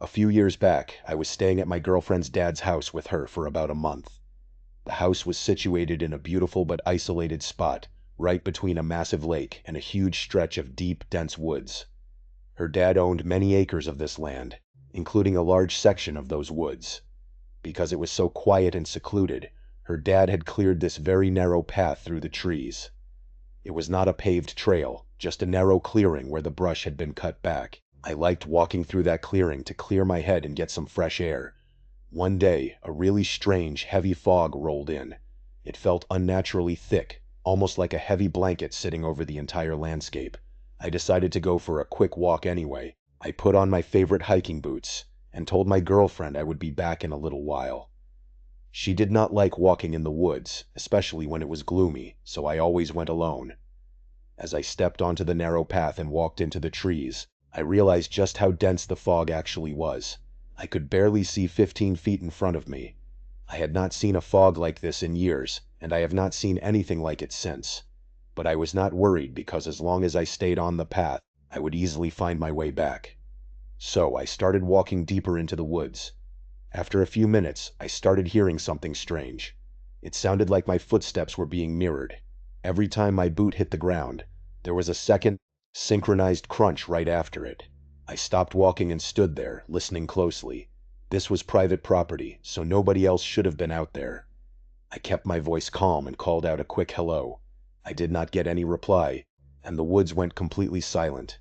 A few years back, I was staying at my girlfriend's dad's house with her for about a month. The house was situated in a beautiful but isolated spot, right between a massive lake and a huge stretch of deep, dense woods. Her dad owned many acres of this land, including a large section of those woods. Because it was so quiet and secluded, her dad had cleared this very narrow path through the trees. It was not a paved trail, just a narrow clearing where the brush had been cut back. I liked walking through that clearing to clear my head and get some fresh air. One day, a really strange, heavy fog rolled in. It felt unnaturally thick, almost like a heavy blanket sitting over the entire landscape. I decided to go for a quick walk anyway. I put on my favorite hiking boots and told my girlfriend I would be back in a little while. She did not like walking in the woods, especially when it was gloomy, so I always went alone. As I stepped onto the narrow path and walked into the trees, I realized just how dense the fog actually was. I could barely see 15 feet in front of me. I had not seen a fog like this in years, and I have not seen anything like it since. But I was not worried because as long as I stayed on the path, I would easily find my way back. So I started walking deeper into the woods. After a few minutes, I started hearing something strange. It sounded like my footsteps were being mirrored. Every time my boot hit the ground, there was a second, synchronized crunch right after it. I stopped walking and stood there, listening closely. This was private property, so nobody else should have been out there. I kept my voice calm and called out a quick hello. I did not get any reply, and the woods went completely silent.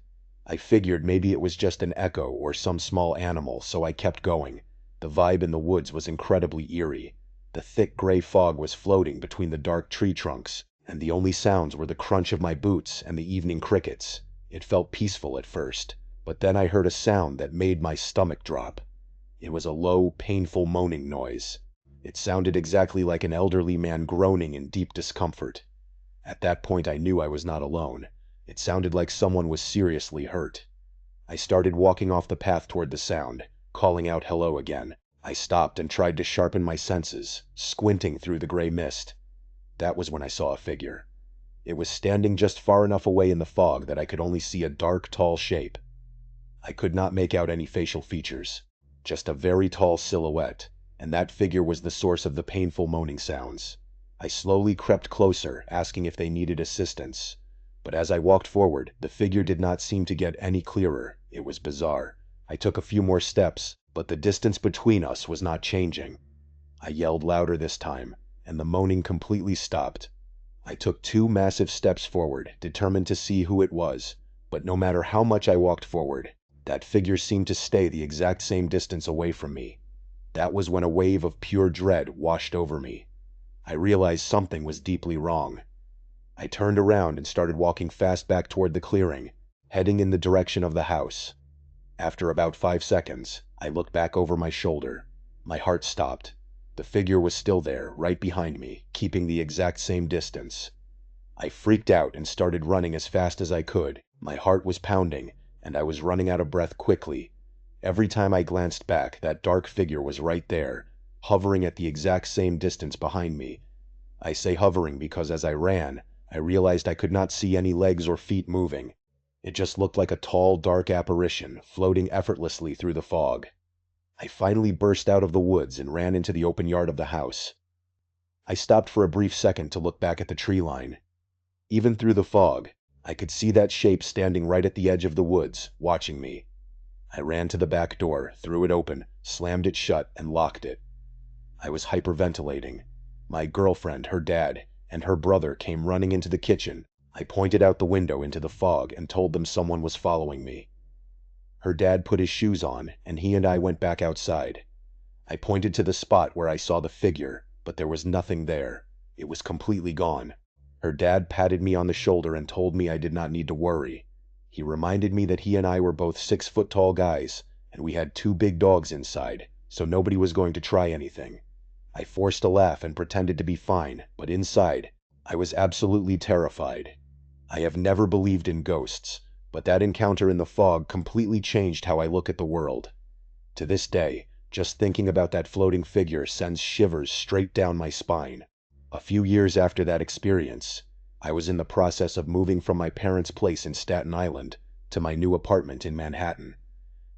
I figured maybe it was just an echo or some small animal, so I kept going. The vibe in the woods was incredibly eerie. The thick gray fog was floating between the dark tree trunks, and the only sounds were the crunch of my boots and the evening crickets. It felt peaceful at first, but then I heard a sound that made my stomach drop. It was a low, painful moaning noise. It sounded exactly like an elderly man groaning in deep discomfort. At that point I knew I was not alone. It sounded like someone was seriously hurt. I started walking off the path toward the sound, calling out hello again. I stopped and tried to sharpen my senses, squinting through the gray mist. That was when I saw a figure. It was standing just far enough away in the fog that I could only see a dark, tall shape. I could not make out any facial features, just a very tall silhouette, and that figure was the source of the painful moaning sounds. I slowly crept closer, asking if they needed assistance. But as I walked forward, the figure did not seem to get any clearer. It was bizarre. I took a few more steps, but the distance between us was not changing. I yelled louder this time, and the moaning completely stopped. I took 2 massive steps forward, determined to see who it was, but no matter how much I walked forward, that figure seemed to stay the exact same distance away from me. That was when a wave of pure dread washed over me. I realized something was deeply wrong. I turned around and started walking fast back toward the clearing, heading in the direction of the house. After about 5 seconds, I looked back over my shoulder. My heart stopped. The figure was still there, right behind me, keeping the exact same distance. I freaked out and started running as fast as I could. My heart was pounding, and I was running out of breath quickly. Every time I glanced back, that dark figure was right there, hovering at the exact same distance behind me. I say hovering because as I ran, I realized I could not see any legs or feet moving. It just looked like a tall, dark apparition floating effortlessly through the fog. I finally burst out of the woods and ran into the open yard of the house. I stopped for a brief second to look back at the tree line. Even through the fog, I could see that shape standing right at the edge of the woods, watching me. I ran to the back door, threw it open, slammed it shut, and locked it. I was hyperventilating. My girlfriend, her dad, and her brother came running into the kitchen. I pointed out the window into the fog and told them someone was following me. Her dad put his shoes on, and he and I went back outside. I pointed to the spot where I saw the figure, but there was nothing there. It was completely gone. Her dad patted me on the shoulder and told me I did not need to worry. He reminded me that he and I were both 6-foot-tall guys, and we had 2 big dogs inside, so nobody was going to try anything. I forced a laugh and pretended to be fine, but inside, I was absolutely terrified. I have never believed in ghosts, but that encounter in the fog completely changed how I look at the world. To this day, just thinking about that floating figure sends shivers straight down my spine. A few years after that experience, I was in the process of moving from my parents' place in Staten Island to my new apartment in Manhattan.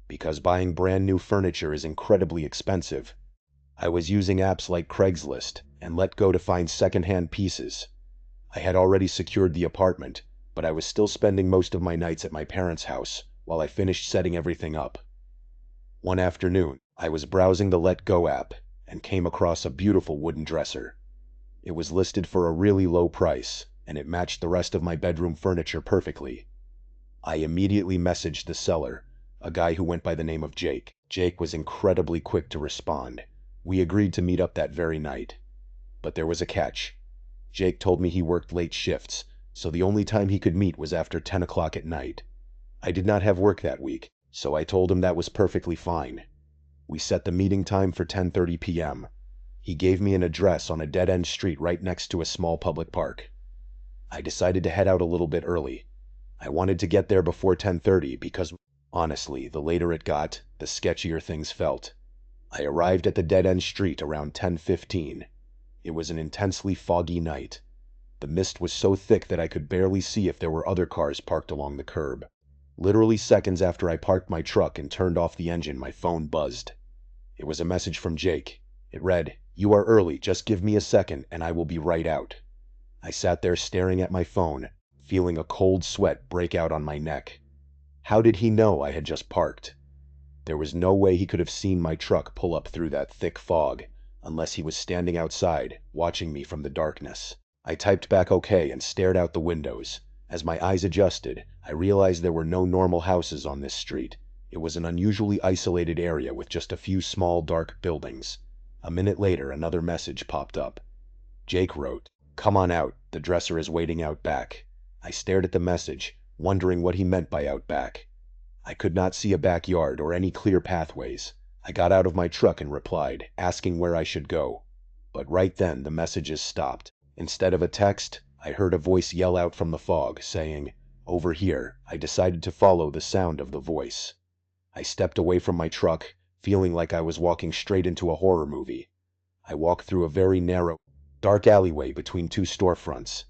because buying brand new furniture is incredibly expensive. I was using apps like Craigslist and Letgo to find secondhand pieces. I had already secured the apartment, but I was still spending most of my nights at my parents' house while I finished setting everything up. One afternoon, I was browsing the Letgo app and came across a beautiful wooden dresser. It was listed for a really low price, and it matched the rest of my bedroom furniture perfectly. I immediately messaged the seller, a guy who went by the name of Jake. Jake was incredibly quick to respond. We agreed to meet up that very night. But there was a catch. Jake told me he worked late shifts, so the only time he could meet was after 10 o'clock at night. I did not have work that week, so I told him that was perfectly fine. We set the meeting time for 10:30 p.m. He gave me an address on a dead-end street right next to a small public park. I decided to head out a little bit early. I wanted to get there before 10:30 because, honestly, the later it got, the sketchier things felt. I arrived at the dead-end street around 10:15. It was an intensely foggy night. The mist was so thick that I could barely see if there were other cars parked along the curb. Literally seconds after I parked my truck and turned off the engine, my phone buzzed. It was a message from Jake. It read, "You are early, just give me a second and I will be right out." I sat there staring at my phone, feeling a cold sweat break out on my neck. How did he know I had just parked? There was no way he could have seen my truck pull up through that thick fog, unless he was standing outside, watching me from the darkness. I typed back okay and stared out the windows. As my eyes adjusted, I realized there were no normal houses on this street. It was an unusually isolated area with just a few small, dark buildings. A minute later, another message popped up. Jake wrote, "Come on out, the dresser is waiting out back." I stared at the message, wondering what he meant by out back. I could not see a backyard or any clear pathways. I got out of my truck and replied, asking where I should go. But right then, the messages stopped. Instead of a text, I heard a voice yell out from the fog, saying, "Over here." I decided to follow the sound of the voice. I stepped away from my truck, feeling like I was walking straight into a horror movie. I walked through a very narrow, dark alleyway between two storefronts.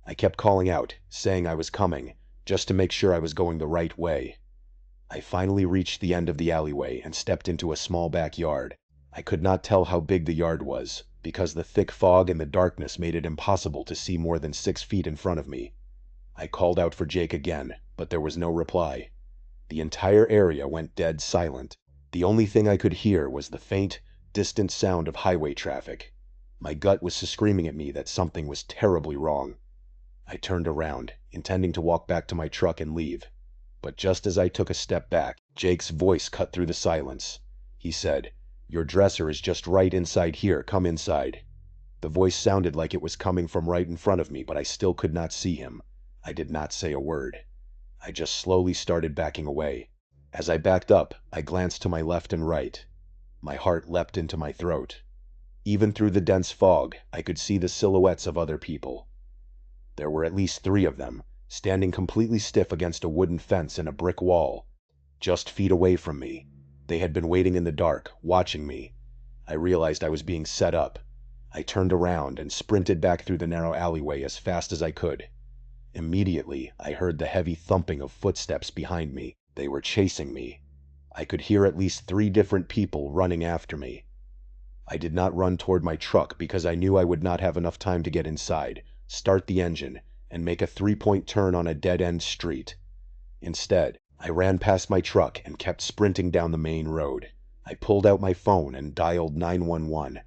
I kept calling out, saying I was coming, just to make sure I was going the right way. I finally reached the end of the alleyway and stepped into a small backyard. I could not tell how big the yard was, because the thick fog and the darkness made it impossible to see more than 6 feet in front of me. I called out for Jake again, but there was no reply. The entire area went dead silent. The only thing I could hear was the faint, distant sound of highway traffic. My gut was screaming at me that something was terribly wrong. I turned around, intending to walk back to my truck and leave. But just as I took a step back, Jake's voice cut through the silence. He said, "Your dresser is just right inside here, come inside." The voice sounded like it was coming from right in front of me, but I still could not see him. I did not say a word. I just slowly started backing away. As I backed up, I glanced to my left and right. My heart leapt into my throat. Even through the dense fog, I could see the silhouettes of other people. There were at least 3 of them, standing completely stiff against a wooden fence and a brick wall, just feet away from me. They had been waiting in the dark, watching me. I realized I was being set up. I turned around and sprinted back through the narrow alleyway as fast as I could. Immediately, I heard the heavy thumping of footsteps behind me. They were chasing me. I could hear at least 3 different people running after me. I did not run toward my truck because I knew I would not have enough time to get inside, start the engine, and make a 3-point turn on a dead-end street. Instead, I ran past my truck and kept sprinting down the main road. I pulled out my phone and dialed 911.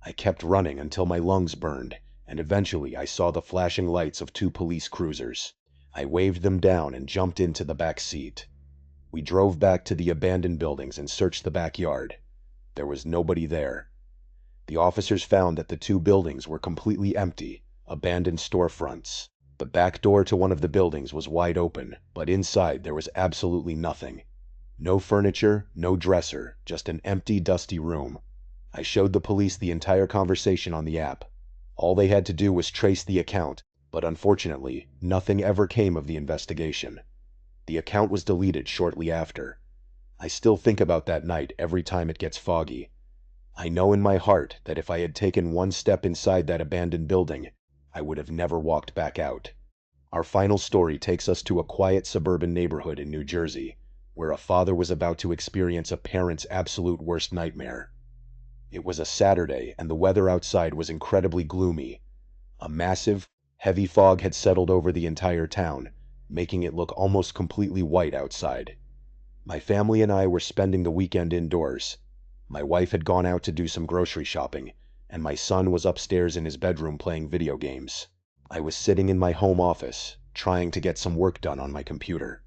I kept running until my lungs burned, and eventually I saw the flashing lights of 2 police cruisers. I waved them down and jumped into the back seat. We drove back to the abandoned buildings and searched the backyard. There was nobody there. The officers found that the 2 buildings were completely empty, abandoned storefronts. The back door to one of the buildings was wide open, but inside there was absolutely nothing. No furniture, no dresser, just an empty, dusty room. I showed the police the entire conversation on the app. All they had to do was trace the account, but unfortunately, nothing ever came of the investigation. The account was deleted shortly after. I still think about that night every time it gets foggy. I know in my heart that if I had taken one step inside that abandoned building, I would have never walked back out. Our final story takes us to a quiet suburban neighborhood in New Jersey. where a father was about to experience a parent's absolute worst nightmare. It was a Saturday, and the weather outside was incredibly gloomy. A massive, heavy fog had settled over the entire town, making it look almost completely white outside. My family and I were spending the weekend indoors. My wife had gone out to do some grocery shopping, and my son was upstairs in his bedroom playing video games. I was sitting in my home office, trying to get some work done on my computer.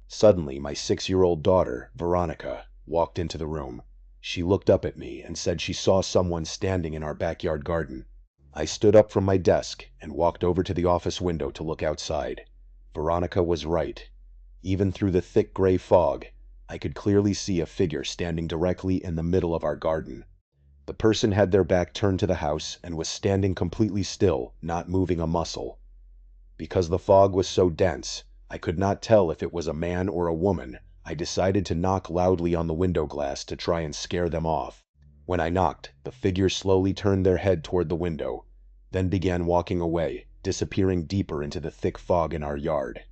Suddenly, my 6-year-old daughter, Veronica, walked into the room. She looked up at me and said she saw someone standing in our backyard garden. I stood up from my desk and walked over to the office window to look outside. Veronica was right. Even through the thick gray fog, I could clearly see a figure standing directly in the middle of our garden. The person had their back turned to the house and was standing completely still, not moving a muscle. Because the fog was so dense, I could not tell if it was a man or a woman. I decided to knock loudly on the window glass to try and scare them off. When I knocked, the figure slowly turned their head toward the window, then began walking away, disappearing deeper into the thick fog in our yard.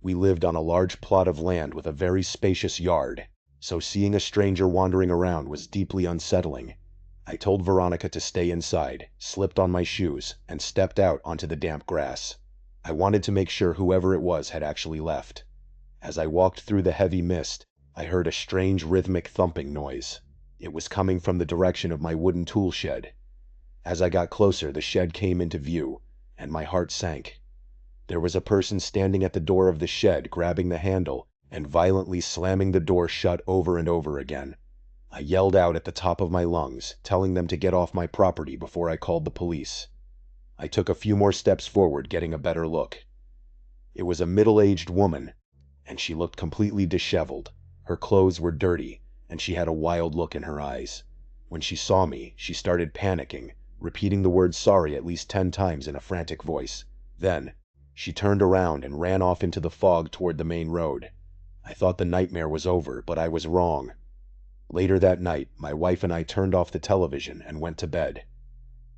We lived on a large plot of land with a very spacious yard, so seeing a stranger wandering around was deeply unsettling. I told Veronica to stay inside, slipped on my shoes, and stepped out onto the damp grass. I wanted to make sure whoever it was had actually left. As I walked through the heavy mist, I heard a strange rhythmic thumping noise. It was coming from the direction of my wooden tool shed. As I got closer, the shed came into view, and my heart sank. There was a person standing at the door of the shed, grabbing the handle and violently slamming the door shut over and over again. I yelled out at the top of my lungs, telling them to get off my property before I called the police. I took a few more steps forward, getting a better look. It was a middle-aged woman, and she looked completely disheveled. Her clothes were dirty, and she had a wild look in her eyes. When she saw me, she started panicking, repeating the word sorry at least 10 times in a frantic voice. Then, she turned around and ran off into the fog toward the main road. I thought the nightmare was over, but I was wrong. Later that night, my wife and I turned off the television and went to bed.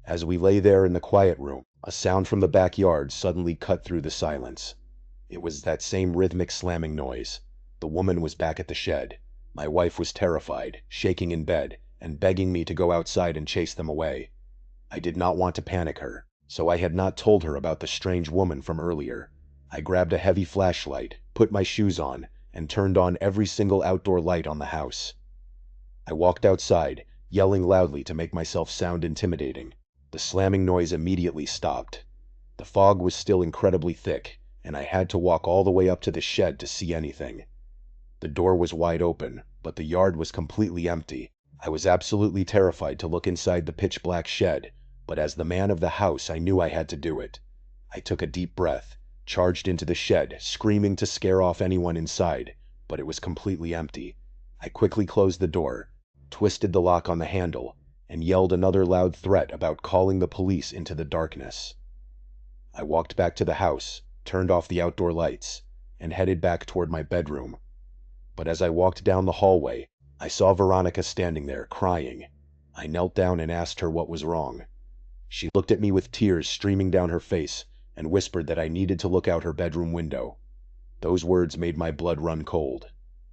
As we lay there in the quiet room, a sound from the backyard suddenly cut through the silence. It was that same rhythmic slamming noise. The woman was back at the shed. My wife was terrified, shaking in bed, and begging me to go outside and chase them away. I did not want to panic her, so I had not told her about the strange woman from earlier. I grabbed a heavy flashlight, put my shoes on, and turned on every single outdoor light on the house. I walked outside, yelling loudly to make myself sound intimidating. The slamming noise immediately stopped. The fog was still incredibly thick, and I had to walk all the way up to the shed to see anything. The door was wide open, but the yard was completely empty. I was absolutely terrified to look inside the pitch-black shed, but as the man of the house, I knew I had to do it. I took a deep breath, charged into the shed, screaming to scare off anyone inside, but it was completely empty. I quickly closed the door, twisted the lock on the handle, and yelled another loud threat about calling the police into the darkness. I walked back to the house, turned off the outdoor lights, and headed back toward my bedroom. But as I walked down the hallway, I saw Veronica standing there, crying. I knelt down and asked her what was wrong. She looked at me with tears streaming down her face and whispered that I needed to look out her bedroom window. Those words made my blood run cold.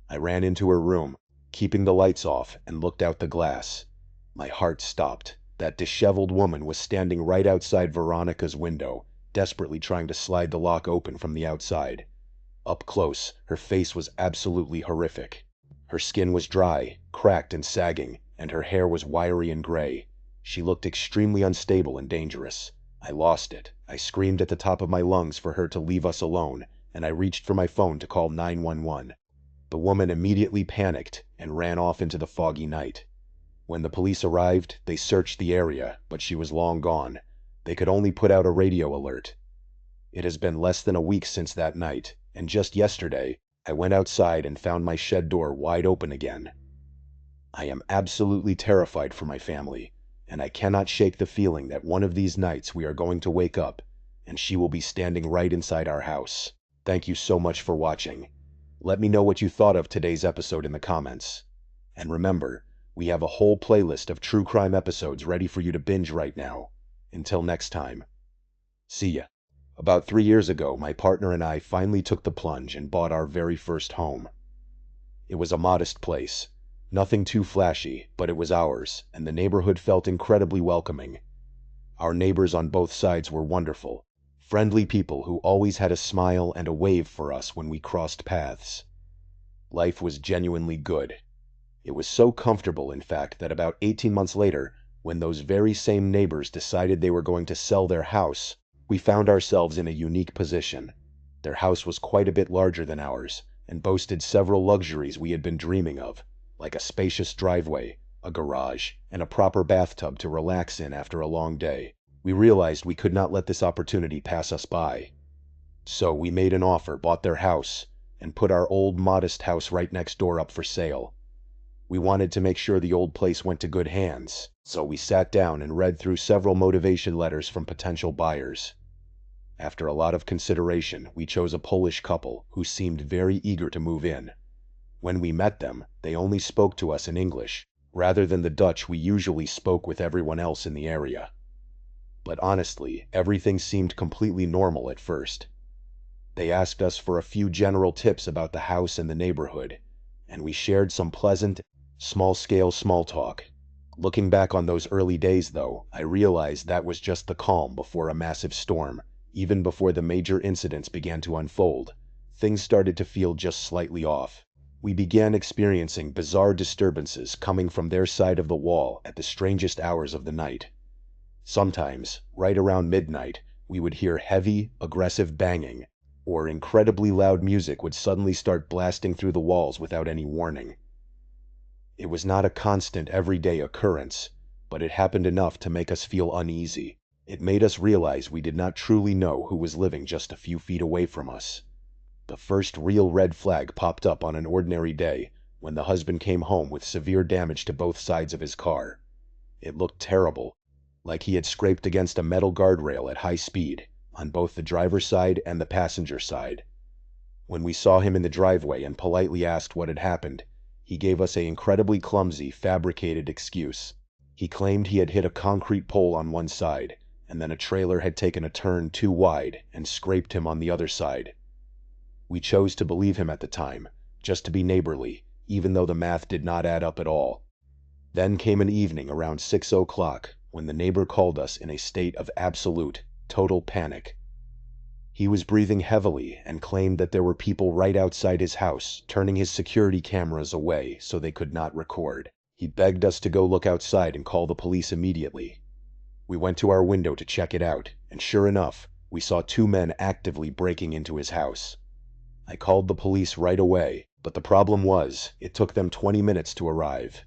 I ran into her room, keeping the lights off, and looked out the glass. My heart stopped. That disheveled woman was standing right outside Veronica's window, desperately trying to slide the lock open from the outside. Up close, her face was absolutely horrific. Her skin was dry, cracked and sagging, and her hair was wiry and gray. She looked extremely unstable and dangerous. I lost it. I screamed at the top of my lungs for her to leave us alone, and I reached for my phone to call 911. The woman immediately panicked and ran off into the foggy night. When the police arrived, they searched the area, but she was long gone. They could only put out a radio alert. It has been less than a week since that night, and just yesterday, I went outside and found my shed door wide open again. I am absolutely terrified for my family, and I cannot shake the feeling that one of these nights we are going to wake up, and she will be standing right inside our house. Thank you so much for watching. Let me know what you thought of today's episode in the comments. And remember, we have a whole playlist of true crime episodes ready for you to binge right now. Until next time. See ya. About 3 years ago, my partner and I finally took the plunge and bought our very first home. It was a modest place. Nothing too flashy, but it was ours, and the neighborhood felt incredibly welcoming. Our neighbors on both sides were wonderful, friendly people who always had a smile and a wave for us when we crossed paths. Life was genuinely good. It was so comfortable, in fact, that about 18 months later, when those very same neighbors decided they were going to sell their house, we found ourselves in a unique position. Their house was quite a bit larger than ours, and boasted several luxuries we had been dreaming of, like a spacious driveway, a garage, and a proper bathtub to relax in after a long day. We realized we could not let this opportunity pass us by. So we made an offer, bought their house, and put our old modest house right next door up for sale. We wanted to make sure the old place went to good hands, so we sat down and read through several motivation letters from potential buyers. After a lot of consideration, we chose a Polish couple who seemed very eager to move in. When we met them, they only spoke to us in English, rather than the Dutch we usually spoke with everyone else in the area. But honestly, everything seemed completely normal at first. They asked us for a few general tips about the house and the neighborhood, and we shared some pleasant, small-scale small talk. Looking back on those early days, though, I realized that was just the calm before a massive storm. Even before the major incidents began to unfold, things started to feel just slightly off. We began experiencing bizarre disturbances coming from their side of the wall at the strangest hours of the night. Sometimes, right around midnight, we would hear heavy, aggressive banging, or incredibly loud music would suddenly start blasting through the walls without any warning. It was not a constant, everyday occurrence, but it happened enough to make us feel uneasy. It made us realize we did not truly know who was living just a few feet away from us. The first real red flag popped up on an ordinary day when the husband came home with severe damage to both sides of his car. It looked terrible, like he had scraped against a metal guardrail at high speed, on both the driver's side and the passenger side. When we saw him in the driveway and politely asked what had happened, he gave us an incredibly clumsy, fabricated excuse. He claimed he had hit a concrete pole on one side, and then a trailer had taken a turn too wide and scraped him on the other side. We chose to believe him at the time, just to be neighborly, even though the math did not add up at all. Then came an evening around 6 o'clock when the neighbor called us in a state of absolute, total panic. He was breathing heavily and claimed that there were people right outside his house, turning his security cameras away so they could not record. He begged us to go look outside and call the police immediately. We went to our window to check it out, and sure enough, we saw two men actively breaking into his house. I called the police right away, but the problem was, it took them 20 minutes to arrive.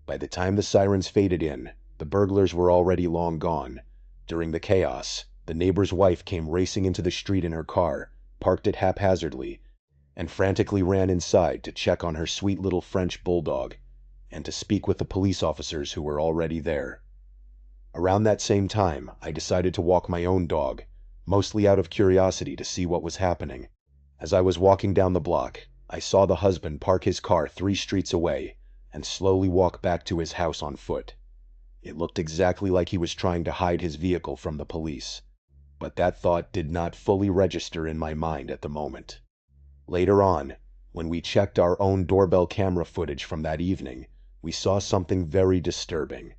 By the time the sirens faded in, the burglars were already long gone. During the chaos, the neighbor's wife came racing into the street in her car, parked it haphazardly, and frantically ran inside to check on her sweet little French bulldog, and to speak with the police officers who were already there. Around that same time, I decided to walk my own dog, mostly out of curiosity to see what was happening. As I was walking down the block, I saw the husband park his car 3 streets away and slowly walk back to his house on foot. It looked exactly like he was trying to hide his vehicle from the police, but that thought did not fully register in my mind at the moment. Later on, when we checked our own doorbell camera footage from that evening, we saw something very disturbing.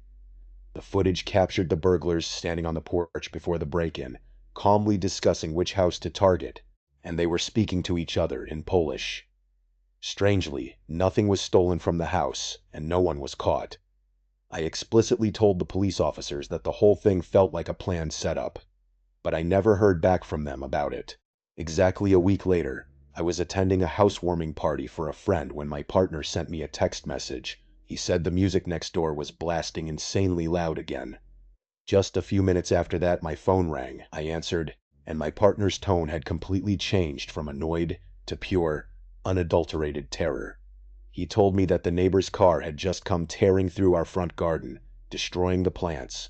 The footage captured the burglars standing on the porch before the break-in, calmly discussing which house to target, and they were speaking to each other in Polish. Strangely, nothing was stolen from the house, and no one was caught. I explicitly told the police officers that the whole thing felt like a planned setup, but I never heard back from them about it. Exactly a week later, I was attending a housewarming party for a friend when my partner sent me a text message. He said the music next door was blasting insanely loud again. Just a few minutes after that, my phone rang. I answered, and my partner's tone had completely changed from annoyed to pure, unadulterated terror. He told me that the neighbor's car had just come tearing through our front garden, destroying the plants,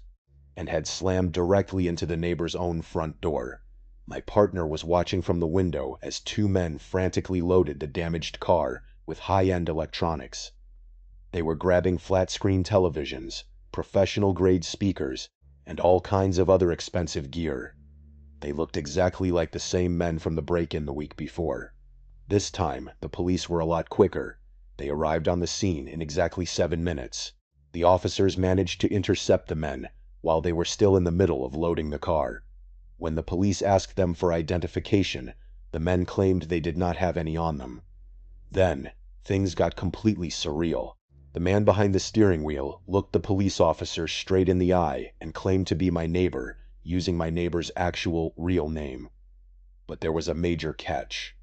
and had slammed directly into the neighbor's own front door. My partner was watching from the window as 2 men frantically loaded the damaged car with high-end electronics. They were grabbing flat-screen televisions, professional-grade speakers, and all kinds of other expensive gear. They looked exactly like the same men from the break-in the week before. This time, the police were a lot quicker, They arrived on the scene in exactly 7 minutes. The officers managed to intercept the men while they were still in the middle of loading the car. When the police asked them for identification, the men claimed they did not have any on them. Then, things got completely surreal. The man behind the steering wheel looked the police officer straight in the eye and claimed to be my neighbor, using my neighbor's actual, real name. But there was a major catch.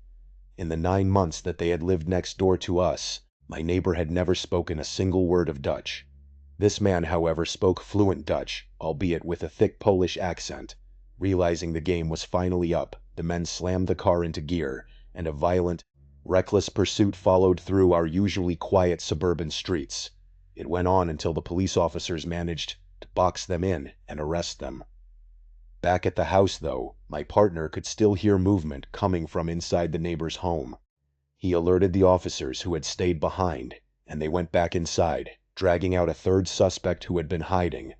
In the 9 months that they had lived next door to us, my neighbor had never spoken a single word of Dutch. This man, however, spoke fluent Dutch, albeit with a thick Polish accent. Realizing the game was finally up, the men slammed the car into gear, and a violent, reckless pursuit followed through our usually quiet suburban streets. It went on until the police officers managed to box them in and arrest them. Back at the house, though, my partner could still hear movement coming from inside the neighbor's home. He alerted the officers who had stayed behind, and they went back inside, dragging out a third suspect who had been hiding.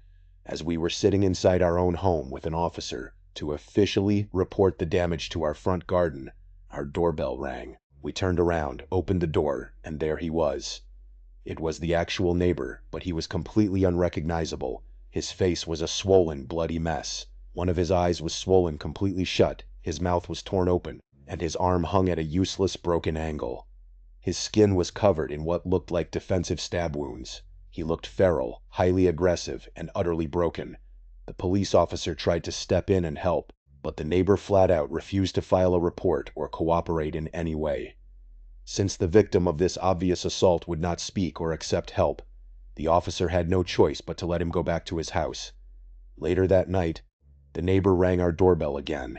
As we were sitting inside our own home with an officer to officially report the damage to our front garden, our doorbell rang. We turned around, opened the door, and there he was. It was the actual neighbor, but he was completely unrecognizable. His face was a swollen, bloody mess. One of his eyes was swollen completely shut, his mouth was torn open, and his arm hung at a useless, broken angle. His skin was covered in what looked like defensive stab wounds. He looked feral, highly aggressive, and utterly broken. The police officer tried to step in and help, but the neighbor flat out refused to file a report or cooperate in any way. Since the victim of this obvious assault would not speak or accept help, the officer had no choice but to let him go back to his house. Later that night, the neighbor rang our doorbell again.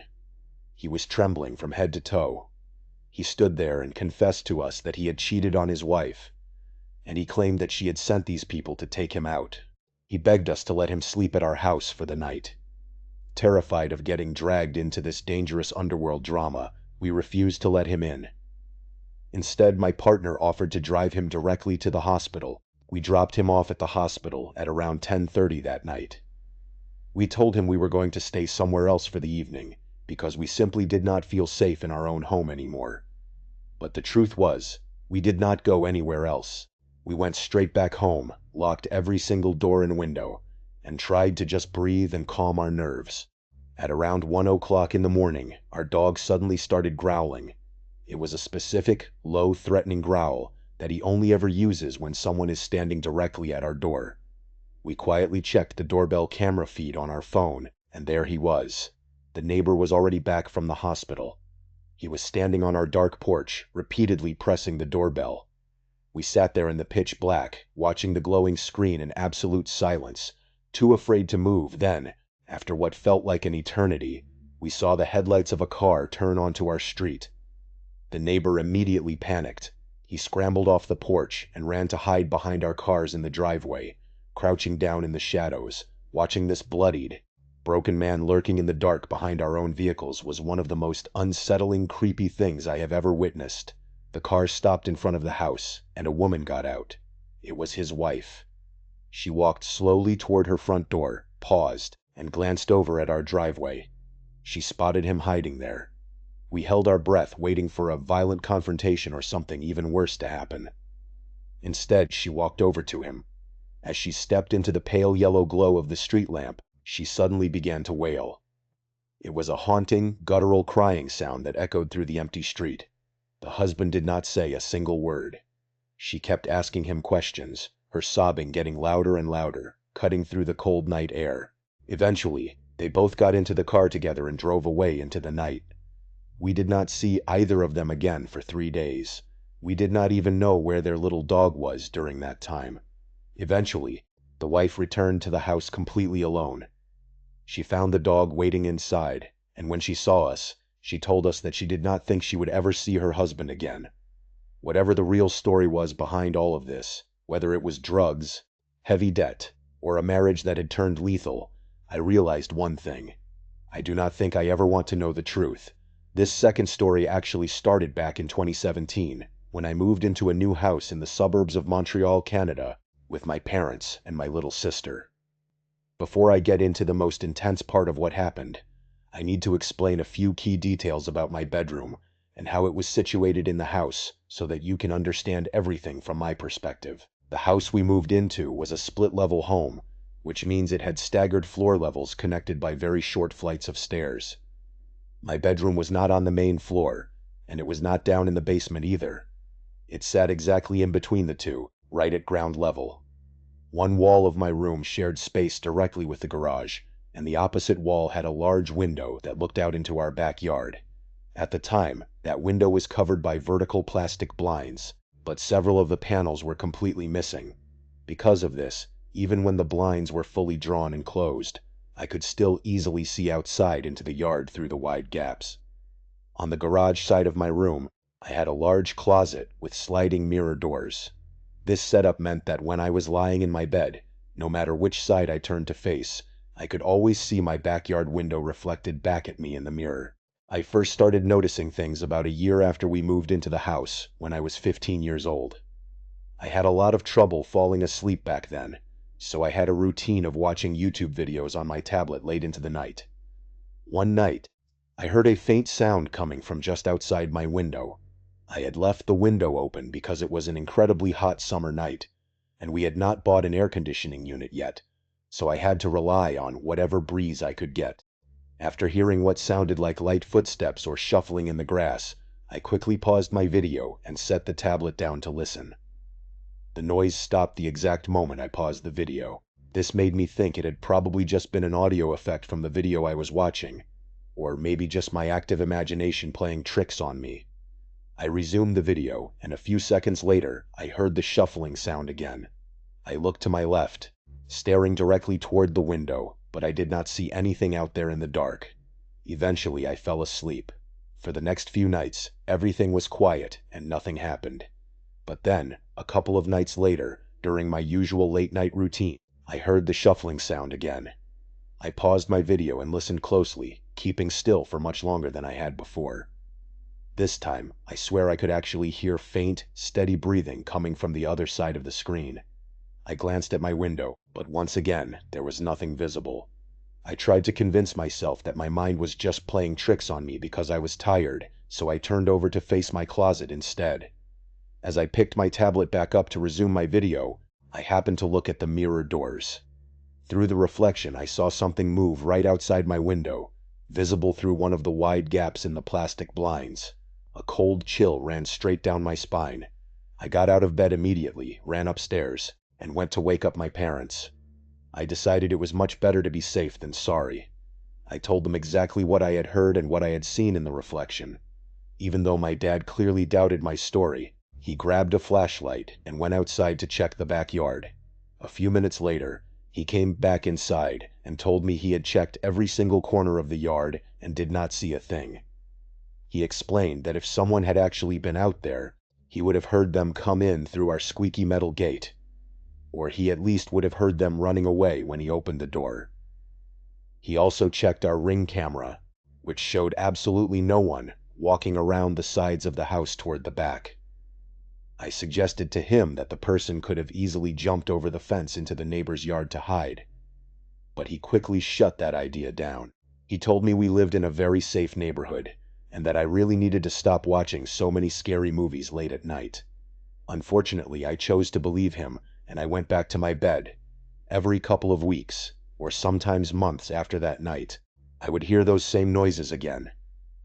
He was trembling from head to toe. He stood there and confessed to us that he had cheated on his wife, and he claimed that she had sent these people to take him out. He begged us to let him sleep at our house for the night. Terrified of getting dragged into this dangerous underworld drama, we refused to let him in. Instead, my partner offered to drive him directly to the hospital. We dropped him off at the hospital at around 10:30 that night. We told him we were going to stay somewhere else for the evening, because we simply did not feel safe in our own home anymore. But the truth was, we did not go anywhere else. We went straight back home, locked every single door and window, and tried to just breathe and calm our nerves. At around 1 o'clock in the morning, our dog suddenly started growling. It was a specific, low, threatening growl that he only ever uses when someone is standing directly at our door. We quietly checked the doorbell camera feed on our phone, and there he was. The neighbor was already back from the hospital. He was standing on our dark porch, repeatedly pressing the doorbell. We sat there in the pitch black, watching the glowing screen in absolute silence, too afraid to move. Then, after what felt like an eternity, we saw the headlights of a car turn onto our street. The neighbor immediately panicked. He scrambled off the porch and ran to hide behind our cars in the driveway, crouching down in the shadows. Watching this bloodied, broken man lurking in the dark behind our own vehicles was one of the most unsettling, creepy things I have ever witnessed. The car stopped in front of the house, and a woman got out. It was his wife. She walked slowly toward her front door, paused, and glanced over at our driveway. She spotted him hiding there. We held our breath, waiting for a violent confrontation or something even worse to happen. Instead, she walked over to him. As she stepped into the pale yellow glow of the street lamp, she suddenly began to wail. It was a haunting, guttural crying sound that echoed through the empty street. The husband did not say a single word. She kept asking him questions, her sobbing getting louder and louder, cutting through the cold night air. Eventually, they both got into the car together and drove away into the night. We did not see either of them again for 3 days. We did not even know where their little dog was during that time. Eventually, the wife returned to the house completely alone. She found the dog waiting inside, and when she saw us, she told us that she did not think she would ever see her husband again. Whatever the real story was behind all of this, whether it was drugs, heavy debt, or a marriage that had turned lethal, I realized one thing. I do not think I ever want to know the truth. This second story actually started back in 2017, when I moved into a new house in the suburbs of Montreal, Canada, with my parents and my little sister. Before I get into the most intense part of what happened, I need to explain a few key details about my bedroom, and how it was situated in the house so that you can understand everything from my perspective. The house we moved into was a split-level home, which means it had staggered floor levels connected by very short flights of stairs. My bedroom was not on the main floor, and it was not down in the basement either. It sat exactly in between the two, right at ground level. One wall of my room shared space directly with the garage, and the opposite wall had a large window that looked out into our backyard. At the time, that window was covered by vertical plastic blinds, but several of the panels were completely missing. Because of this, even when the blinds were fully drawn and closed, I could still easily see outside into the yard through the wide gaps. On the garage side of my room, I had a large closet with sliding mirror doors. This setup meant that when I was lying in my bed, no matter which side I turned to face, I could always see my backyard window reflected back at me in the mirror. I first started noticing things about a year after we moved into the house, when I was 15 years old. I had a lot of trouble falling asleep back then, so I had a routine of watching YouTube videos on my tablet late into the night. One night, I heard a faint sound coming from just outside my window. I had left the window open because it was an incredibly hot summer night, and we had not bought an air conditioning unit yet, so I had to rely on whatever breeze I could get. After hearing what sounded like light footsteps or shuffling in the grass, I quickly paused my video and set the tablet down to listen. The noise stopped the exact moment I paused the video. This made me think it had probably just been an audio effect from the video I was watching, or maybe just my active imagination playing tricks on me. I resumed the video, and a few seconds later, I heard the shuffling sound again. I looked to my left, staring directly toward the window, but I did not see anything out there in the dark. Eventually, I fell asleep. For the next few nights, everything was quiet and nothing happened. But then, a couple of nights later, during my usual late-night routine, I heard the shuffling sound again. I paused my video and listened closely, keeping still for much longer than I had before. This time, I swear I could actually hear faint, steady breathing coming from the other side of the screen. I glanced at my window, but once again, there was nothing visible. I tried to convince myself that my mind was just playing tricks on me because I was tired, so I turned over to face my closet instead. As I picked my tablet back up to resume my video, I happened to look at the mirror doors. Through the reflection, I saw something move right outside my window, visible through one of the wide gaps in the plastic blinds. A cold chill ran straight down my spine. I got out of bed immediately, ran upstairs, and went to wake up my parents. I decided it was much better to be safe than sorry. I told them exactly what I had heard and what I had seen in the reflection. Even though my dad clearly doubted my story, he grabbed a flashlight and went outside to check the backyard. A few minutes later, he came back inside and told me he had checked every single corner of the yard and did not see a thing. He explained that if someone had actually been out there, he would have heard them come in through our squeaky metal gate, or he at least would have heard them running away when he opened the door. He also checked our Ring camera, which showed absolutely no one walking around the sides of the house toward the back. I suggested to him that the person could have easily jumped over the fence into the neighbor's yard to hide, but he quickly shut that idea down. He told me we lived in a very safe neighborhood, and that I really needed to stop watching so many scary movies late at night. Unfortunately, I chose to believe him, and I went back to my bed. Every couple of weeks, or sometimes months after that night, I would hear those same noises again.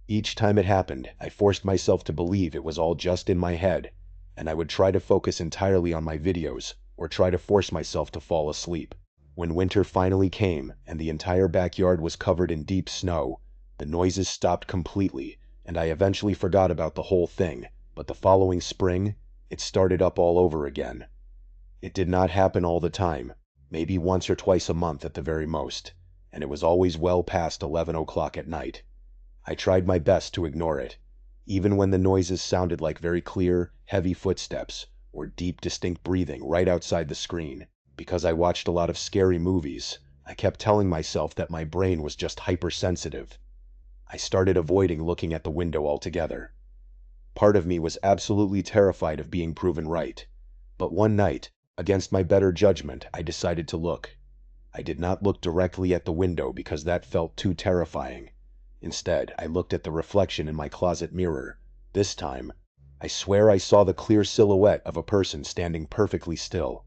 Each time it happened, I forced myself to believe it was all just in my head, and I would try to focus entirely on my videos, or try to force myself to fall asleep. When winter finally came, and the entire backyard was covered in deep snow, the noises stopped completely, and I eventually forgot about the whole thing, but the following spring, it started up all over again. It did not happen all the time, maybe once or twice a month at the very most, and it was always well past 11 o'clock at night. I tried my best to ignore it, even when the noises sounded like very clear, heavy footsteps, or deep, distinct breathing right outside the screen. Because I watched a lot of scary movies, I kept telling myself that my brain was just hypersensitive. I started avoiding looking at the window altogether. Part of me was absolutely terrified of being proven right, but one night, against my better judgment, I decided to look. I did not look directly at the window because that felt too terrifying. Instead, I looked at the reflection in my closet mirror, This time, I swear I saw the clear silhouette of a person standing perfectly still.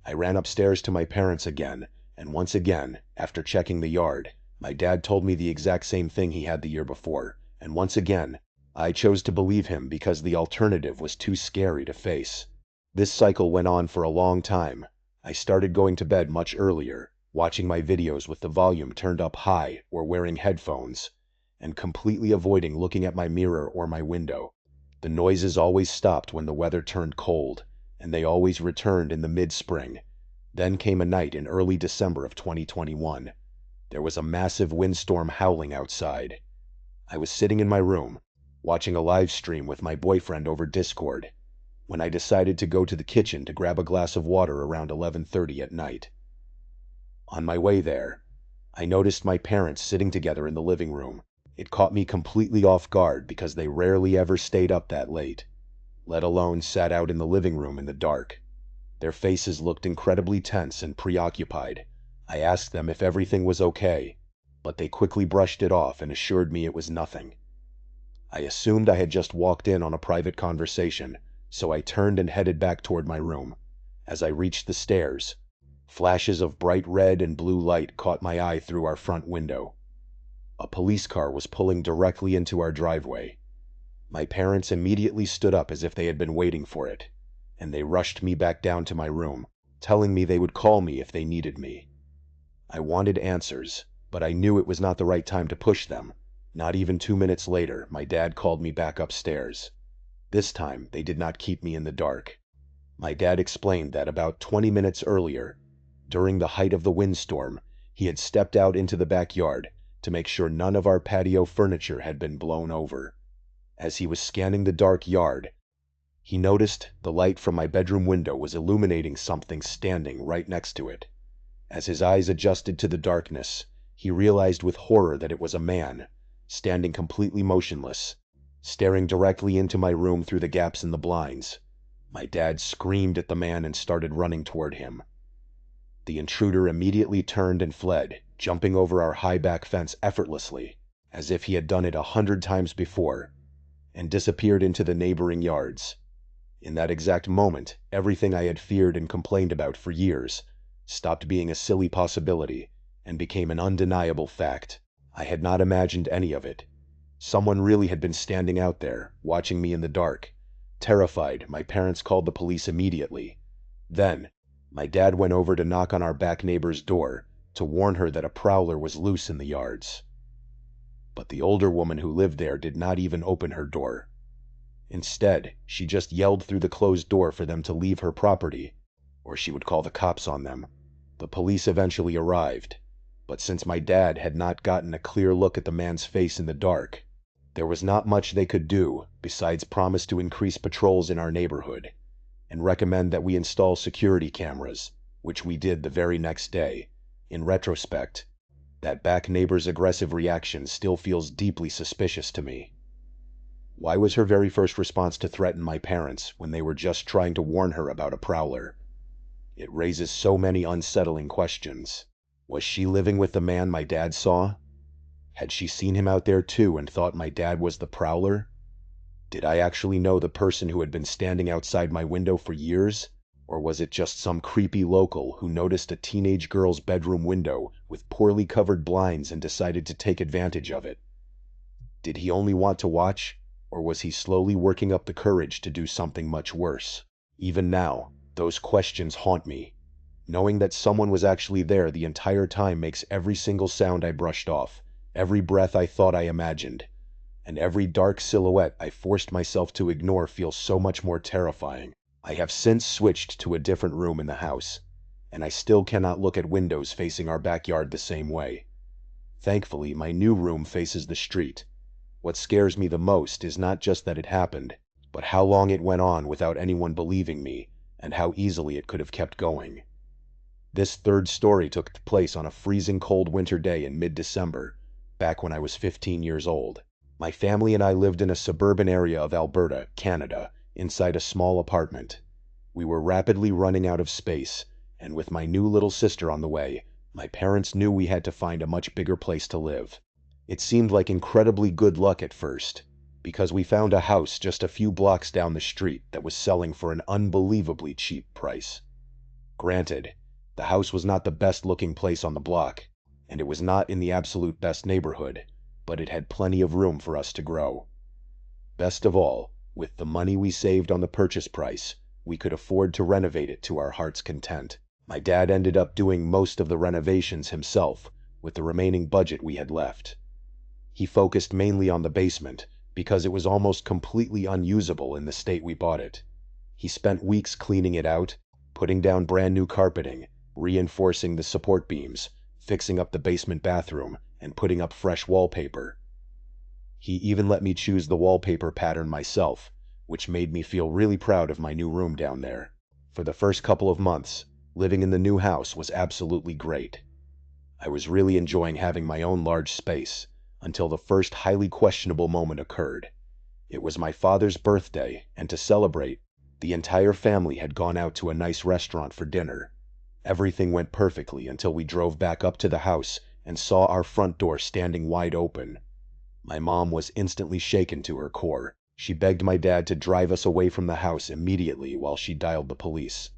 I ran upstairs to my parents again, and once again, after checking the yard, my dad told me the exact same thing he had the year before, and once again, I chose to believe him because the alternative was too scary to face. This cycle went on for a long time. I started going to bed much earlier, watching my videos with the volume turned up high or wearing headphones, and completely avoiding looking at my mirror or my window. The noises always stopped when the weather turned cold, and they always returned in the mid-spring. Then came a night in early December of 2021. There was a massive windstorm howling outside. I was sitting in my room, watching a live stream with my boyfriend over Discord, when I decided to go to the kitchen to grab a glass of water around 11:30 at night. On my way there, I noticed my parents sitting together in the living room. It caught me completely off guard because they rarely ever stayed up that late, let alone sat out in the living room in the dark. Their faces looked incredibly tense and preoccupied. I asked them if everything was okay, but they quickly brushed it off and assured me it was nothing. I assumed I had just walked in on a private conversation, so I turned and headed back toward my room. As I reached the stairs, flashes of bright red and blue light caught my eye through our front window. A police car was pulling directly into our driveway. My parents immediately stood up as if they had been waiting for it, and they rushed me back down to my room, telling me they would call me if they needed me. I wanted answers, but I knew it was not the right time to push them. Not even 2 minutes later, my dad called me back upstairs. This time, they did not keep me in the dark. My dad explained that about 20 minutes earlier, during the height of the windstorm, he had stepped out into the backyard to make sure none of our patio furniture had been blown over. As he was scanning the dark yard, he noticed the light from my bedroom window was illuminating something standing right next to it. As his eyes adjusted to the darkness, he realized with horror that it was a man, standing completely motionless, staring directly into my room through the gaps in the blinds. My dad screamed at the man and started running toward him. The intruder immediately turned and fled, jumping over our high back fence effortlessly, as if he had done it 100 times before, and disappeared into the neighboring yards. In that exact moment, everything I had feared and complained about for years stopped being a silly possibility and became an undeniable fact. I had not imagined any of it. Someone really had been standing out there, watching me in the dark. Terrified, my parents called the police immediately. Then, my dad went over to knock on our back neighbor's door to warn her that a prowler was loose in the yards. But the older woman who lived there did not even open her door. Instead, she just yelled through the closed door for them to leave her property, or she would call the cops on them. The police eventually arrived, but since my dad had not gotten a clear look at the man's face in the dark, there was not much they could do besides promise to increase patrols in our neighborhood and recommend that we install security cameras, which we did the very next day. In retrospect, that back neighbor's aggressive reaction still feels deeply suspicious to me. Why was her very first response to threaten my parents when they were just trying to warn her about a prowler? It raises so many unsettling questions. Was she living with the man my dad saw? Had she seen him out there too and thought my dad was the prowler? Did I actually know the person who had been standing outside my window for years? Or was it just some creepy local who noticed a teenage girl's bedroom window with poorly covered blinds and decided to take advantage of it? Did he only want to watch, or was he slowly working up the courage to do something much worse? Even now, those questions haunt me. Knowing that someone was actually there the entire time makes every single sound I brushed off, every breath I thought I imagined, and every dark silhouette I forced myself to ignore feel so much more terrifying. I have since switched to a different room in the house, and I still cannot look at windows facing our backyard the same way. Thankfully, my new room faces the street. What scares me the most is not just that it happened, but how long it went on without anyone believing me, and how easily it could have kept going. This third story took place on a freezing cold winter day in mid-December, back when I was 15 years old. My family and I lived in a suburban area of Alberta, Canada, inside a small apartment. We were rapidly running out of space, and with my new little sister on the way, my parents knew we had to find a much bigger place to live. It seemed like incredibly good luck at first, because we found a house just a few blocks down the street that was selling for an unbelievably cheap price. Granted, the house was not the best looking place on the block, and it was not in the absolute best neighborhood, but it had plenty of room for us to grow. Best of all, with the money we saved on the purchase price, we could afford to renovate it to our heart's content. My dad ended up doing most of the renovations himself, with the remaining budget we had left. He focused mainly on the basement, because it was almost completely unusable in the state we bought it. He spent weeks cleaning it out, putting down brand new carpeting, reinforcing the support beams, fixing up the basement bathroom, and putting up fresh wallpaper. He even let me choose the wallpaper pattern myself, which made me feel really proud of my new room down there. For the first couple of months, living in the new house was absolutely great. I was really enjoying having my own large space, until the first highly questionable moment occurred. It was my father's birthday, and to celebrate, the entire family had gone out to a nice restaurant for dinner. Everything went perfectly until we drove back up to the house and saw our front door standing wide open. My mom was instantly shaken to her core. She begged my dad to drive us away from the house immediately while she dialed the police.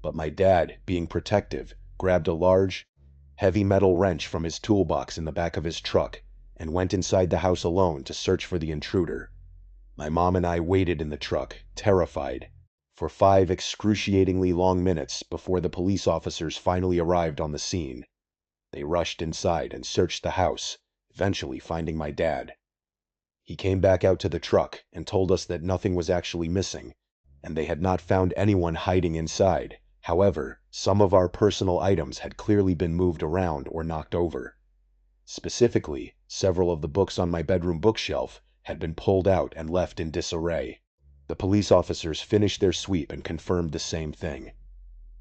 But my dad, being protective, grabbed a large, heavy metal wrench from his toolbox in the back of his truck and went inside the house alone to search for the intruder. My mom and I waited in the truck, terrified, for 5 excruciatingly long minutes before the police officers finally arrived on the scene. They rushed inside and searched the house, eventually finding my dad. He came back out to the truck and told us that nothing was actually missing, and they had not found anyone hiding inside. However, some of our personal items had clearly been moved around or knocked over. Specifically, several of the books on my bedroom bookshelf had been pulled out and left in disarray. The police officers finished their sweep and confirmed the same thing.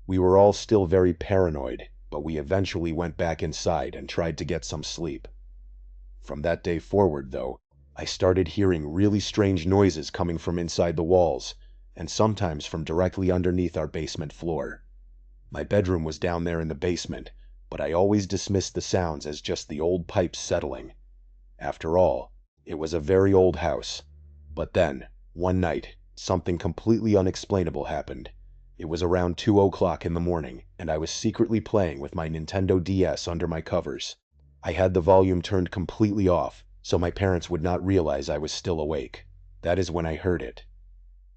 We were all still very paranoid, but we eventually went back inside and tried to get some sleep. From that day forward, though, I started hearing really strange noises coming from inside the walls, and sometimes from directly underneath our basement floor. My bedroom was down there in the basement, but I always dismissed the sounds as just the old pipes settling. After all, it was a very old house. But then, one night, something completely unexplainable happened. It was around 2 o'clock in the morning, and I was secretly playing with my Nintendo DS under my covers. I had the volume turned completely off, so my parents would not realize I was still awake. That is when I heard it.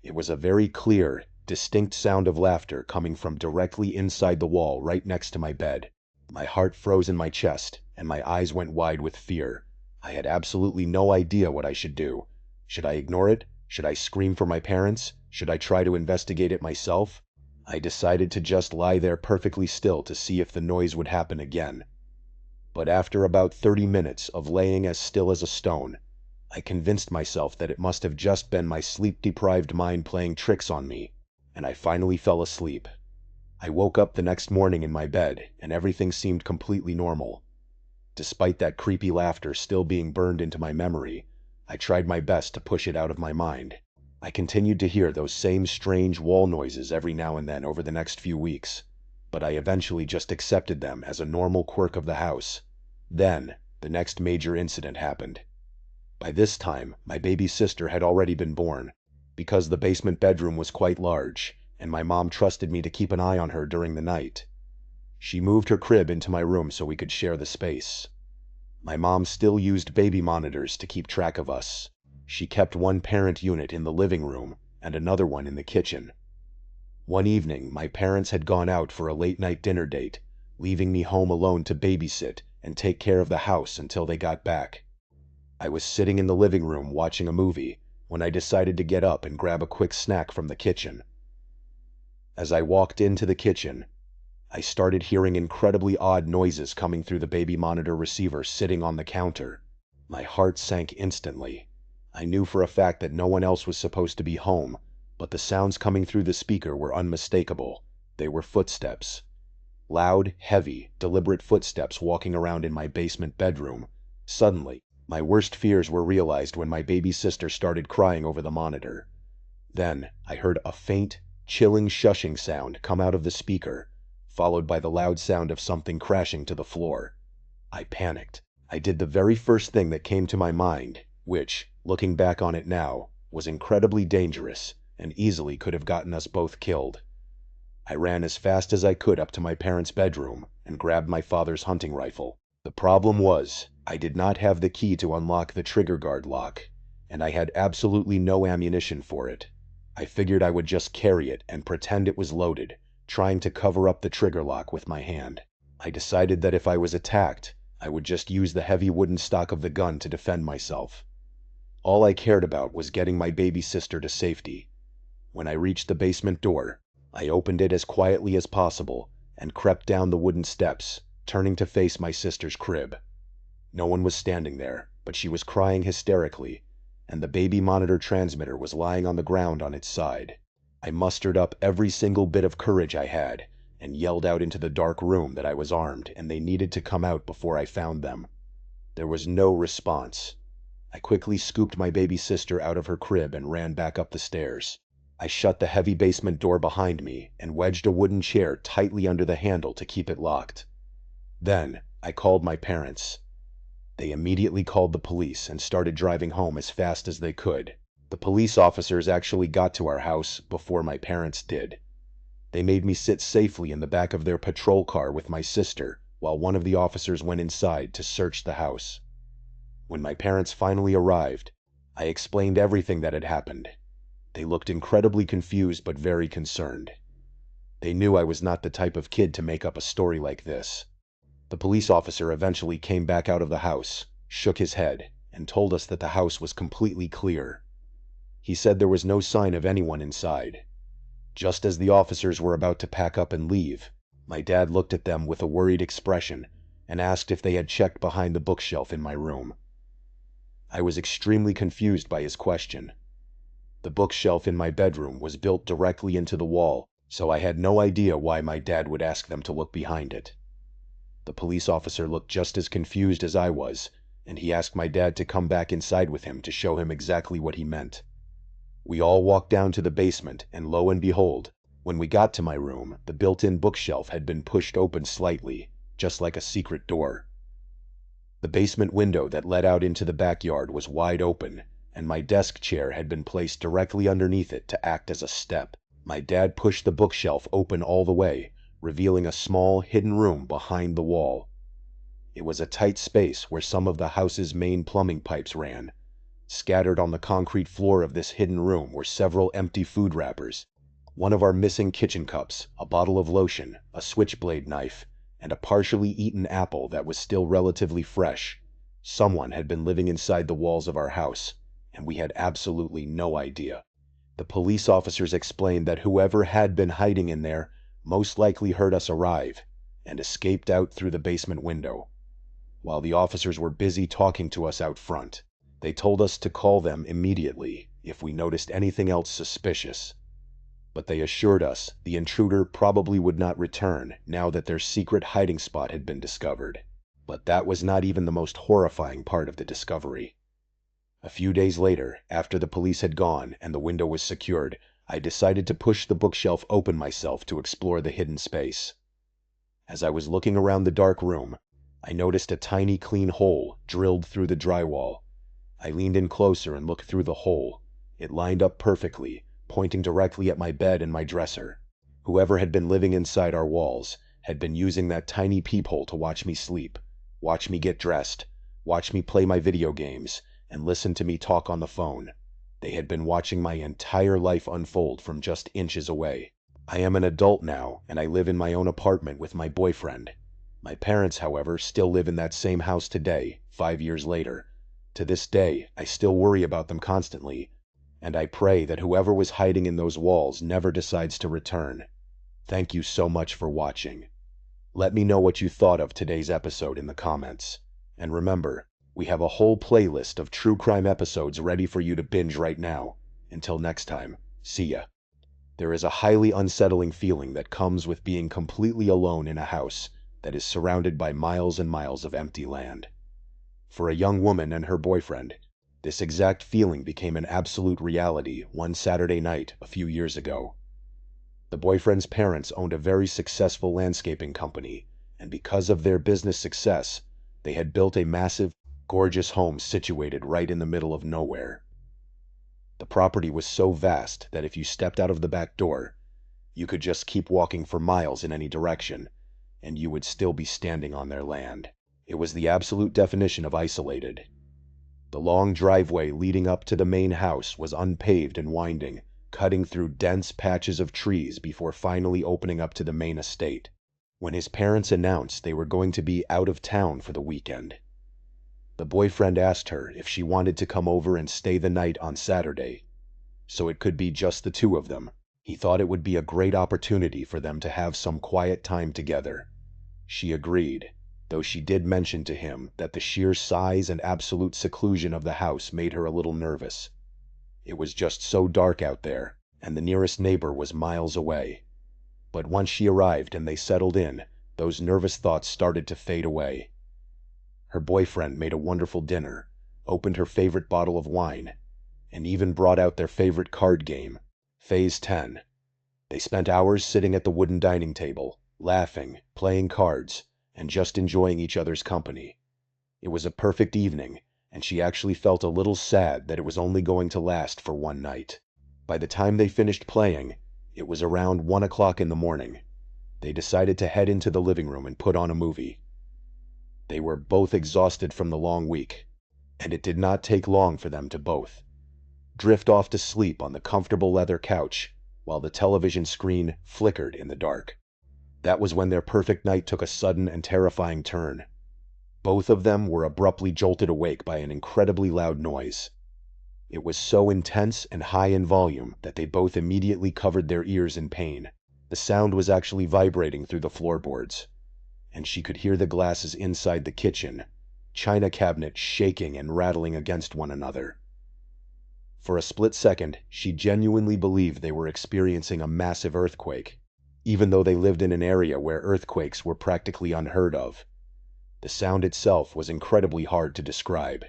It was a very clear, distinct sound of laughter coming from directly inside the wall right next to my bed. My heart froze in my chest, and my eyes went wide with fear. I had absolutely no idea what I should do. Should I ignore it? Should I scream for my parents? Should I try to investigate it myself? I decided to just lie there perfectly still to see if the noise would happen again. But after about 30 minutes of laying as still as a stone, I convinced myself that it must have just been my sleep-deprived mind playing tricks on me, and I finally fell asleep. I woke up the next morning in my bed, and everything seemed completely normal. Despite that creepy laughter still being burned into my memory, I tried my best to push it out of my mind. I continued to hear those same strange wall noises every now and then over the next few weeks, but I eventually just accepted them as a normal quirk of the house. Then, the next major incident happened. By this time, my baby sister had already been born, because the basement bedroom was quite large, and my mom trusted me to keep an eye on her during the night. She moved her crib into my room so we could share the space. My mom still used baby monitors to keep track of us. She kept one parent unit in the living room and another one in the kitchen. One evening, my parents had gone out for a late-night dinner date, leaving me home alone to babysit and take care of the house until they got back. I was sitting in the living room watching a movie when I decided to get up and grab a quick snack from the kitchen. As I walked into the kitchen, I started hearing incredibly odd noises coming through the baby monitor receiver sitting on the counter. My heart sank instantly. I knew for a fact that no one else was supposed to be home, but the sounds coming through the speaker were unmistakable. They were footsteps. Loud, heavy, deliberate footsteps walking around in my basement bedroom. Suddenly, my worst fears were realized when my baby sister started crying over the monitor. Then, I heard a faint, chilling shushing sound come out of the speaker, followed by the loud sound of something crashing to the floor. I panicked. I did the very first thing that came to my mind, which, looking back on it now, was incredibly dangerous and easily could have gotten us both killed. I ran as fast as I could up to my parents' bedroom and grabbed my father's hunting rifle. The problem was, I did not have the key to unlock the trigger guard lock, and I had absolutely no ammunition for it. I figured I would just carry it and pretend it was loaded, trying to cover up the trigger lock with my hand. I decided that if I was attacked, I would just use the heavy wooden stock of the gun to defend myself. All I cared about was getting my baby sister to safety. When I reached the basement door, I opened it as quietly as possible and crept down the wooden steps, turning to face my sister's crib. No one was standing there, but she was crying hysterically, and the baby monitor transmitter was lying on the ground on its side. I mustered up every single bit of courage I had and yelled out into the dark room that I was armed and they needed to come out before I found them. There was no response. I quickly scooped my baby sister out of her crib and ran back up the stairs. I shut the heavy basement door behind me and wedged a wooden chair tightly under the handle to keep it locked. Then, I called my parents. They immediately called the police and started driving home as fast as they could. The police officers actually got to our house before my parents did. They made me sit safely in the back of their patrol car with my sister while one of the officers went inside to search the house. When my parents finally arrived, I explained everything that had happened. They looked incredibly confused but very concerned. They knew I was not the type of kid to make up a story like this. The police officer eventually came back out of the house, shook his head, and told us that the house was completely clear. He said there was no sign of anyone inside. Just as the officers were about to pack up and leave, my dad looked at them with a worried expression and asked if they had checked behind the bookshelf in my room. I was extremely confused by his question. The bookshelf in my bedroom was built directly into the wall, so I had no idea why my dad would ask them to look behind it. The police officer looked just as confused as I was, and he asked my dad to come back inside with him to show him exactly what he meant. We all walked down to the basement, and lo and behold, when we got to my room, the built-in bookshelf had been pushed open slightly, just like a secret door. The basement window that led out into the backyard was wide open, and my desk chair had been placed directly underneath it to act as a step. My dad pushed the bookshelf open all the way, revealing a small, hidden room behind the wall. It was a tight space where some of the house's main plumbing pipes ran. Scattered on the concrete floor of this hidden room were several empty food wrappers, one of our missing kitchen cups, a bottle of lotion, a switchblade knife, and a partially eaten apple that was still relatively fresh. Someone had been living inside the walls of our house, and we had absolutely no idea. The police officers explained that whoever had been hiding in there most likely heard us arrive and escaped out through the basement window. While the officers were busy talking to us out front, they told us to call them immediately if we noticed anything else suspicious. But they assured us the intruder probably would not return now that their secret hiding spot had been discovered. But that was not even the most horrifying part of the discovery. A few days later, after the police had gone and the window was secured, I decided to push the bookshelf open myself to explore the hidden space. As I was looking around the dark room, I noticed a tiny clean hole drilled through the drywall. I leaned in closer and looked through the hole. It lined up perfectly, pointing directly at my bed and my dresser. Whoever had been living inside our walls had been using that tiny peephole to watch me sleep, watch me get dressed, watch me play my video games, and listen to me talk on the phone. They had been watching my entire life unfold from just inches away. I am an adult now, and I live in my own apartment with my boyfriend. My parents, however, still live in that same house today, 5 years later. To this day, I still worry about them constantly, and I pray that whoever was hiding in those walls never decides to return. Thank you so much for watching. Let me know what you thought of today's episode in the comments. And remember, we have a whole playlist of true crime episodes ready for you to binge right now. Until next time, see ya. There is a highly unsettling feeling that comes with being completely alone in a house that is surrounded by miles and miles of empty land. For a young woman and her boyfriend, this exact feeling became an absolute reality one Saturday night a few years ago. The boyfriend's parents owned a very successful landscaping company, and because of their business success, they had built a massive gorgeous home situated right in the middle of nowhere. The property was so vast that if you stepped out of the back door, you could just keep walking for miles in any direction, and you would still be standing on their land. It was the absolute definition of isolated. The long driveway leading up to the main house was unpaved and winding, cutting through dense patches of trees before finally opening up to the main estate. When his parents announced they were going to be out of town for the weekend, the boyfriend asked her if she wanted to come over and stay the night on Saturday, so it could be just the two of them. He thought it would be a great opportunity for them to have some quiet time together. She agreed, though she did mention to him that the sheer size and absolute seclusion of the house made her a little nervous. It was just so dark out there, and the nearest neighbor was miles away. But once she arrived and they settled in, those nervous thoughts started to fade away. Her boyfriend made a wonderful dinner, opened her favorite bottle of wine, and even brought out their favorite card game, Phase 10. They spent hours sitting at the wooden dining table, laughing, playing cards, and just enjoying each other's company. It was a perfect evening, and she actually felt a little sad that it was only going to last for one night. By the time they finished playing, it was around 1 o'clock in the morning. They decided to head into the living room and put on a movie. They were both exhausted from the long week, and it did not take long for them to both drift off to sleep on the comfortable leather couch while the television screen flickered in the dark. That was when their perfect night took a sudden and terrifying turn. Both of them were abruptly jolted awake by an incredibly loud noise. It was so intense and high in volume that they both immediately covered their ears in pain. The sound was actually vibrating through the floorboards, and she could hear the glasses inside the kitchen, china cabinet shaking and rattling against one another. For a split second, she genuinely believed they were experiencing a massive earthquake, even though they lived in an area where earthquakes were practically unheard of. The sound itself was incredibly hard to describe.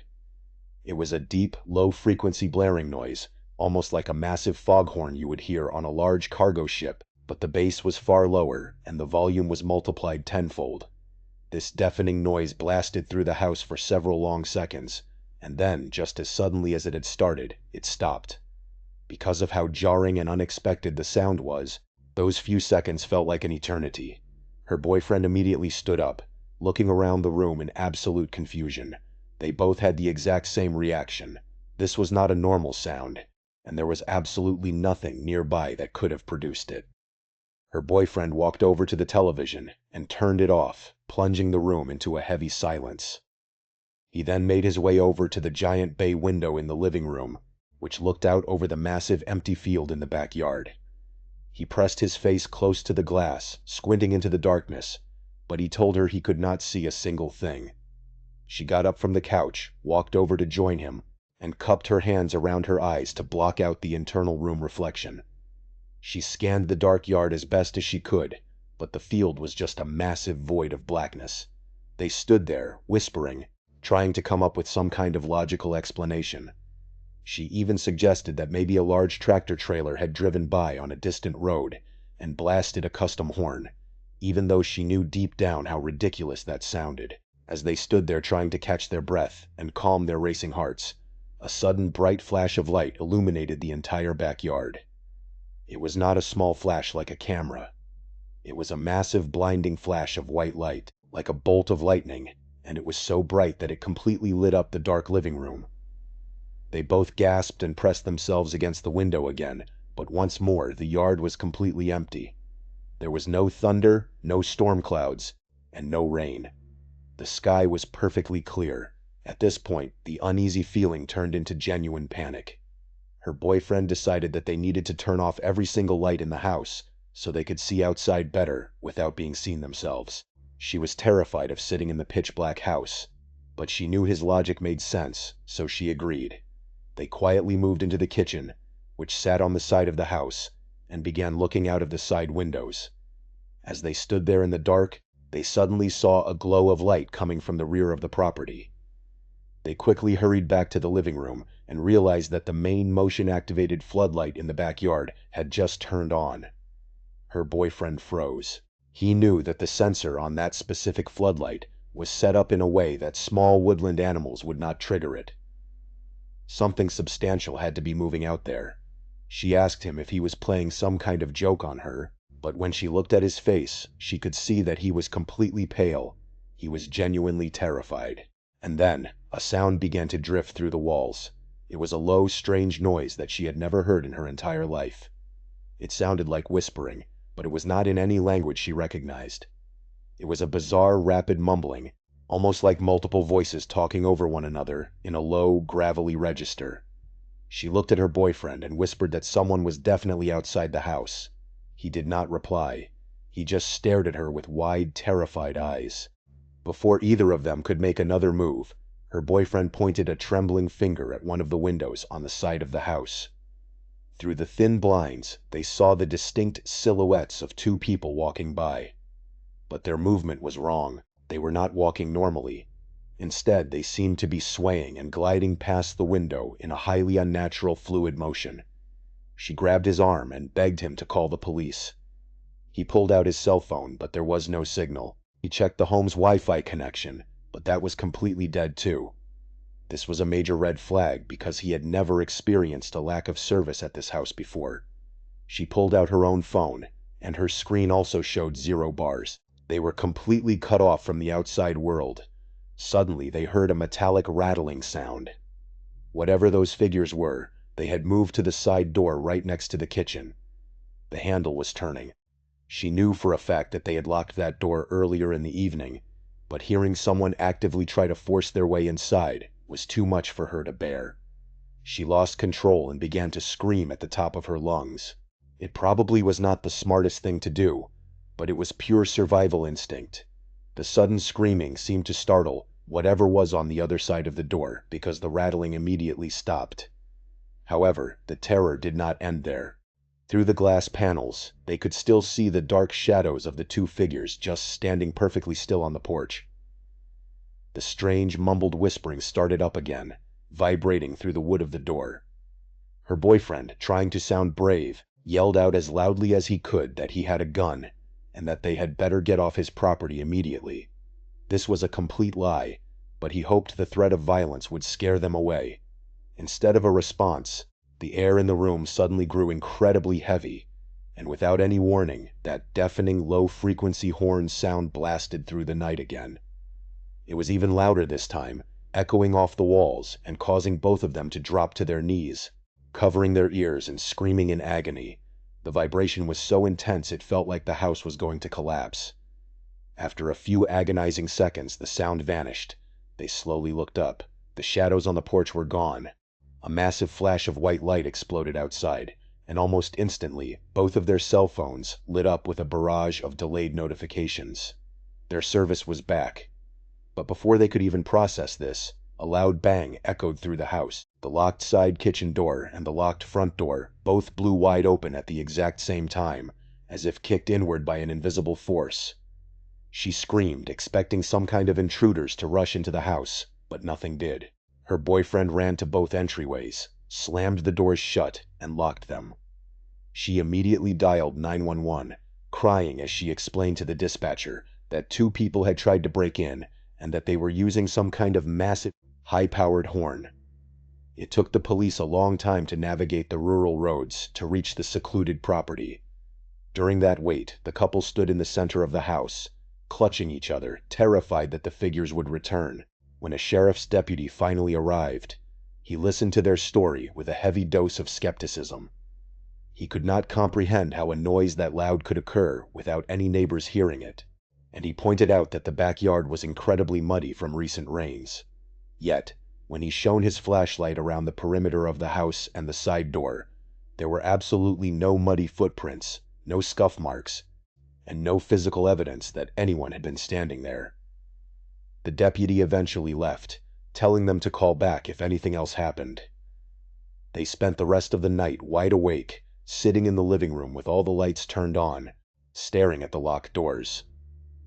It was a deep, low-frequency blaring noise, almost like a massive foghorn you would hear on a large cargo ship, but the bass was far lower, and the volume was multiplied tenfold. This deafening noise blasted through the house for several long seconds, and then, just as suddenly as it had started, it stopped. Because of how jarring and unexpected the sound was, those few seconds felt like an eternity. Her boyfriend immediately stood up, looking around the room in absolute confusion. They both had the exact same reaction. This was not a normal sound, and there was absolutely nothing nearby that could have produced it. Her boyfriend walked over to the television and turned it off, plunging the room into a heavy silence. He then made his way over to the giant bay window in the living room, which looked out over the massive empty field in the backyard. He pressed his face close to the glass, squinting into the darkness, but he told her he could not see a single thing. She got up from the couch, walked over to join him, and cupped her hands around her eyes to block out the internal room reflection. She scanned the dark yard as best as she could, but the field was just a massive void of blackness. They stood there, whispering, trying to come up with some kind of logical explanation. She even suggested that maybe a large tractor trailer had driven by on a distant road and blasted a custom horn, even though she knew deep down how ridiculous that sounded. As they stood there trying to catch their breath and calm their racing hearts, a sudden bright flash of light illuminated the entire backyard. It was not a small flash like a camera. It was a massive blinding flash of white light, like a bolt of lightning, and it was so bright that it completely lit up the dark living room. They both gasped and pressed themselves against the window again, but once more the yard was completely empty. There was no thunder, no storm clouds, and no rain. The sky was perfectly clear. At this point, the uneasy feeling turned into genuine panic. Her boyfriend decided that they needed to turn off every single light in the house so they could see outside better without being seen themselves. She was terrified of sitting in the pitch-black house, but she knew his logic made sense, so she agreed. They quietly moved into the kitchen, which sat on the side of the house, and began looking out of the side windows. As they stood there in the dark, they suddenly saw a glow of light coming from the rear of the property. They quickly hurried back to the living room and realized that the main motion-activated floodlight in the backyard had just turned on. Her boyfriend froze. He knew that the sensor on that specific floodlight was set up in a way that small woodland animals would not trigger it. Something substantial had to be moving out there. She asked him if he was playing some kind of joke on her, but when she looked at his face, she could see that he was completely pale. He was genuinely terrified. And then, a sound began to drift through the walls. It was a low, strange noise that she had never heard in her entire life. It sounded like whispering, but it was not in any language she recognized. It was a bizarre, rapid mumbling, almost like multiple voices talking over one another in a low, gravelly register. She looked at her boyfriend and whispered that someone was definitely outside the house. He did not reply. He just stared at her with wide, terrified eyes. Before either of them could make another move, her boyfriend pointed a trembling finger at one of the windows on the side of the house. Through the thin blinds, they saw the distinct silhouettes of two people walking by. But their movement was wrong. They were not walking normally. Instead, they seemed to be swaying and gliding past the window in a highly unnatural fluid motion. She grabbed his arm and begged him to call the police. He pulled out his cell phone, but there was no signal. He checked the home's Wi-Fi connection, but that was completely dead too. This was a major red flag because he had never experienced a lack of service at this house before. She pulled out her own phone, and her screen also showed 0 bars. They were completely cut off from the outside world. Suddenly, they heard a metallic rattling sound. Whatever those figures were, they had moved to the side door right next to the kitchen. The handle was turning. She knew for a fact that they had locked that door earlier in the evening, but hearing someone actively try to force their way inside was too much for her to bear. She lost control and began to scream at the top of her lungs. It probably was not the smartest thing to do, but it was pure survival instinct. The sudden screaming seemed to startle whatever was on the other side of the door because the rattling immediately stopped. However, the terror did not end there. Through the glass panels, they could still see the dark shadows of the two figures just standing perfectly still on the porch. The strange, mumbled whispering started up again, vibrating through the wood of the door. Her boyfriend, trying to sound brave, yelled out as loudly as he could that he had a gun, and that they had better get off his property immediately. This was a complete lie, but he hoped the threat of violence would scare them away. Instead of a response, the air in the room suddenly grew incredibly heavy, and without any warning, that deafening low-frequency horn sound blasted through the night again. It was even louder this time, echoing off the walls and causing both of them to drop to their knees, covering their ears and screaming in agony. The vibration was so intense it felt like the house was going to collapse. After a few agonizing seconds, the sound vanished. They slowly looked up. The shadows on the porch were gone. A massive flash of white light exploded outside, and almost instantly, both of their cell phones lit up with a barrage of delayed notifications. Their service was back. But before they could even process this, a loud bang echoed through the house. The locked side kitchen door and the locked front door both blew wide open at the exact same time, as if kicked inward by an invisible force. She screamed, expecting some kind of intruders to rush into the house, but nothing did. Her boyfriend ran to both entryways, slammed the doors shut, and locked them. She immediately dialed 911, crying as she explained to the dispatcher that two people had tried to break in and that they were using some kind of massive, high-powered horn. It took the police a long time to navigate the rural roads to reach the secluded property. During that wait, the couple stood in the center of the house, clutching each other, terrified that the figures would return. When a sheriff's deputy finally arrived, he listened to their story with a heavy dose of skepticism. He could not comprehend how a noise that loud could occur without any neighbors hearing it, and he pointed out that the backyard was incredibly muddy from recent rains. Yet, when he shone his flashlight around the perimeter of the house and the side door, there were absolutely no muddy footprints, no scuff marks, and no physical evidence that anyone had been standing there. The deputy eventually left, telling them to call back if anything else happened. They spent the rest of the night wide awake, sitting in the living room with all the lights turned on, staring at the locked doors.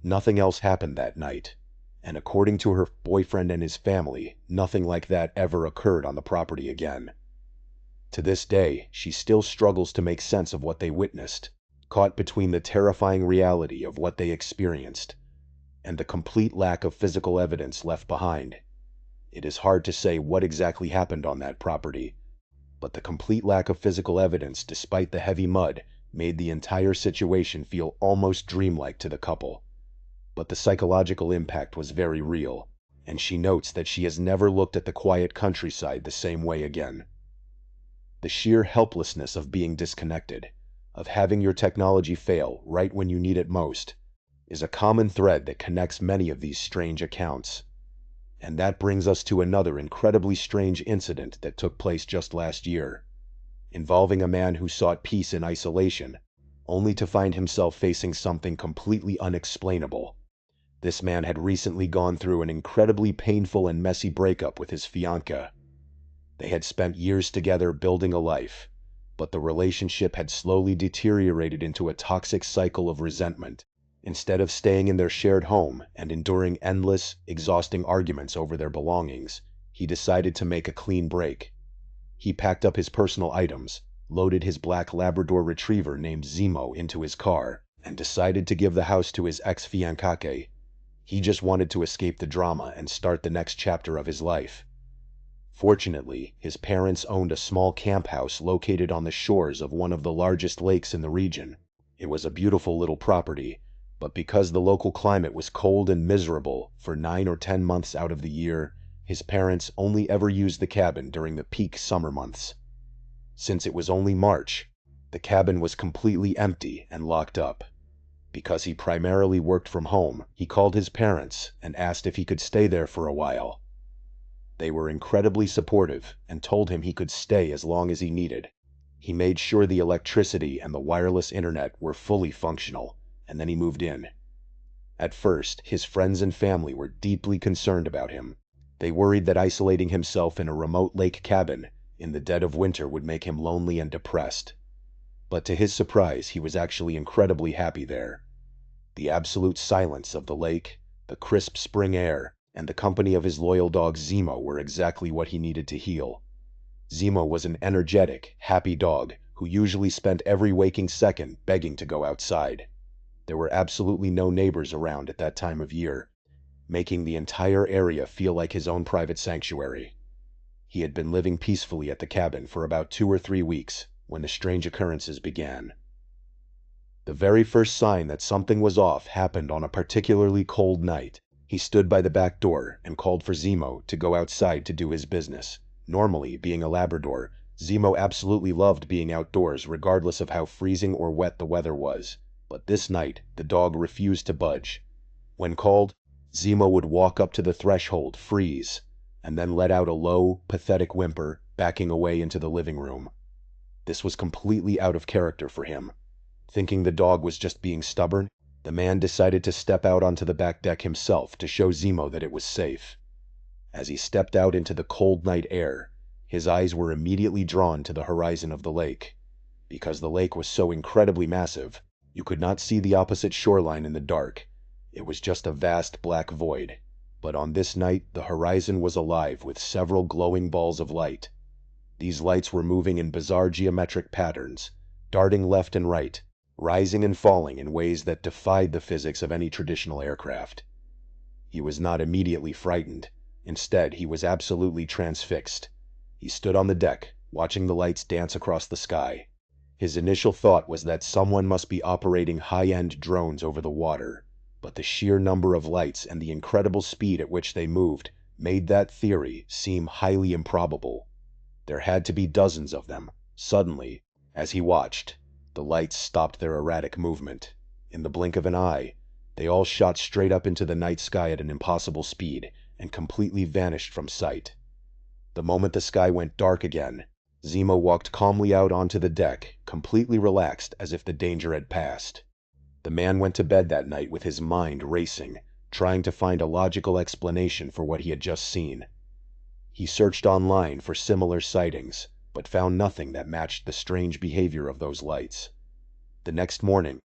Nothing else happened that night, and according to her boyfriend and his family, nothing like that ever occurred on the property again. To this day, she still struggles to make sense of what they witnessed, caught between the terrifying reality of what they experienced and the complete lack of physical evidence left behind. It is hard to say what exactly happened on that property, but the complete lack of physical evidence despite the heavy mud made the entire situation feel almost dreamlike to the couple. But the psychological impact was very real, and she notes that she has never looked at the quiet countryside the same way again. The sheer helplessness of being disconnected, of having your technology fail right when you need it most, is a common thread that connects many of these strange accounts. And that brings us to another incredibly strange incident that took place just last year, involving a man who sought peace in isolation, only to find himself facing something completely unexplainable. This man had recently gone through an incredibly painful and messy breakup with his fiancée. They had spent years together building a life, but the relationship had slowly deteriorated into a toxic cycle of resentment. Instead of staying in their shared home and enduring endless, exhausting arguments over their belongings, he decided to make a clean break. He packed up his personal items, loaded his black Labrador retriever named Zemo into his car, and decided to give the house to his ex-fiancée. He just wanted to escape the drama and start the next chapter of his life. Fortunately, his parents owned a small camp house located on the shores of one of the largest lakes in the region. It was a beautiful little property, but because the local climate was cold and miserable for 9 or 10 months out of the year, his parents only ever used the cabin during the peak summer months. Since it was only March, the cabin was completely empty and locked up. Because he primarily worked from home, he called his parents and asked if he could stay there for a while. They were incredibly supportive and told him he could stay as long as he needed. He made sure the electricity and the wireless internet were fully functional, and then he moved in. At first, his friends and family were deeply concerned about him. They worried that isolating himself in a remote lake cabin in the dead of winter would make him lonely and depressed. But to his surprise, he was actually incredibly happy there. The absolute silence of the lake, the crisp spring air, and the company of his loyal dog Zemo were exactly what he needed to heal. Zemo was an energetic, happy dog who usually spent every waking second begging to go outside. There were absolutely no neighbors around at that time of year, making the entire area feel like his own private sanctuary. He had been living peacefully at the cabin for about 2 or 3 weeks when the strange occurrences began. The very first sign that something was off happened on a particularly cold night. He stood by the back door and called for Zemo to go outside to do his business. Normally, being a Labrador, Zemo absolutely loved being outdoors regardless of how freezing or wet the weather was. But this night, the dog refused to budge. When called, Zemo would walk up to the threshold, freeze, and then let out a low, pathetic whimper, backing away into the living room. This was completely out of character for him. Thinking the dog was just being stubborn, the man decided to step out onto the back deck himself to show Zemo that it was safe. As he stepped out into the cold night air, his eyes were immediately drawn to the horizon of the lake. Because the lake was so incredibly massive, you could not see the opposite shoreline in the dark. It was just a vast black void. But on this night, the horizon was alive with several glowing balls of light. These lights were moving in bizarre geometric patterns, darting left and right, rising and falling in ways that defied the physics of any traditional aircraft. He was not immediately frightened. Instead, he was absolutely transfixed. He stood on the deck, watching the lights dance across the sky. His initial thought was that someone must be operating high-end drones over the water, but the sheer number of lights and the incredible speed at which they moved made that theory seem highly improbable. There had to be dozens of them. Suddenly, as he watched, the lights stopped their erratic movement. In the blink of an eye, they all shot straight up into the night sky at an impossible speed and completely vanished from sight. The moment the sky went dark again, Zemo walked calmly out onto the deck, completely relaxed as if the danger had passed. The man went to bed that night with his mind racing, trying to find a logical explanation for what he had just seen. He searched online for similar sightings, but found nothing that matched the strange behavior of those lights. The next morning,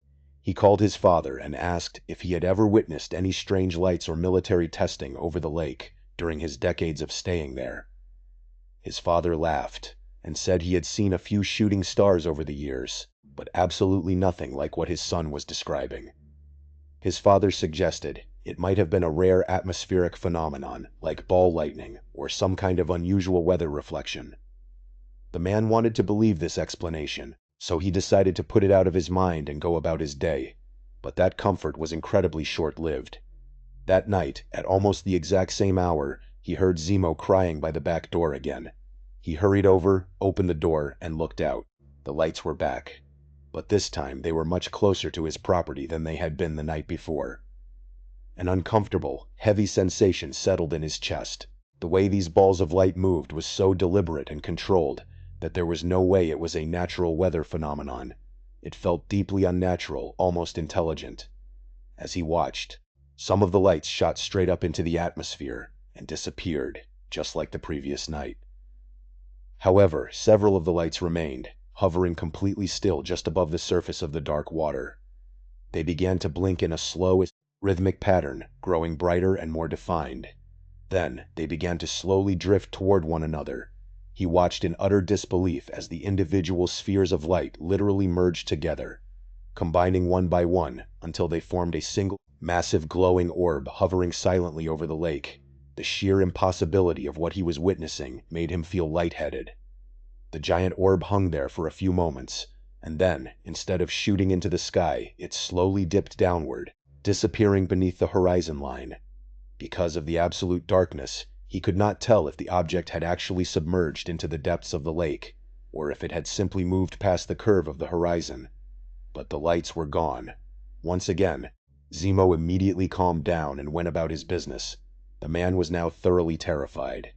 he called his father and asked if he had ever witnessed any strange lights or military testing over the lake during his decades of staying there. His father laughed and said he had seen a few shooting stars over the years, but absolutely nothing like what his son was describing. His father suggested, It might have been a rare atmospheric phenomenon, like ball lightning, or some kind of unusual weather reflection. The man wanted to believe this explanation, so he decided to put it out of his mind and go about his day. But that comfort was incredibly short-lived. That night, at almost the exact same hour, he heard Zemo crying by the back door again. He hurried over, opened the door, and looked out. The lights were back. But this time they were much closer to his property than they had been the night before. An uncomfortable, heavy sensation settled in his chest. The way these balls of light moved was so deliberate and controlled that there was no way it was a natural weather phenomenon. It felt deeply unnatural, almost intelligent. As he watched, some of the lights shot straight up into the atmosphere and disappeared, just like the previous night. However, several of the lights remained, hovering completely still just above the surface of the dark water. They began to blink in a slow, rhythmic pattern, growing brighter and more defined. Then they began to slowly drift toward one another. He watched in utter disbelief as the individual spheres of light literally merged together, combining one by one until they formed a single, massive glowing orb hovering silently over the lake. The sheer impossibility of what he was witnessing made him feel lightheaded. The giant orb hung there for a few moments, and then, instead of shooting into the sky, it slowly dipped downward, disappearing beneath the horizon line. Because of the absolute darkness, he could not tell if the object had actually submerged into the depths of the lake, or if it had simply moved past the curve of the horizon. But the lights were gone. Once again, Zemo immediately calmed down and went about his business. The man was now thoroughly terrified.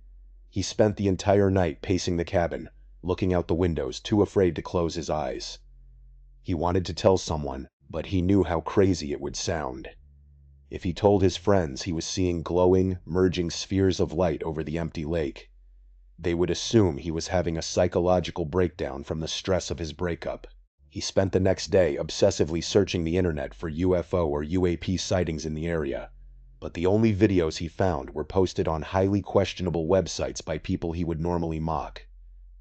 He spent the entire night pacing the cabin, looking out the windows, too afraid to close his eyes. He wanted to tell someone, but he knew how crazy it would sound. If he told his friends he was seeing glowing, merging spheres of light over the empty lake, they would assume he was having a psychological breakdown from the stress of his breakup. He spent the next day obsessively searching the internet for UFO or UAP sightings in the area, but the only videos he found were posted on highly questionable websites by people he would normally mock.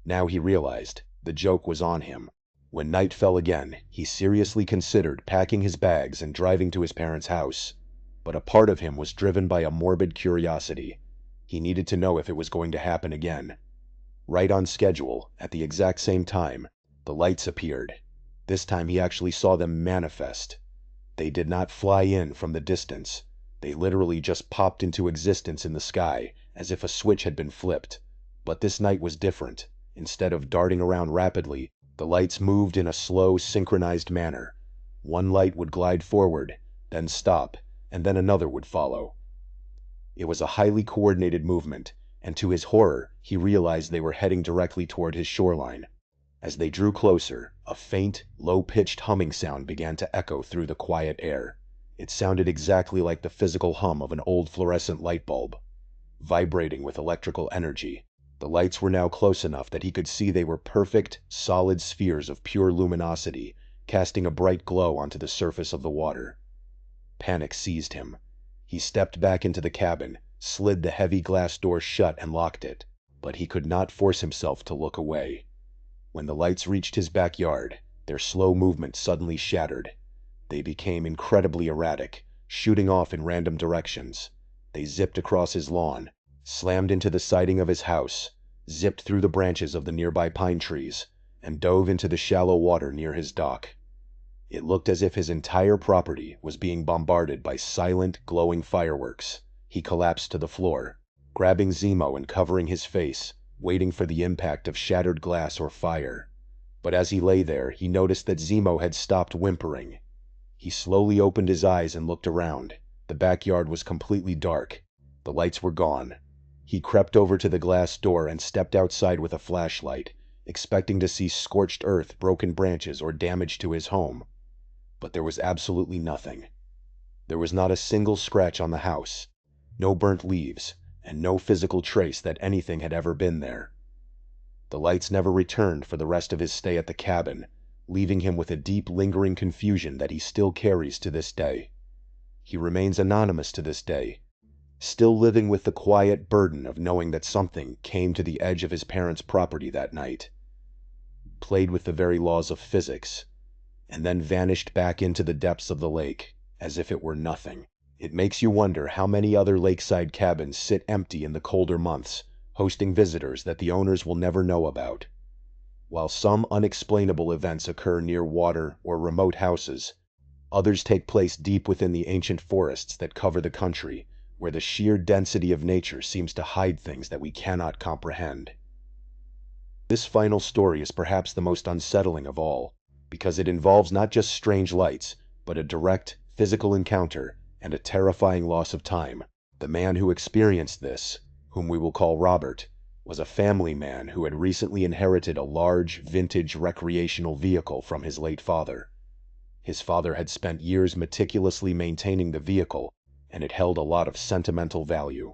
Now he realized the joke was on him. When night fell again, he seriously considered packing his bags and driving to his parents' house. But a part of him was driven by a morbid curiosity. He needed to know if it was going to happen again. Right on schedule, at the exact same time, the lights appeared. This time he actually saw them manifest. They did not fly in from the distance. They literally just popped into existence in the sky, as if a switch had been flipped. But this night was different. Instead of darting around rapidly, the lights moved in a slow, synchronized manner. One light would glide forward, then stop, and then another would follow. It was a highly coordinated movement, and to his horror, he realized they were heading directly toward his shoreline. As they drew closer, a faint, low-pitched humming sound began to echo through the quiet air. It sounded exactly like the physical hum of an old fluorescent light bulb, vibrating with electrical energy. The lights were now close enough that he could see they were perfect, solid spheres of pure luminosity, casting a bright glow onto the surface of the water. Panic seized him. He stepped back into the cabin, slid the heavy glass door shut and locked it, but he could not force himself to look away. When the lights reached his backyard, their slow movement suddenly shattered. They became incredibly erratic, shooting off in random directions. They zipped across his lawn, slammed into the siding of his house, zipped through the branches of the nearby pine trees, and dove into the shallow water near his dock. It looked as if his entire property was being bombarded by silent, glowing fireworks. He collapsed to the floor, grabbing Zemo and covering his face, waiting for the impact of shattered glass or fire. But as he lay there, he noticed that Zemo had stopped whimpering. He slowly opened his eyes and looked around. The backyard was completely dark. The lights were gone. He crept over to the glass door and stepped outside with a flashlight, expecting to see scorched earth, broken branches, or damage to his home. But there was absolutely nothing. There was not a single scratch on the house, no burnt leaves, and no physical trace that anything had ever been there. The lights never returned for the rest of his stay at the cabin, leaving him with a deep, lingering confusion that he still carries to this day. He remains anonymous to this day, still living with the quiet burden of knowing that something came to the edge of his parents' property that night, played with the very laws of physics, and then vanished back into the depths of the lake, as if it were nothing. It makes you wonder how many other lakeside cabins sit empty in the colder months, hosting visitors that the owners will never know about. While some unexplainable events occur near water or remote houses, others take place deep within the ancient forests that cover the country, where the sheer density of nature seems to hide things that we cannot comprehend. This final story is perhaps the most unsettling of all, because it involves not just strange lights, but a direct, physical encounter and a terrifying loss of time. The man who experienced this, whom we will call Robert, was a family man who had recently inherited a large, vintage recreational vehicle from his late father. His father had spent years meticulously maintaining the vehicle, and it held a lot of sentimental value.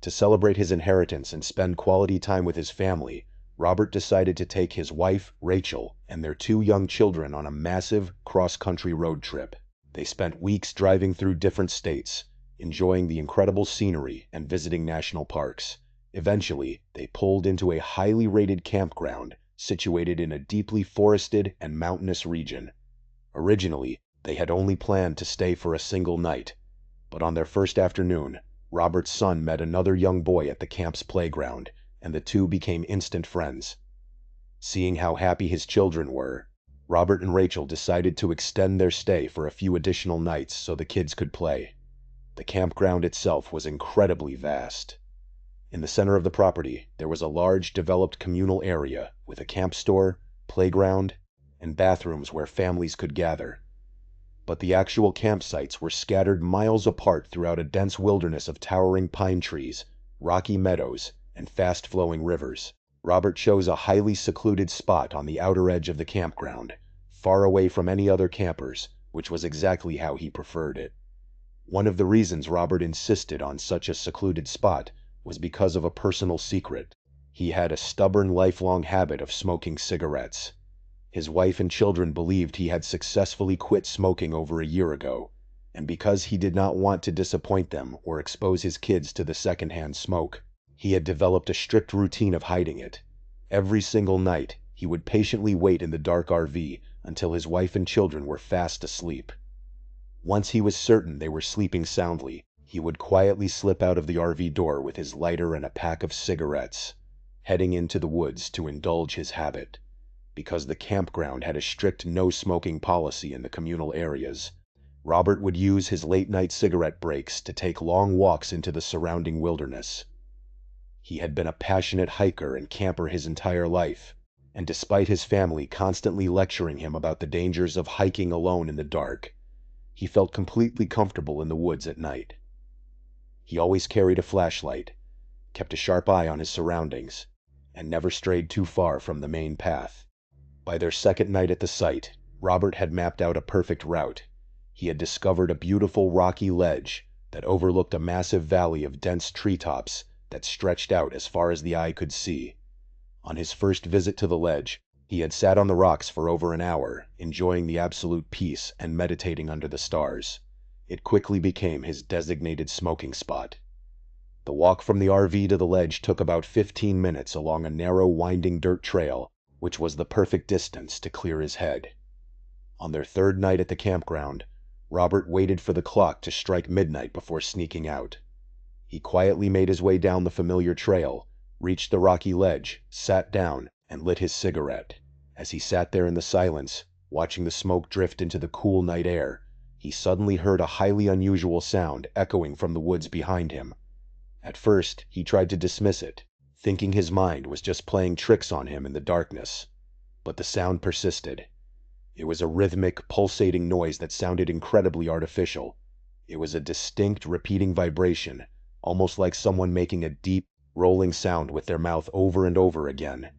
To celebrate his inheritance and spend quality time with his family, Robert decided to take his wife, Rachel, and their 2 young children on a massive cross-country road trip. They spent weeks driving through different states, enjoying the incredible scenery and visiting national parks. Eventually, they pulled into a highly rated campground situated in a deeply forested and mountainous region. Originally, they had only planned to stay for a single night, but on their first afternoon, Robert's son met another young boy at the camp's playground, and the two became instant friends. Seeing how happy his children were, Robert and Rachel decided to extend their stay for a few additional nights so the kids could play. The campground itself was incredibly vast. In the center of the property, there was a large developed communal area with a camp store, playground, and bathrooms where families could gather. But the actual campsites were scattered miles apart throughout a dense wilderness of towering pine trees, rocky meadows, and fast-flowing rivers. Robert chose a highly secluded spot on the outer edge of the campground, far away from any other campers, which was exactly how he preferred it. One of the reasons Robert insisted on such a secluded spot was because of a personal secret. He had a stubborn lifelong habit of smoking cigarettes. His wife and children believed he had successfully quit smoking over a year ago, and because he did not want to disappoint them or expose his kids to the secondhand smoke, he had developed a strict routine of hiding it. Every single night, he would patiently wait in the dark RV until his wife and children were fast asleep. Once he was certain they were sleeping soundly, he would quietly slip out of the RV door with his lighter and a pack of cigarettes, heading into the woods to indulge his habit. Because the campground had a strict no-smoking policy in the communal areas, Robert would use his late-night cigarette breaks to take long walks into the surrounding wilderness. He had been a passionate hiker and camper his entire life, and despite his family constantly lecturing him about the dangers of hiking alone in the dark, he felt completely comfortable in the woods at night. He always carried a flashlight, kept a sharp eye on his surroundings, and never strayed too far from the main path. By their second night at the site, Robert had mapped out a perfect route. He had discovered a beautiful rocky ledge that overlooked a massive valley of dense treetops that stretched out as far as the eye could see. On his first visit to the ledge, he had sat on the rocks for over an hour, enjoying the absolute peace and meditating under the stars. It quickly became his designated smoking spot. The walk from the RV to the ledge took about 15 minutes along a narrow, winding dirt trail, which was the perfect distance to clear his head. On their third night at the campground, Robert waited for the clock to strike midnight before sneaking out. He quietly made his way down the familiar trail, reached the rocky ledge, sat down, and lit his cigarette. As he sat there in the silence, watching the smoke drift into the cool night air, he suddenly heard a highly unusual sound echoing from the woods behind him. At first, he tried to dismiss it, thinking his mind was just playing tricks on him in the darkness. But the sound persisted. It was a rhythmic, pulsating noise that sounded incredibly artificial. It was a distinct, repeating vibration, almost like someone making a deep, rolling sound with their mouth over and over again.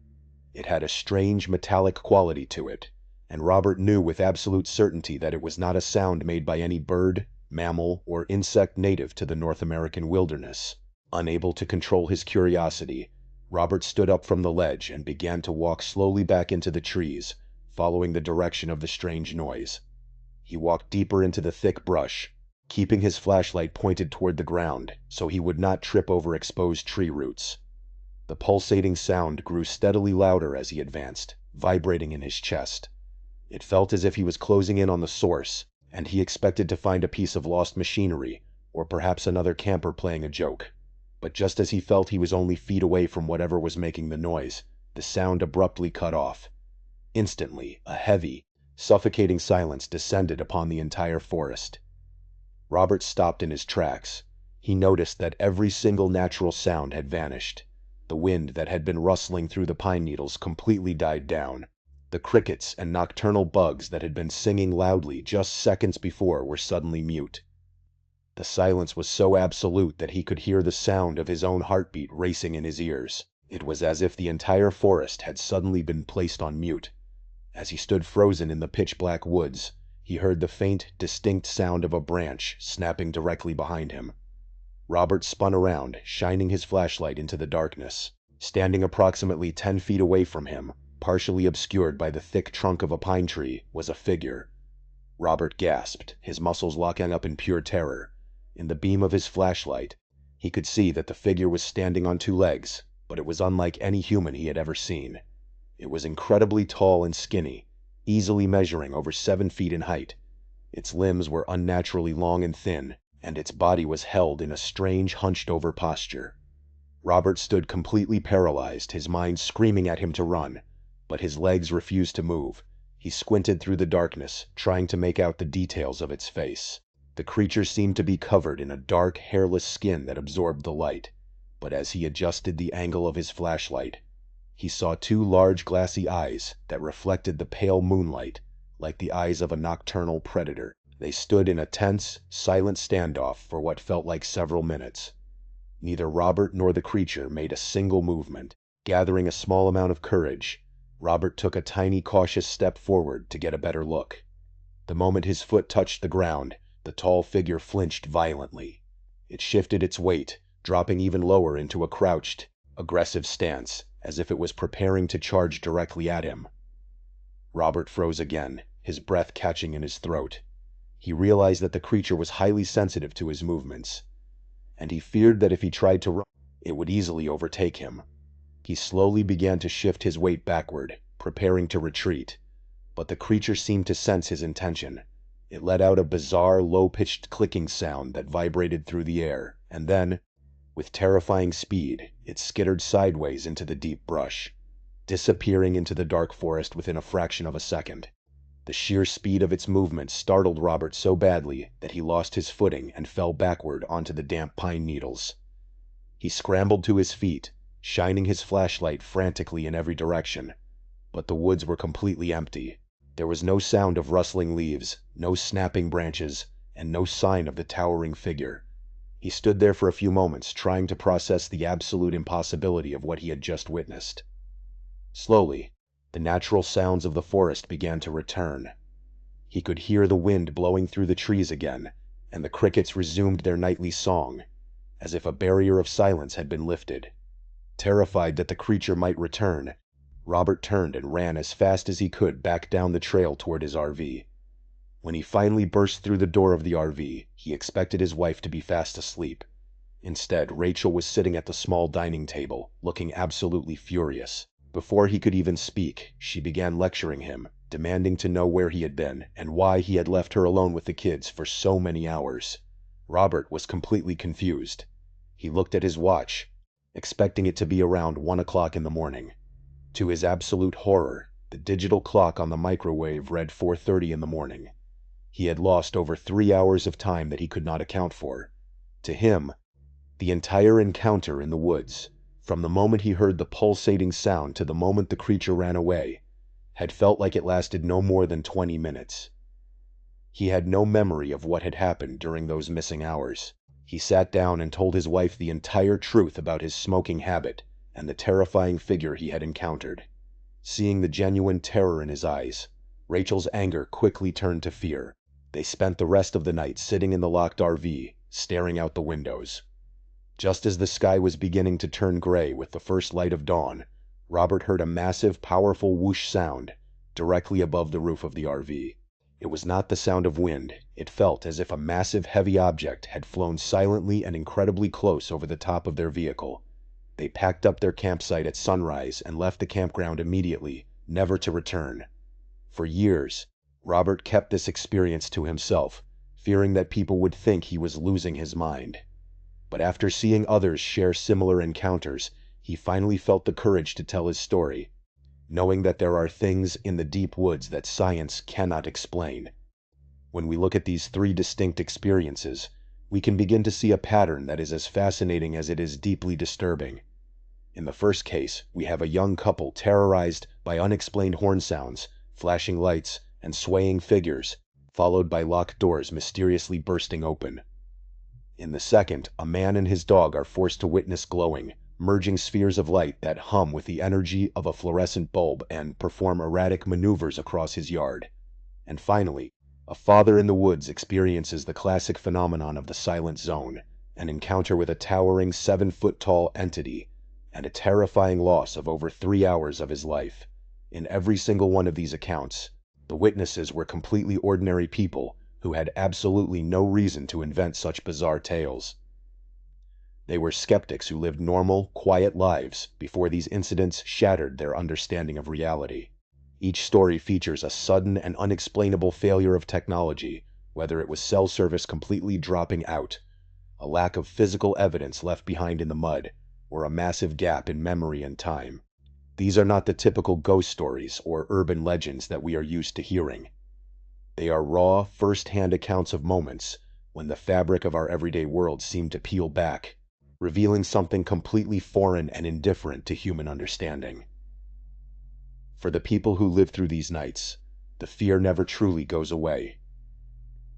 It had a strange, metallic quality to it, and Robert knew with absolute certainty that it was not a sound made by any bird, mammal, or insect native to the North American wilderness. Unable to control his curiosity, Robert stood up from the ledge and began to walk slowly back into the trees, following the direction of the strange noise. He walked deeper into the thick brush, keeping his flashlight pointed toward the ground so he would not trip over exposed tree roots. The pulsating sound grew steadily louder as he advanced, vibrating in his chest. It felt as if he was closing in on the source, and he expected to find a piece of lost machinery, or perhaps another camper playing a joke. But just as he felt he was only feet away from whatever was making the noise, the sound abruptly cut off. Instantly, a heavy, suffocating silence descended upon the entire forest. Robert stopped in his tracks. He noticed that every single natural sound had vanished. The wind that had been rustling through the pine needles completely died down. The crickets and nocturnal bugs that had been singing loudly just seconds before were suddenly mute. The silence was so absolute that he could hear the sound of his own heartbeat racing in his ears. It was as if the entire forest had suddenly been placed on mute. As he stood frozen in the pitch-black woods, he heard the faint, distinct sound of a branch snapping directly behind him. Robert spun around, shining his flashlight into the darkness. Standing approximately 10 feet away from him, partially obscured by the thick trunk of a pine tree, was a figure. Robert gasped, his muscles locking up in pure terror. In the beam of his flashlight, he could see that the figure was standing on 2 legs, but it was unlike any human he had ever seen. It was incredibly tall and skinny, easily measuring over 7 feet in height. Its limbs were unnaturally long and thin, and its body was held in a strange hunched-over posture. Robert stood completely paralyzed, his mind screaming at him to run, but his legs refused to move. He squinted through the darkness, trying to make out the details of its face. The creature seemed to be covered in a dark, hairless skin that absorbed the light, but as he adjusted the angle of his flashlight, he saw 2 large glassy eyes that reflected the pale moonlight, like the eyes of a nocturnal predator. They stood in a tense, silent standoff for what felt like several minutes. Neither Robert nor the creature made a single movement. Gathering a small amount of courage, Robert took a tiny, cautious step forward to get a better look. The moment his foot touched the ground, the tall figure flinched violently. It shifted its weight, dropping even lower into a crouched, aggressive stance, as if it was preparing to charge directly at him. Robert froze again, his breath catching in his throat. He realized that the creature was highly sensitive to his movements, and he feared that if he tried to run, it would easily overtake him. He slowly began to shift his weight backward, preparing to retreat, but the creature seemed to sense his intention. It let out a bizarre, low-pitched clicking sound that vibrated through the air, and then, with terrifying speed, it skittered sideways into the deep brush, disappearing into the dark forest within a fraction of a second. The sheer speed of its movement startled Robert so badly that he lost his footing and fell backward onto the damp pine needles. He scrambled to his feet, shining his flashlight frantically in every direction, but the woods were completely empty. There was no sound of rustling leaves, no snapping branches, and no sign of the towering figure. He stood there for a few moments, trying to process the absolute impossibility of what he had just witnessed. Slowly, the natural sounds of the forest began to return. He could hear the wind blowing through the trees again, and the crickets resumed their nightly song, as if a barrier of silence had been lifted. Terrified that the creature might return, Robert turned and ran as fast as he could back down the trail toward his RV. When he finally burst through the door of the RV, he expected his wife to be fast asleep. Instead, Rachel was sitting at the small dining table, looking absolutely furious. Before he could even speak, she began lecturing him, demanding to know where he had been and why he had left her alone with the kids for so many hours. Robert was completely confused. He looked at his watch, expecting it to be around 1 o'clock in the morning. To his absolute horror, the digital clock on the microwave read 4:30 in the morning. He had lost over 3 hours of time that he could not account for. To him, the entire encounter in the woods, from the moment he heard the pulsating sound to the moment the creature ran away, had felt like it lasted no more than 20 minutes. He had no memory of what had happened during those missing hours. He sat down and told his wife the entire truth about his smoking habit and the terrifying figure he had encountered. Seeing the genuine terror in his eyes, Rachel's anger quickly turned to fear. They spent the rest of the night sitting in the locked RV, staring out the windows. Just as the sky was beginning to turn gray with the first light of dawn, Robert heard a massive, powerful whoosh sound directly above the roof of the RV. It was not the sound of wind. It felt as if a massive, heavy object had flown silently and incredibly close over the top of their vehicle. They packed up their campsite at sunrise and left the campground immediately, never to return. For years, Robert kept this experience to himself, fearing that people would think he was losing his mind. But after seeing others share similar encounters, he finally felt the courage to tell his story, knowing that there are things in the deep woods that science cannot explain. When we look at these three distinct experiences, we can begin to see a pattern that is as fascinating as it is deeply disturbing. In the first case, we have a young couple terrorized by unexplained horn sounds, flashing lights, and swaying figures, followed by locked doors mysteriously bursting open. In the second, a man and his dog are forced to witness glowing, merging spheres of light that hum with the energy of a fluorescent bulb and perform erratic maneuvers across his yard. And finally, a father in the woods experiences the classic phenomenon of the silent zone, an encounter with a towering 7-foot-tall entity, and a terrifying loss of over 3 hours of his life. In every single one of these accounts, the witnesses were completely ordinary people who had absolutely no reason to invent such bizarre tales. They were skeptics who lived normal, quiet lives before these incidents shattered their understanding of reality. Each story features a sudden and unexplainable failure of technology, whether it was cell service completely dropping out, a lack of physical evidence left behind in the mud, or a massive gap in memory and time. These are not the typical ghost stories or urban legends that we are used to hearing. They are raw, first-hand accounts of moments when the fabric of our everyday world seemed to peel back, revealing something completely foreign and indifferent to human understanding. For the people who live through these nights, the fear never truly goes away.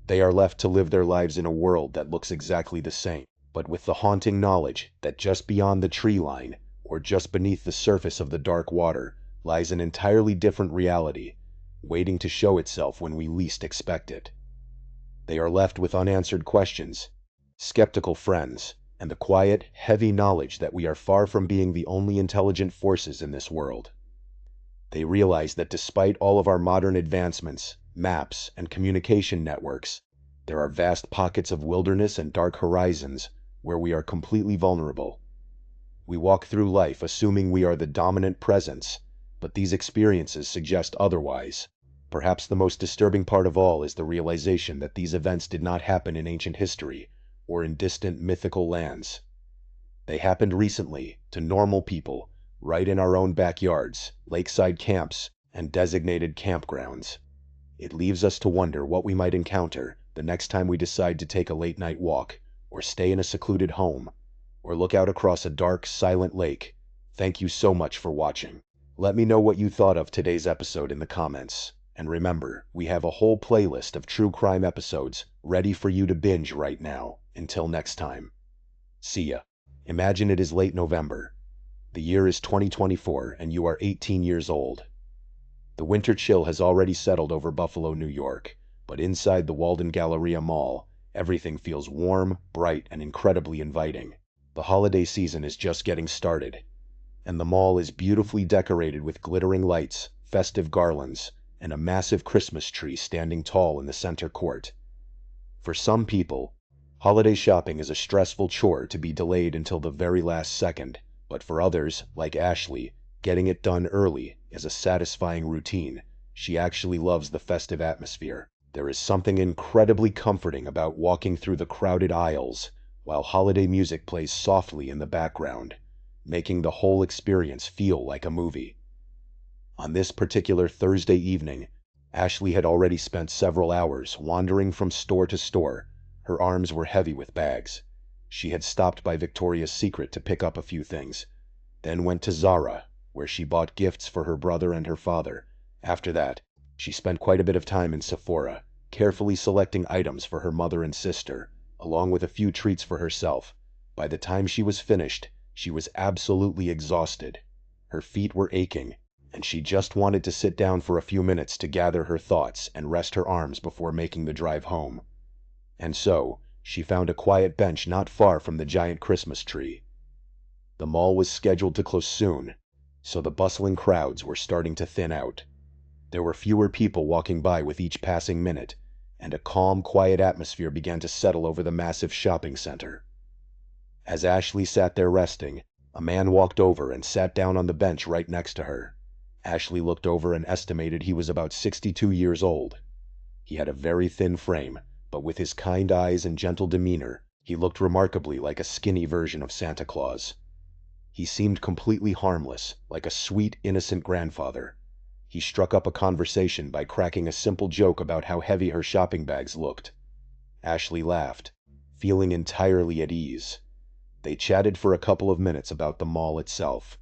They are left to live their lives in a world that looks exactly the same, but with the haunting knowledge that just beyond the tree line, or just beneath the surface of the dark water, lies an entirely different reality, waiting to show itself when we least expect it. They are left with unanswered questions, skeptical friends, and the quiet, heavy knowledge that we are far from being the only intelligent forces in this world. They realize that despite all of our modern advancements, maps, and communication networks, there are vast pockets of wilderness and dark horizons where we are completely vulnerable. We walk through life assuming we are the dominant presence, but these experiences suggest otherwise. Perhaps the most disturbing part of all is the realization that these events did not happen in ancient history or in distant mythical lands. They happened recently to normal people, right in our own backyards, lakeside camps, and designated campgrounds. It leaves us to wonder what we might encounter the next time we decide to take a late-night walk, or stay in a secluded home, or look out across a dark, silent lake. Thank you so much for watching. Let me know what you thought of today's episode in the comments. And remember, we have a whole playlist of true crime episodes ready for you to binge right now. Until next time. See ya. Imagine it is late November. The year is 2024 and you are 18 years old. The winter chill has already settled over Buffalo, New York, but inside the Walden Galleria Mall, everything feels warm, bright, and incredibly inviting. The holiday season is just getting started, and the mall is beautifully decorated with glittering lights, festive garlands, and a massive Christmas tree standing tall in the center court. For some people, holiday shopping is a stressful chore to be delayed until the very last second, but for others, like Ashley, getting it done early is a satisfying routine. She actually loves the festive atmosphere. There is something incredibly comforting about walking through the crowded aisles while holiday music plays softly in the background, making the whole experience feel like a movie. On this particular Thursday evening, Ashley had already spent several hours wandering from store to store. Her arms were heavy with bags. She had stopped by Victoria's Secret to pick up a few things, then went to Zara, where she bought gifts for her brother and her father. After that, she spent quite a bit of time in Sephora, carefully selecting items for her mother and sister, along with a few treats for herself. By the time she was finished, she was absolutely exhausted. Her feet were aching, and she just wanted to sit down for a few minutes to gather her thoughts and rest her arms before making the drive home. And so, she found a quiet bench not far from the giant Christmas tree. The mall was scheduled to close soon, so the bustling crowds were starting to thin out. There were fewer people walking by with each passing minute, and a calm, quiet atmosphere began to settle over the massive shopping center. As Ashley sat there resting, a man walked over and sat down on the bench right next to her. Ashley looked over and estimated he was about 62 years old. He had a very thin frame, but with his kind eyes and gentle demeanor, he looked remarkably like a skinny version of Santa Claus. He seemed completely harmless, like a sweet, innocent grandfather. He struck up a conversation by cracking a simple joke about how heavy her shopping bags looked. Ashley laughed, feeling entirely at ease. They chatted for a couple of minutes about the mall itself.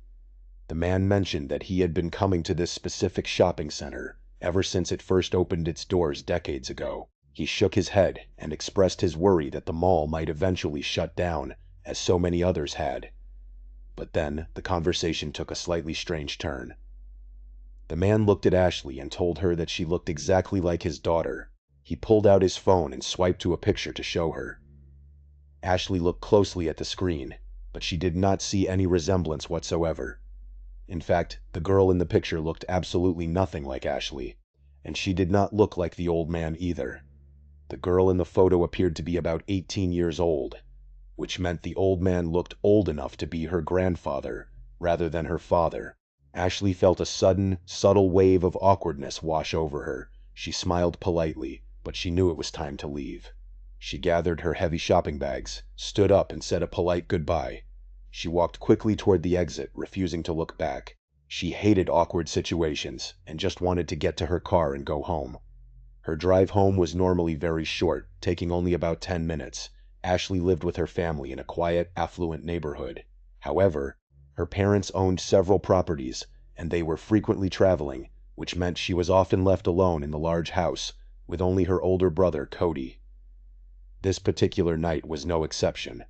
The man mentioned that he had been coming to this specific shopping center ever since it first opened its doors decades ago. He shook his head and expressed his worry that the mall might eventually shut down, as so many others had. But then the conversation took a slightly strange turn. The man looked at Ashley and told her that she looked exactly like his daughter. He pulled out his phone and swiped to a picture to show her. Ashley looked closely at the screen, but she did not see any resemblance whatsoever. In fact, the girl in the picture looked absolutely nothing like Ashley, and she did not look like the old man either. The girl in the photo appeared to be about 18 years old, which meant the old man looked old enough to be her grandfather, rather than her father. Ashley felt a sudden, subtle wave of awkwardness wash over her. She smiled politely, but she knew it was time to leave. She gathered her heavy shopping bags, stood up and said a polite goodbye. She walked quickly toward the exit, refusing to look back. She hated awkward situations and just wanted to get to her car and go home. Her drive home was normally very short, taking only about 10 minutes. Ashley lived with her family in a quiet, affluent neighborhood. However, her parents owned several properties, and they were frequently traveling, which meant she was often left alone in the large house with only her older brother, Cody. This particular night was no exception.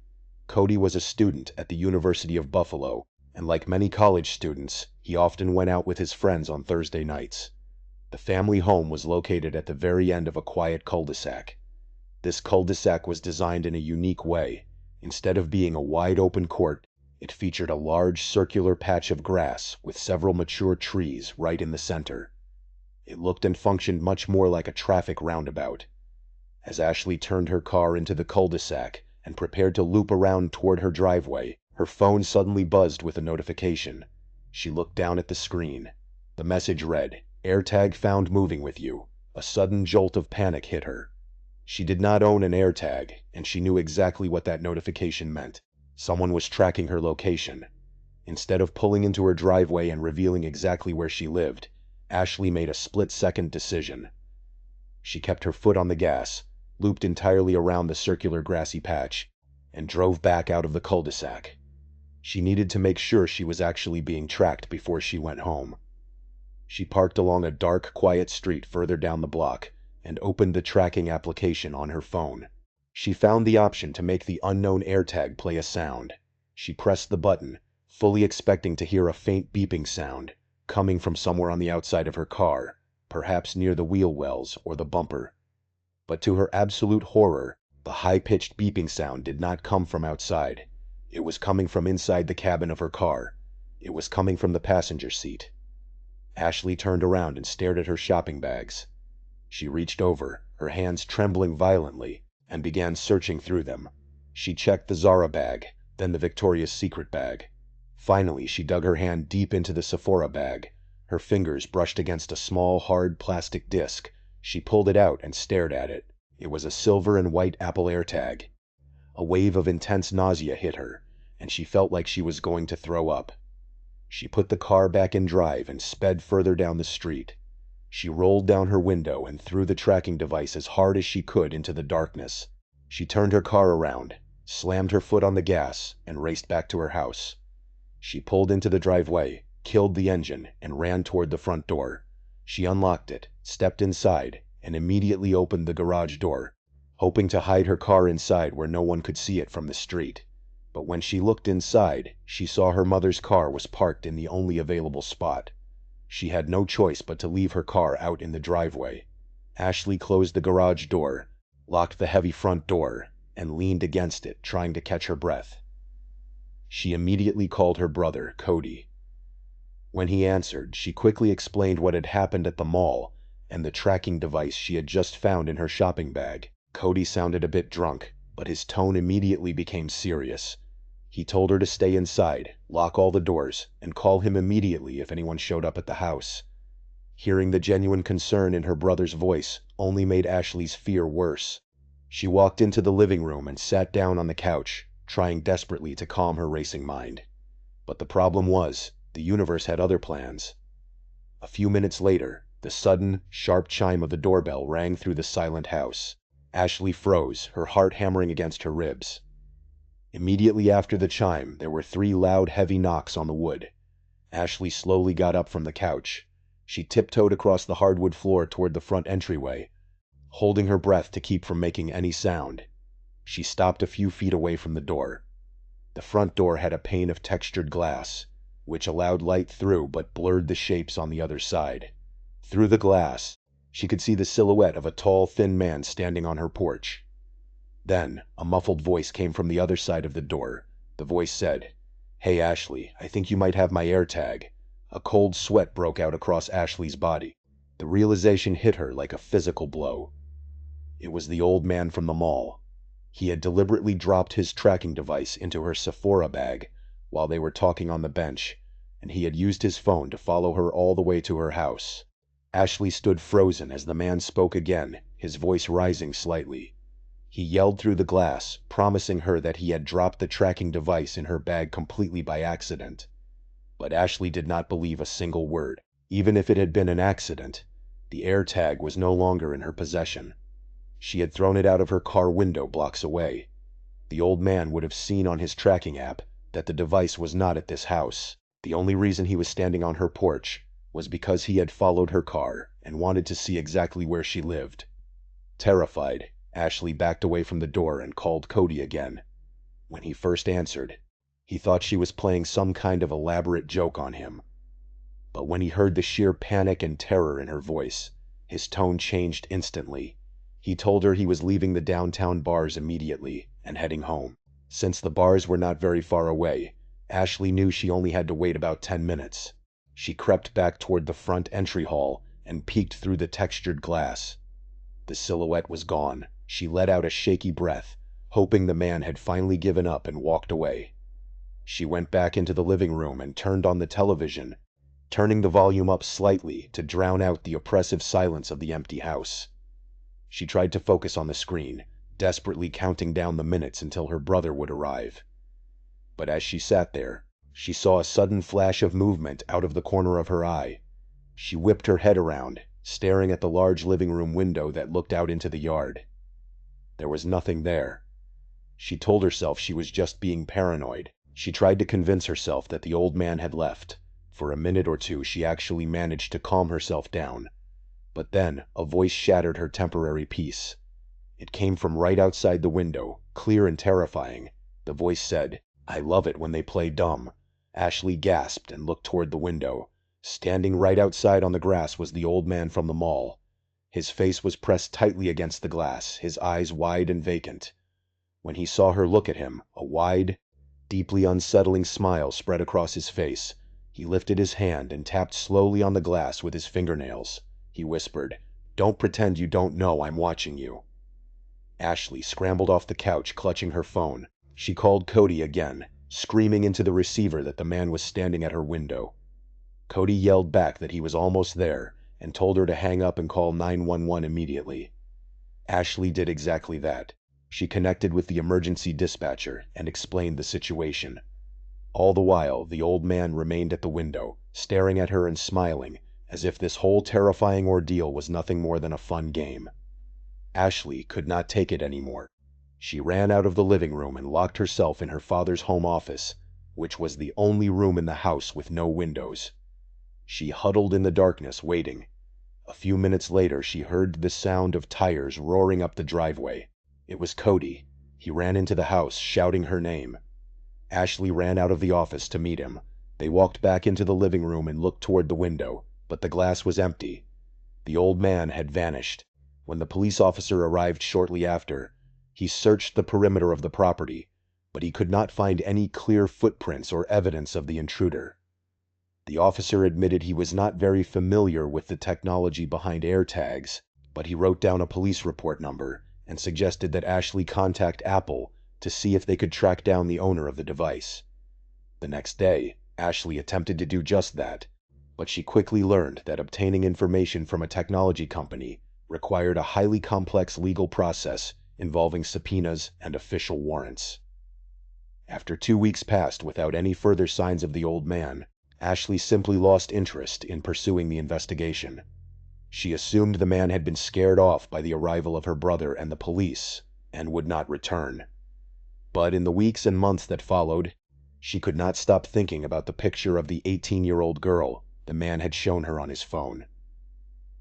Cody was a student at the University of Buffalo, and like many college students, he often went out with his friends on Thursday nights. The family home was located at the very end of a quiet cul-de-sac. This cul-de-sac was designed in a unique way. Instead of being a wide-open court, it featured a large circular patch of grass with several mature trees right in the center. It looked and functioned much more like a traffic roundabout. As Ashley turned her car into the cul-de-sac and prepared to loop around toward her driveway, her phone suddenly buzzed with a notification. She looked down at the screen. The message read, "AirTag found moving with you." A sudden jolt of panic hit her. She did not own an AirTag, and she knew exactly what that notification meant. Someone was tracking her location. Instead of pulling into her driveway and revealing exactly where she lived, Ashley made a split-second decision. She kept her foot on the gas, looped entirely around the circular grassy patch, and drove back out of the cul-de-sac. She needed to make sure she was actually being tracked before she went home. She parked along a dark, quiet street further down the block and opened the tracking application on her phone. She found the option to make the unknown AirTag play a sound. She pressed the button, fully expecting to hear a faint beeping sound coming from somewhere on the outside of her car, perhaps near the wheel wells or the bumper. But to her absolute horror, the high-pitched beeping sound did not come from outside. It was coming from inside the cabin of her car. It was coming from the passenger seat. Ashley turned around and stared at her shopping bags. She reached over, her hands trembling violently, and began searching through them. She checked the Zara bag, then the Victoria's Secret bag. Finally, she dug her hand deep into the Sephora bag. Her fingers brushed against a small, hard plastic disc. She pulled it out and stared at it. It was a silver and white Apple AirTag. A wave of intense nausea hit her, and she felt like she was going to throw up. She put the car back in drive and sped further down the street. She rolled down her window and threw the tracking device as hard as she could into the darkness. She turned her car around, slammed her foot on the gas, and raced back to her house. She pulled into the driveway, killed the engine, and ran toward the front door. She unlocked it, stepped inside, and immediately opened the garage door, hoping to hide her car inside where no one could see it from the street. But when she looked inside, she saw her mother's car was parked in the only available spot. She had no choice but to leave her car out in the driveway. Ashley closed the garage door, locked the heavy front door, and leaned against it, trying to catch her breath. She immediately called her brother, Cody. When he answered, she quickly explained what had happened at the mall and the tracking device she had just found in her shopping bag. Cody sounded a bit drunk, but his tone immediately became serious. He told her to stay inside, lock all the doors, and call him immediately if anyone showed up at the house. Hearing the genuine concern in her brother's voice only made Ashley's fear worse. She walked into the living room and sat down on the couch, trying desperately to calm her racing mind. But the problem was, the universe had other plans. A few minutes later, the sudden, sharp chime of the doorbell rang through the silent house. Ashley froze, her heart hammering against her ribs. Immediately after the chime, there were 3 loud, heavy knocks on the wood. Ashley slowly got up from the couch. She tiptoed across the hardwood floor toward the front entryway, holding her breath to keep from making any sound. She stopped a few feet away from the door. The front door had a pane of textured glass, which allowed light through but blurred the shapes on the other side. Through the glass, she could see the silhouette of a tall, thin man standing on her porch. Then, a muffled voice came from the other side of the door. The voice said, "Hey Ashley, I think you might have my AirTag." A cold sweat broke out across Ashley's body. The realization hit her like a physical blow. It was the old man from the mall. He had deliberately dropped his tracking device into her Sephora bag while they were talking on the bench, and he had used his phone to follow her all the way to her house. Ashley stood frozen as the man spoke again, his voice rising slightly. He yelled through the glass, promising her that he had dropped the tracking device in her bag completely by accident. But Ashley did not believe a single word. Even if it had been an accident, the AirTag was no longer in her possession. She had thrown it out of her car window blocks away. The old man would have seen on his tracking app that the device was not at this house. The only reason he was standing on her porch was because he had followed her car and wanted to see exactly where she lived. Terrified, Ashley backed away from the door and called Cody again. When he first answered, he thought she was playing some kind of elaborate joke on him. But when he heard the sheer panic and terror in her voice, his tone changed instantly. He told her he was leaving the downtown bars immediately and heading home. Since the bars were not very far away, Ashley knew she only had to wait about 10 minutes. She crept back toward the front entry hall and peeked through the textured glass. The silhouette was gone. She let out a shaky breath, hoping the man had finally given up and walked away. She went back into the living room and turned on the television, turning the volume up slightly to drown out the oppressive silence of the empty house. She tried to focus on the screen, desperately counting down the minutes until her brother would arrive. But as she sat there, she saw a sudden flash of movement out of the corner of her eye. She whipped her head around, staring at the large living room window that looked out into the yard. There was nothing there. She told herself she was just being paranoid. She tried to convince herself that the old man had left. For a minute or two she actually managed to calm herself down. But then a voice shattered her temporary peace. It came from right outside the window, clear and terrifying. The voice said, "I love it when they play dumb." Ashley gasped and looked toward the window. Standing right outside on the grass was the old man from the mall. His face was pressed tightly against the glass, his eyes wide and vacant. When he saw her look at him, a wide, deeply unsettling smile spread across his face. He lifted his hand and tapped slowly on the glass with his fingernails. He whispered, "Don't pretend you don't know I'm watching you." Ashley scrambled off the couch, clutching her phone. She called Cody again, screaming into the receiver that the man was standing at her window. Cody yelled back that he was almost there and told her to hang up and call 911 immediately. Ashley did exactly that. She connected with the emergency dispatcher and explained the situation. All the while, the old man remained at the window, staring at her and smiling, as if this whole terrifying ordeal was nothing more than a fun game. Ashley could not take it anymore. She ran out of the living room and locked herself in her father's home office, which was the only room in the house with no windows. She huddled in the darkness, waiting. A few minutes later, she heard the sound of tires roaring up the driveway. It was Cody. He ran into the house, shouting her name. Ashley ran out of the office to meet him. They walked back into the living room and looked toward the window, but the glass was empty. The old man had vanished. When the police officer arrived shortly after, he searched the perimeter of the property, but he could not find any clear footprints or evidence of the intruder. The officer admitted he was not very familiar with the technology behind AirTags, but he wrote down a police report number and suggested that Ashley contact Apple to see if they could track down the owner of the device. The next day, Ashley attempted to do just that, but she quickly learned that obtaining information from a technology company required a highly complex legal process involving subpoenas and official warrants. After 2 weeks passed without any further signs of the old man, Ashley simply lost interest in pursuing the investigation. She assumed the man had been scared off by the arrival of her brother and the police, and would not return. But in the weeks and months that followed, she could not stop thinking about the picture of the 18-year-old girl the man had shown her on his phone.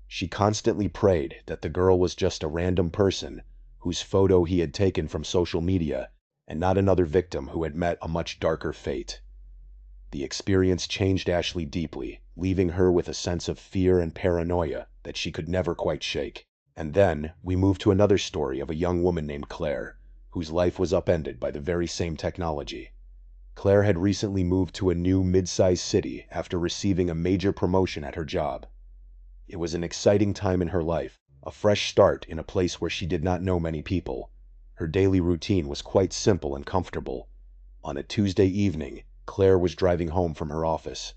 She constantly prayed that the girl was just a random person whose photo he had taken from social media and not another victim who had met a much darker fate. The experience changed Ashley deeply, leaving her with a sense of fear and paranoia that she could never quite shake. And then we moved to another story of a young woman named Claire, whose life was upended by the very same technology. Claire had recently moved to a new mid-sized city after receiving a major promotion at her job. It was an exciting time in her life, a fresh start in a place where she did not know many people. Her daily routine was quite simple and comfortable. On a Tuesday evening, Claire was driving home from her office.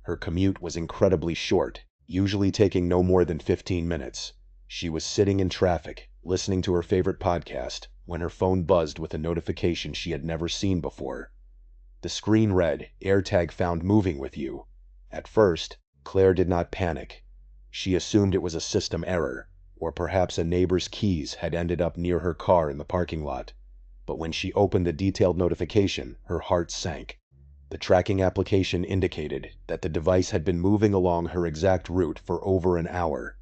Her commute was incredibly short, usually taking no more than 15 minutes. She was sitting in traffic, listening to her favorite podcast, when her phone buzzed with a notification she had never seen before. The screen read, "AirTag found moving with you." At first, Claire did not panic. She assumed it was a system error, or perhaps a neighbor's keys had ended up near her car in the parking lot. But when she opened the detailed notification, her heart sank. The tracking application indicated that the device had been moving along her exact route for over an hour.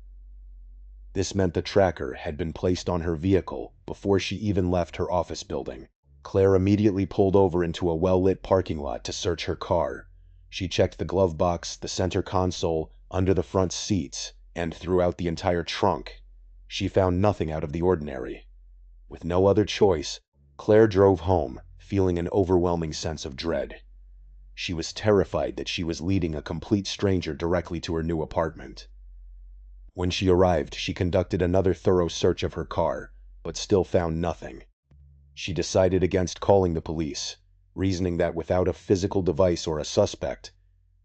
This meant the tracker had been placed on her vehicle before she even left her office building. Claire immediately pulled over into a well-lit parking lot to search her car. She checked the glove box, the center console, under the front seats, and throughout the entire trunk. She found nothing out of the ordinary. With no other choice, Claire drove home, feeling an overwhelming sense of dread. She was terrified that she was leading a complete stranger directly to her new apartment. When she arrived, she conducted another thorough search of her car, but still found nothing. She decided against calling the police, reasoning that without a physical device or a suspect,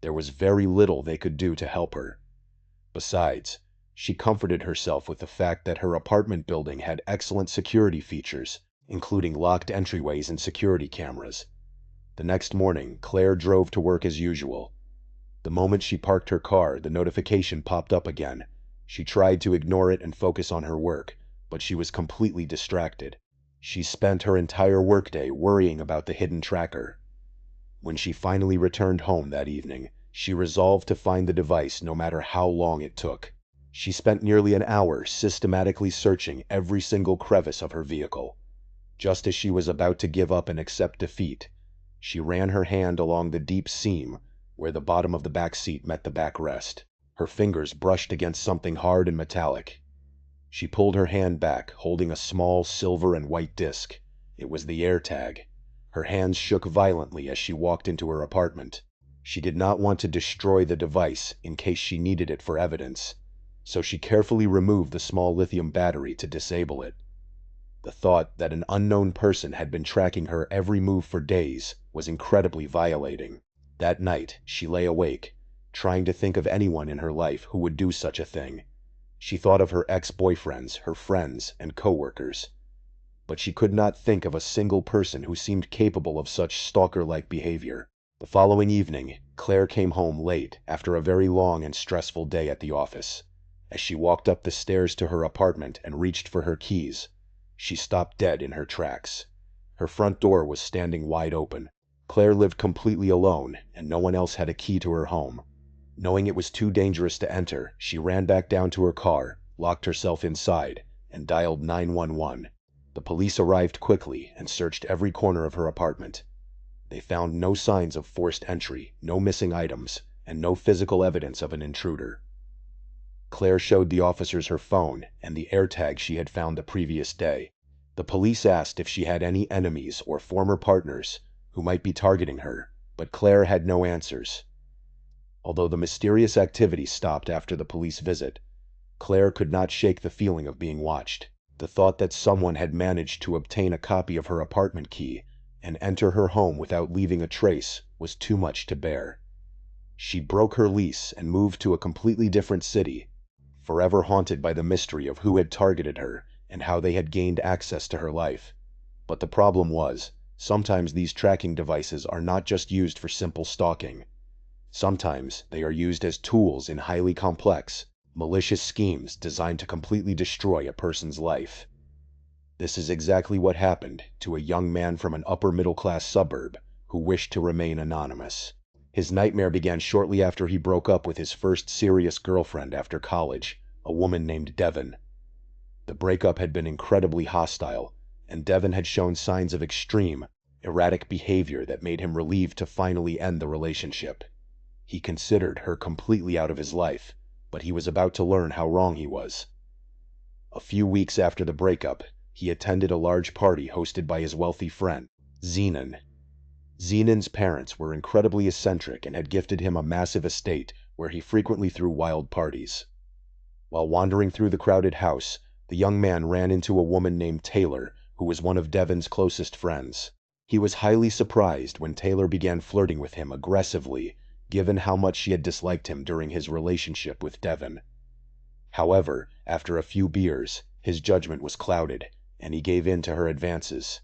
there was very little they could do to help her. Besides, she comforted herself with the fact that her apartment building had excellent security features, including locked entryways and security cameras. The next morning, Claire drove to work as usual. The moment she parked her car, the notification popped up again. She tried to ignore it and focus on her work, but she was completely distracted. She spent her entire workday worrying about the hidden tracker. When she finally returned home that evening, she resolved to find the device no matter how long it took. She spent nearly an hour systematically searching every single crevice of her vehicle. Just as she was about to give up and accept defeat, she ran her hand along the deep seam where the bottom of the back seat met the backrest. Her fingers brushed against something hard and metallic. She pulled her hand back, holding a small silver and white disc. It was the AirTag. Her hands shook violently as she walked into her apartment. She did not want to destroy the device in case she needed it for evidence, so she carefully removed the small lithium battery to disable it. The thought that an unknown person had been tracking her every move for days was incredibly violating. That night, she lay awake, trying to think of anyone in her life who would do such a thing. She thought of her ex-boyfriends, her friends, and coworkers. But she could not think of a single person who seemed capable of such stalker-like behavior. The following evening, Claire came home late after a very long and stressful day at the office. As she walked up the stairs to her apartment and reached for her keys, she stopped dead in her tracks. Her front door was standing wide open. Claire lived completely alone, and no one else had a key to her home. Knowing it was too dangerous to enter, she ran back down to her car, locked herself inside, and dialed 911. The police arrived quickly and searched every corner of her apartment. They found no signs of forced entry, no missing items, and no physical evidence of an intruder. Claire showed the officers her phone and the AirTag she had found the previous day. The police asked if she had any enemies or former partners who might be targeting her, but Claire had no answers. Although the mysterious activity stopped after the police visit, Claire could not shake the feeling of being watched. The thought that someone had managed to obtain a copy of her apartment key and enter her home without leaving a trace was too much to bear. She broke her lease and moved to a completely different city, forever haunted by the mystery of who had targeted her and how they had gained access to her life. But the problem was, sometimes these tracking devices are not just used for simple stalking. Sometimes they are used as tools in highly complex, malicious schemes designed to completely destroy a person's life. This is exactly what happened to a young man from an upper-middle-class suburb who wished to remain anonymous. His nightmare began shortly after he broke up with his first serious girlfriend after college, a woman named Devon. The breakup had been incredibly hostile, and Devon had shown signs of extreme, erratic behavior that made him relieved to finally end the relationship. He considered her completely out of his life, but he was about to learn how wrong he was. A few weeks after the breakup, he attended a large party hosted by his wealthy friend, Zenon. Zenon's parents were incredibly eccentric and had gifted him a massive estate where he frequently threw wild parties. While wandering through the crowded house, the young man ran into a woman named Taylor, who was one of Devon's closest friends. He was highly surprised when Taylor began flirting with him aggressively, given how much she had disliked him during his relationship with Devon. However, after a few beers, his judgment was clouded, and he gave in to her advances.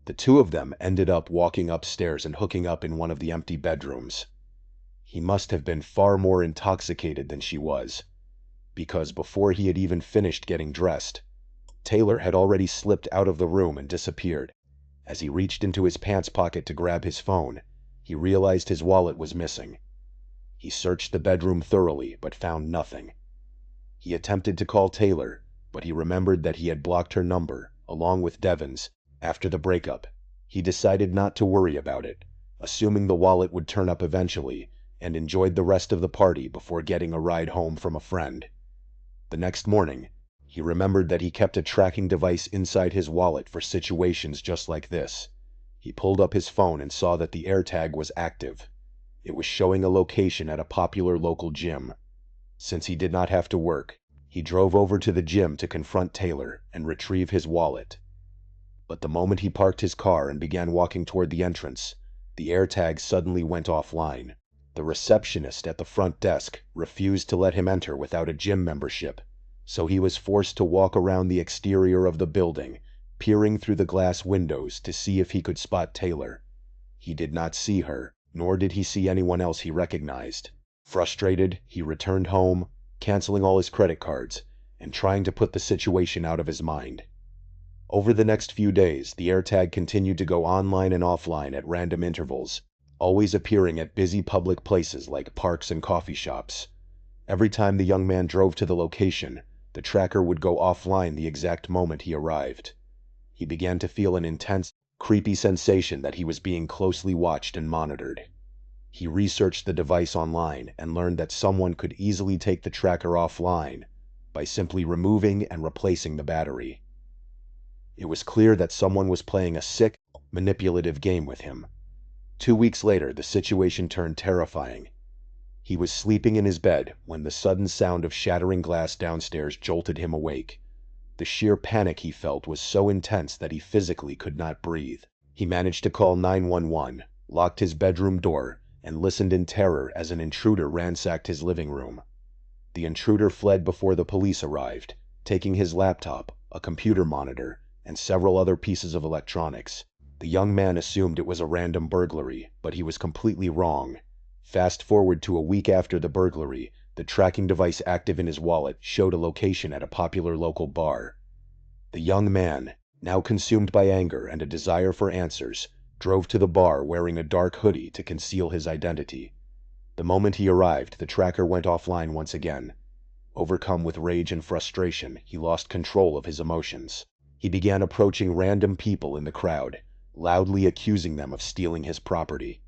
The two of them ended up walking upstairs and hooking up in one of the empty bedrooms. He must have been far more intoxicated than she was, because before he had even finished getting dressed, Taylor had already slipped out of the room and disappeared. As he reached into his pants pocket to grab his phone, he realized his wallet was missing. He searched the bedroom thoroughly, but found nothing. He attempted to call Taylor, but he remembered that he had blocked her number, along with Devon's, after the breakup. He decided not to worry about it, assuming the wallet would turn up eventually, and enjoyed the rest of the party before getting a ride home from a friend. The next morning, he remembered that he kept a tracking device inside his wallet for situations just like this. He pulled up his phone and saw that the AirTag was active. It was showing a location at a popular local gym. Since he did not have to work, he drove over to the gym to confront Taylor and retrieve his wallet. But the moment he parked his car and began walking toward the entrance, the AirTag suddenly went offline. The receptionist at the front desk refused to let him enter without a gym membership, so he was forced to walk around the exterior of the building, peering through the glass windows to see if he could spot Taylor. He did not see her, nor did he see anyone else he recognized. Frustrated, he returned home, canceling all his credit cards, and trying to put the situation out of his mind. Over the next few days, the AirTag continued to go online and offline at random intervals, always appearing at busy public places like parks and coffee shops. Every time the young man drove to the location, the tracker would go offline the exact moment he arrived. He began to feel an intense, creepy sensation that he was being closely watched and monitored. He researched the device online and learned that someone could easily take the tracker offline by simply removing and replacing the battery. It was clear that someone was playing a sick, manipulative game with him. 2 weeks later, the situation turned terrifying. He was sleeping in his bed when the sudden sound of shattering glass downstairs jolted him awake. The sheer panic he felt was so intense that he physically could not breathe. He managed to call 911, locked his bedroom door, and listened in terror as an intruder ransacked his living room. The intruder fled before the police arrived, taking his laptop, a computer monitor, and several other pieces of electronics. The young man assumed it was a random burglary, but he was completely wrong. Fast forward to a week after the burglary, the tracking device active in his wallet showed a location at a popular local bar. The young man, now consumed by anger and a desire for answers, drove to the bar wearing a dark hoodie to conceal his identity. The moment he arrived, the tracker went offline once again. Overcome with rage and frustration, he lost control of his emotions. He began approaching random people in the crowd, loudly accusing them of stealing his property.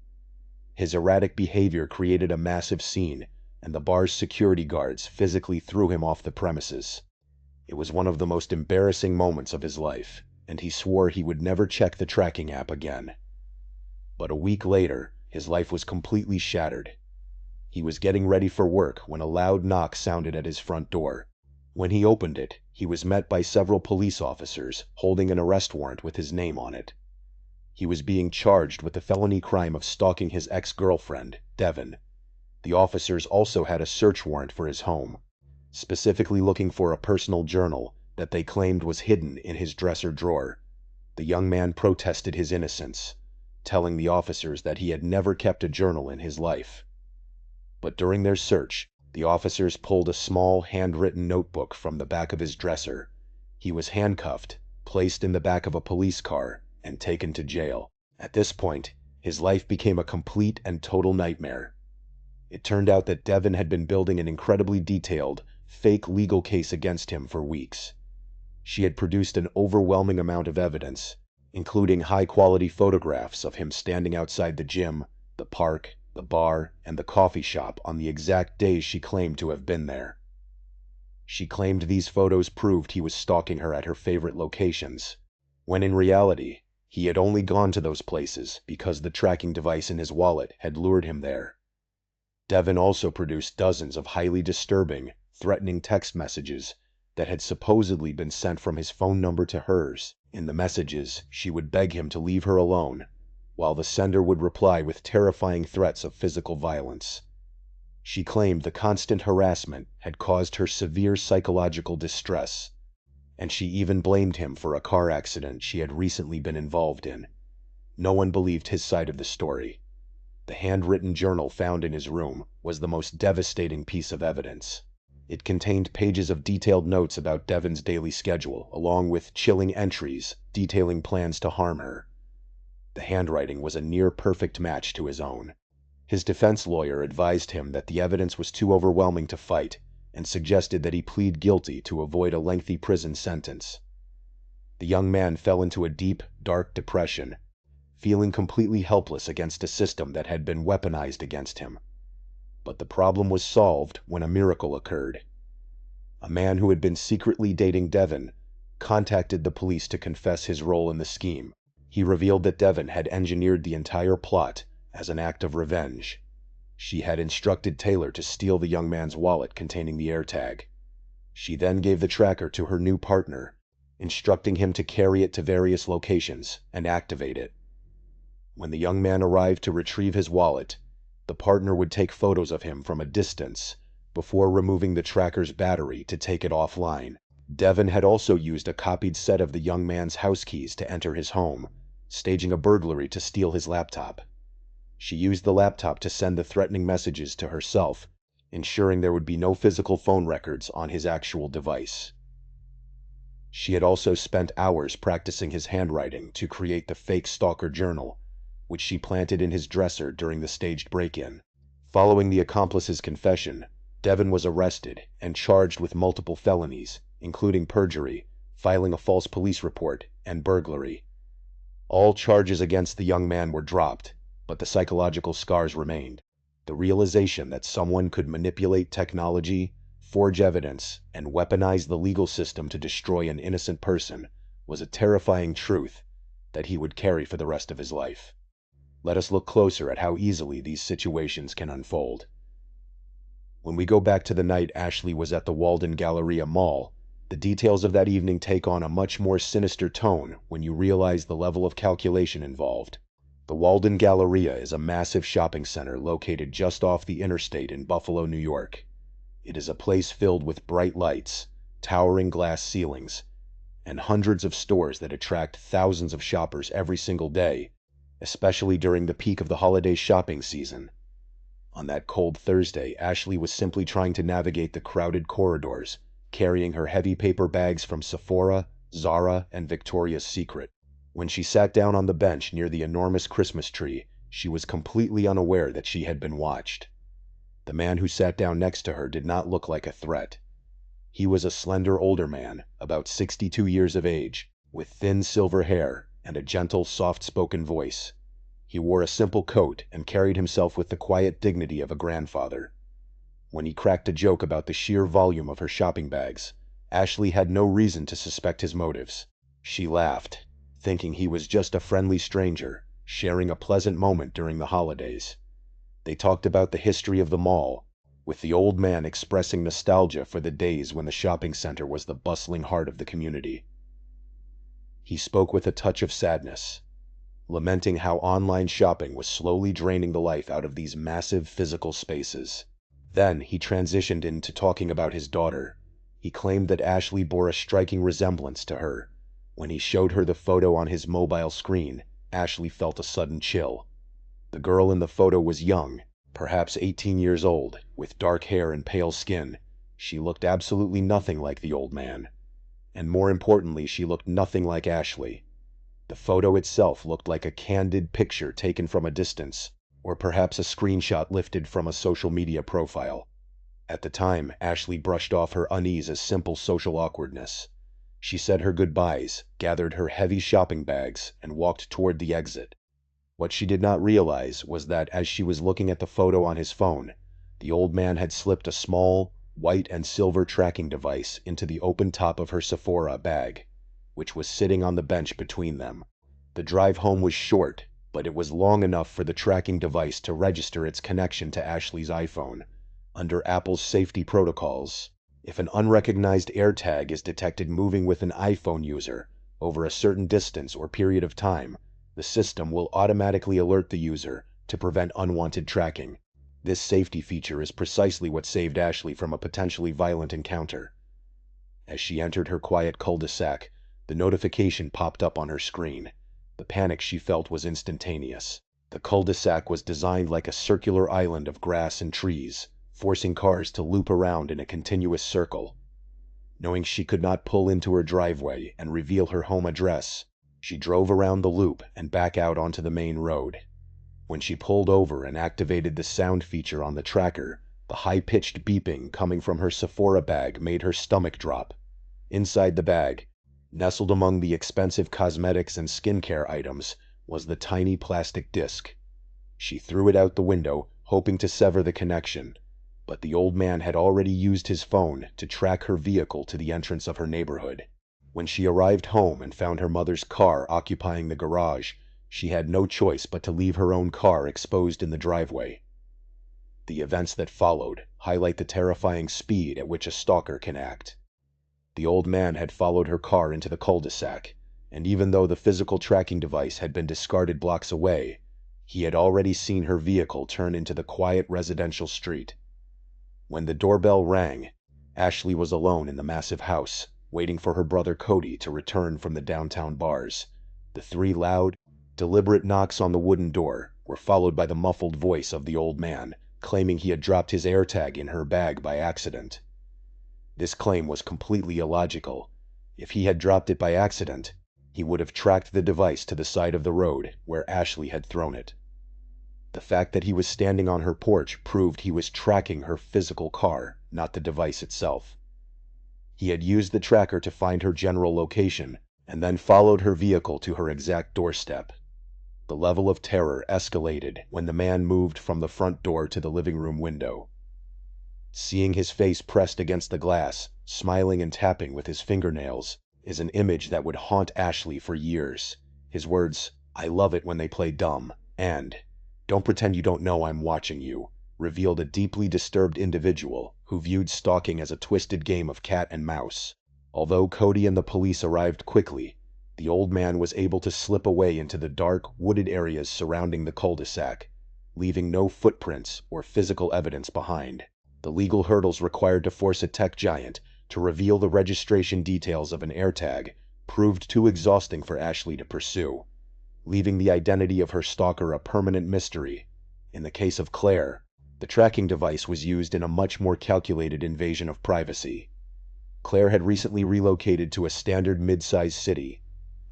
His erratic behavior created a massive scene, and the bar's security guards physically threw him off the premises. It was one of the most embarrassing moments of his life, and he swore he would never check the tracking app again. But a week later, his life was completely shattered. He was getting ready for work when a loud knock sounded at his front door. When he opened it, he was met by several police officers holding an arrest warrant with his name on it. He was being charged with the felony crime of stalking his ex-girlfriend, Devon. The officers also had a search warrant for his home, specifically looking for a personal journal that they claimed was hidden in his dresser drawer. The young man protested his innocence, telling the officers that he had never kept a journal in his life. But during their search, the officers pulled a small handwritten notebook from the back of his dresser. He was handcuffed, placed in the back of a police car, and taken to jail. At this point, his life became a complete and total nightmare. It turned out that Devin had been building an incredibly detailed, fake legal case against him for weeks. She had produced an overwhelming amount of evidence, including high-quality photographs of him standing outside the gym, the park, the bar, and the coffee shop on the exact days she claimed to have been there. She claimed these photos proved he was stalking her at her favorite locations, when in reality, he had only gone to those places because the tracking device in his wallet had lured him there. Devin also produced dozens of highly disturbing, threatening text messages that had supposedly been sent from his phone number to hers. In the messages, she would beg him to leave her alone, while the sender would reply with terrifying threats of physical violence. She claimed the constant harassment had caused her severe psychological distress, and she even blamed him for a car accident she had recently been involved in. No one believed his side of the story. The handwritten journal found in his room was the most devastating piece of evidence. It contained pages of detailed notes about Devin's daily schedule, along with chilling entries detailing plans to harm her. The handwriting was a near-perfect match to his own. His defense lawyer advised him that the evidence was too overwhelming to fight, and suggested that he plead guilty to avoid a lengthy prison sentence. The young man fell into a deep, dark depression, feeling completely helpless against a system that had been weaponized against him. But the problem was solved when a miracle occurred. A man who had been secretly dating Devin contacted the police to confess his role in the scheme. He revealed that Devin had engineered the entire plot as an act of revenge. She had instructed Taylor to steal the young man's wallet containing the AirTag. She then gave the tracker to her new partner, instructing him to carry it to various locations and activate it. When the young man arrived to retrieve his wallet, the partner would take photos of him from a distance before removing the tracker's battery to take it offline. Devin had also used a copied set of the young man's house keys to enter his home, staging a burglary to steal his laptop. She used the laptop to send the threatening messages to herself, ensuring there would be no physical phone records on his actual device. She had also spent hours practicing his handwriting to create the fake stalker journal, which she planted in his dresser during the staged break-in. Following the accomplice's confession, Devin was arrested and charged with multiple felonies, including perjury, filing a false police report, and burglary. All charges against the young man were dropped, but the psychological scars remained. The realization that someone could manipulate technology, forge evidence, and weaponize the legal system to destroy an innocent person was a terrifying truth that he would carry for the rest of his life. Let us look closer at how easily these situations can unfold. When we go back to the night Ashley was at the Walden Galleria Mall, the details of that evening take on a much more sinister tone when you realize the level of calculation involved. The Walden Galleria is a massive shopping center located just off the interstate in Buffalo, New York. It is a place filled with bright lights, towering glass ceilings, and hundreds of stores that attract thousands of shoppers every single day, especially during the peak of the holiday shopping season. On that cold Thursday, Ashley was simply trying to navigate the crowded corridors, carrying her heavy paper bags from Sephora, Zara, and Victoria's Secret. When she sat down on the bench near the enormous Christmas tree, she was completely unaware that she had been watched. The man who sat down next to her did not look like a threat. He was a slender older man, about 62 years of age, with thin silver hair and a gentle, soft-spoken voice. He wore a simple coat and carried himself with the quiet dignity of a grandfather. When he cracked a joke about the sheer volume of her shopping bags, Ashley had no reason to suspect his motives. She laughed, thinking he was just a friendly stranger, sharing a pleasant moment during the holidays. They talked about the history of the mall, with the old man expressing nostalgia for the days when the shopping center was the bustling heart of the community. He spoke with a touch of sadness. lamenting how online shopping was slowly draining the life out of these massive physical spaces. Then he transitioned into talking about his daughter. He claimed that Ashley bore a striking resemblance to her. When he showed her the photo on his mobile screen, Ashley felt a sudden chill. The girl in the photo was young, perhaps 18 years old, with dark hair and pale skin. She looked absolutely nothing like the old man. And more importantly, she looked nothing like Ashley. The photo itself looked like a candid picture taken from a distance, or perhaps a screenshot lifted from a social media profile. At the time, Ashley brushed off her unease as simple social awkwardness. She said her goodbyes, gathered her heavy shopping bags, and walked toward the exit. What she did not realize was that as she was looking at the photo on his phone, the old man had slipped a small, white and silver tracking device into the open top of her Sephora bag, which was sitting on the bench between them. The drive home was short, but it was long enough for the tracking device to register its connection to Ashley's iPhone. Under Apple's safety protocols, if an unrecognized AirTag is detected moving with an iPhone user over a certain distance or period of time, the system will automatically alert the user to prevent unwanted tracking. This safety feature is precisely what saved Ashley from a potentially violent encounter. As she entered her quiet cul-de-sac, the notification popped up on her screen. The panic she felt was instantaneous. The cul-de-sac was designed like a circular island of grass and trees, forcing cars to loop around in a continuous circle. Knowing she could not pull into her driveway and reveal her home address, she drove around the loop and back out onto the main road. When she pulled over and activated the sound feature on the tracker, the high-pitched beeping coming from her Sephora bag made her stomach drop. Inside the bag, nestled among the expensive cosmetics and skincare items, was the tiny plastic disc. She threw it out the window, hoping to sever the connection, but the old man had already used his phone to track her vehicle to the entrance of her neighborhood. When she arrived home and found her mother's car occupying the garage, she had no choice but to leave her own car exposed in the driveway. The events that followed highlight the terrifying speed at which a stalker can act. The old man had followed her car into the cul-de-sac, and even though the physical tracking device had been discarded blocks away, he had already seen her vehicle turn into the quiet residential street. When the doorbell rang, Ashley was alone in the massive house, waiting for her brother Cody to return from the downtown bars. The 3 loud, deliberate knocks on the wooden door were followed by the muffled voice of the old man, claiming he had dropped his AirTag in her bag by accident. This claim was completely illogical. If he had dropped it by accident, he would have tracked the device to the side of the road where Ashley had thrown it. The fact that he was standing on her porch proved he was tracking her physical car, not the device itself. He had used the tracker to find her general location, and then followed her vehicle to her exact doorstep. The level of terror escalated when the man moved from the front door to the living room window. Seeing his face pressed against the glass, smiling and tapping with his fingernails, is an image that would haunt Ashley for years. His words, "I love it when they play dumb," and "Don't pretend you don't know I'm watching you," revealed a deeply disturbed individual who viewed stalking as a twisted game of cat and mouse. Although Cody and the police arrived quickly, the old man was able to slip away into the dark, wooded areas surrounding the cul-de-sac, leaving no footprints or physical evidence behind. The legal hurdles required to force a tech giant to reveal the registration details of an AirTag proved too exhausting for Ashley to pursue, leaving the identity of her stalker a permanent mystery. In the case of Claire, the tracking device was used in a much more calculated invasion of privacy. Claire had recently relocated to a standard mid-sized city,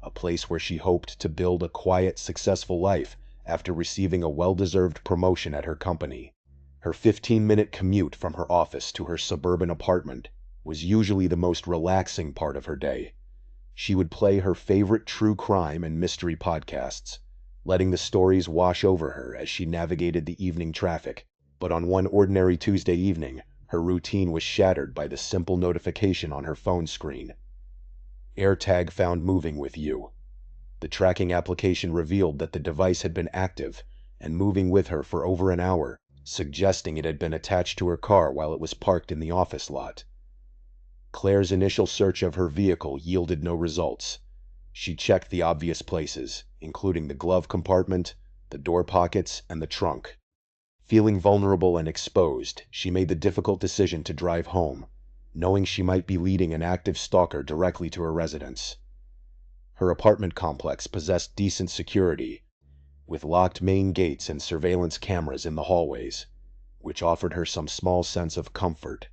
a place where she hoped to build a quiet, successful life after receiving a well-deserved promotion at her company. Her 15-minute commute from her office to her suburban apartment was usually the most relaxing part of her day. She would play her favorite true crime and mystery podcasts, letting the stories wash over her as she navigated the evening traffic. But on one ordinary Tuesday evening, her routine was shattered by the simple notification on her phone screen. AirTag found moving with you. The tracking application revealed that the device had been active and moving with her for over an hour, suggesting it had been attached to her car while it was parked in the office lot. Claire's initial search of her vehicle yielded no results. She checked the obvious places, including the glove compartment, the door pockets, and the trunk. Feeling vulnerable and exposed, she made the difficult decision to drive home, knowing she might be leading an active stalker directly to her residence. Her apartment complex possessed decent security, with locked main gates and surveillance cameras in the hallways, which offered her some small sense of comfort.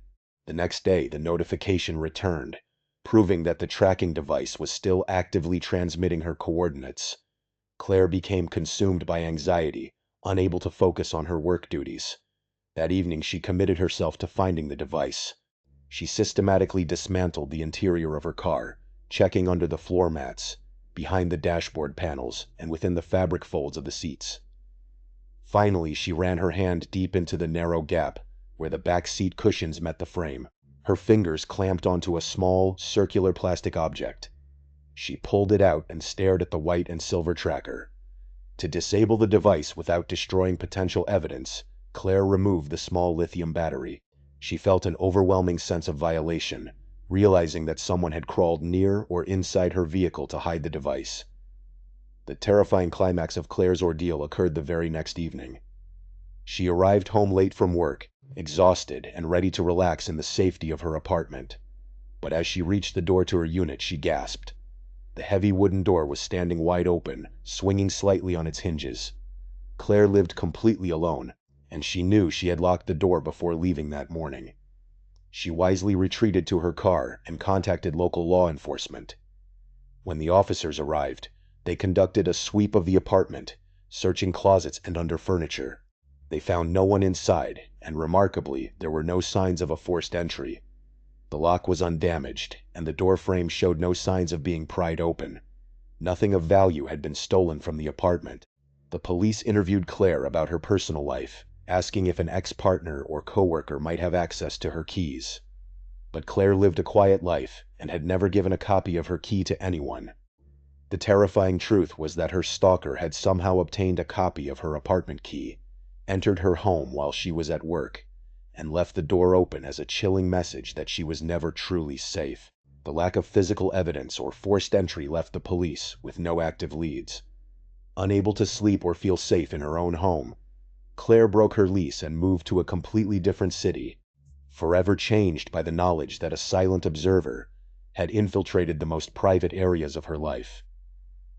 The next day, the notification returned, proving that the tracking device was still actively transmitting her coordinates. Claire became consumed by anxiety, unable to focus on her work duties. That evening, she committed herself to finding the device. She systematically dismantled the interior of her car, checking under the floor mats, behind the dashboard panels, and within the fabric folds of the seats. Finally, she ran her hand deep into the narrow gap where the back seat cushions met the frame. Her fingers clamped onto a small, circular plastic object. She pulled it out and stared at the white and silver tracker. To disable the device without destroying potential evidence, Claire removed the small lithium battery. She felt an overwhelming sense of violation, realizing that someone had crawled near or inside her vehicle to hide the device. The terrifying climax of Claire's ordeal occurred the very next evening. She arrived home late from work, exhausted and ready to relax in the safety of her apartment. But as she reached the door to her unit, she gasped. The heavy wooden door was standing wide open, swinging slightly on its hinges. Claire lived completely alone, and she knew she had locked the door before leaving that morning. She wisely retreated to her car and contacted local law enforcement. When the officers arrived, they conducted a sweep of the apartment, searching closets and under furniture. They found no one inside, and remarkably, there were no signs of a forced entry. The lock was undamaged, and the door frame showed no signs of being pried open. Nothing of value had been stolen from the apartment. The police interviewed Claire about her personal life, asking if an ex-partner or coworker might have access to her keys. But Claire lived a quiet life and had never given a copy of her key to anyone. The terrifying truth was that her stalker had somehow obtained a copy of her apartment key, entered her home while she was at work, and left the door open as a chilling message that she was never truly safe. The lack of physical evidence or forced entry left the police with no active leads. Unable to sleep or feel safe in her own home, Claire broke her lease and moved to a completely different city, forever changed by the knowledge that a silent observer had infiltrated the most private areas of her life.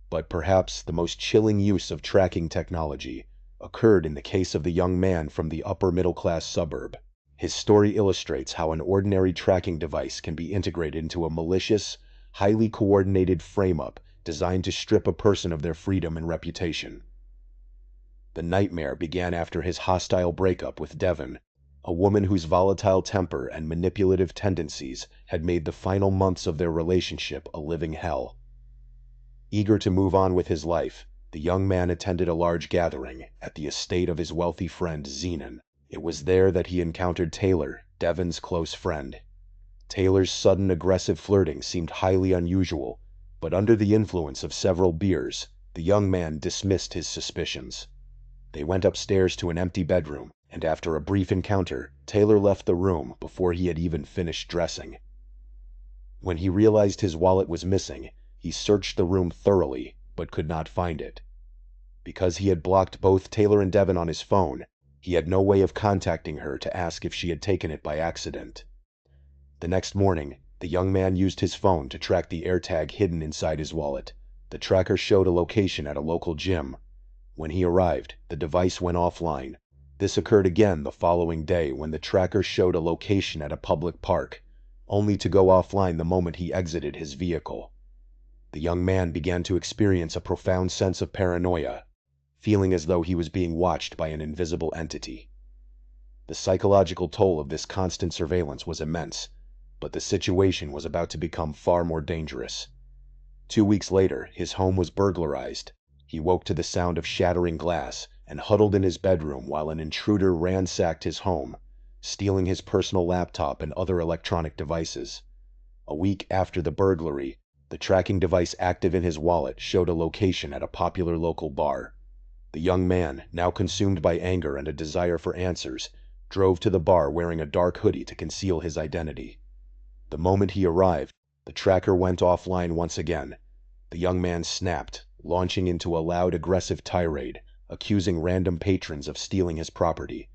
But perhaps the most chilling use of tracking technology occurred in the case of the young man from the upper-middle-class suburb. His story illustrates how an ordinary tracking device can be integrated into a malicious, highly coordinated frame-up designed to strip a person of their freedom and reputation. The nightmare began after his hostile breakup with Devon, a woman whose volatile temper and manipulative tendencies had made the final months of their relationship a living hell. Eager to move on with his life, the young man attended a large gathering at the estate of his wealthy friend Zenon. It was there that he encountered Taylor, Devon's close friend. Taylor's sudden aggressive flirting seemed highly unusual, but under the influence of several beers, the young man dismissed his suspicions. They went upstairs to an empty bedroom, and after a brief encounter, Taylor left the room before he had even finished dressing. When he realized his wallet was missing, he searched the room thoroughly, but could not find it. Because he had blocked both Taylor and Devon on his phone, he had no way of contacting her to ask if she had taken it by accident. The next morning, the young man used his phone to track the AirTag hidden inside his wallet. The tracker showed a location at a local gym. When he arrived, the device went offline. This occurred again the following day when the tracker showed a location at a public park, only to go offline the moment he exited his vehicle. The young man began to experience a profound sense of paranoia, feeling as though he was being watched by an invisible entity. The psychological toll of this constant surveillance was immense, but the situation was about to become far more dangerous. 2 weeks later, his home was burglarized. He woke to the sound of shattering glass and huddled in his bedroom while an intruder ransacked his home, stealing his personal laptop and other electronic devices. A week after the burglary, the tracking device active in his wallet showed a location at a popular local bar. The young man, now consumed by anger and a desire for answers, drove to the bar wearing a dark hoodie to conceal his identity. The moment he arrived, the tracker went offline once again. The young man snapped, launching into a loud, aggressive tirade, accusing random patrons of stealing his property.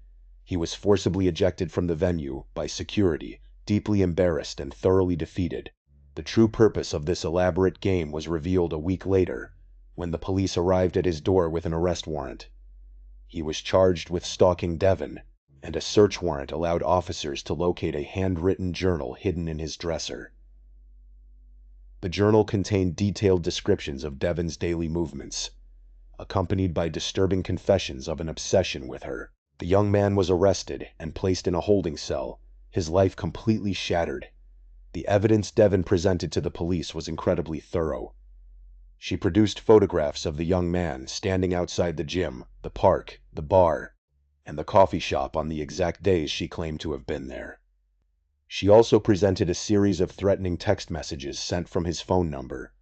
He was forcibly ejected from the venue by security, deeply embarrassed and thoroughly defeated. The true purpose of this elaborate game was revealed a week later, when the police arrived at his door with an arrest warrant. He was charged with stalking Devon, and a search warrant allowed officers to locate a handwritten journal hidden in his dresser. The journal contained detailed descriptions of Devon's daily movements, accompanied by disturbing confessions of an obsession with her. The young man was arrested and placed in a holding cell, his life completely shattered. The evidence Devon presented to the police was incredibly thorough. She produced photographs of the young man standing outside the gym, the park, the bar, and the coffee shop on the exact days she claimed to have been there. She also presented a series of threatening text messages sent from his phone number,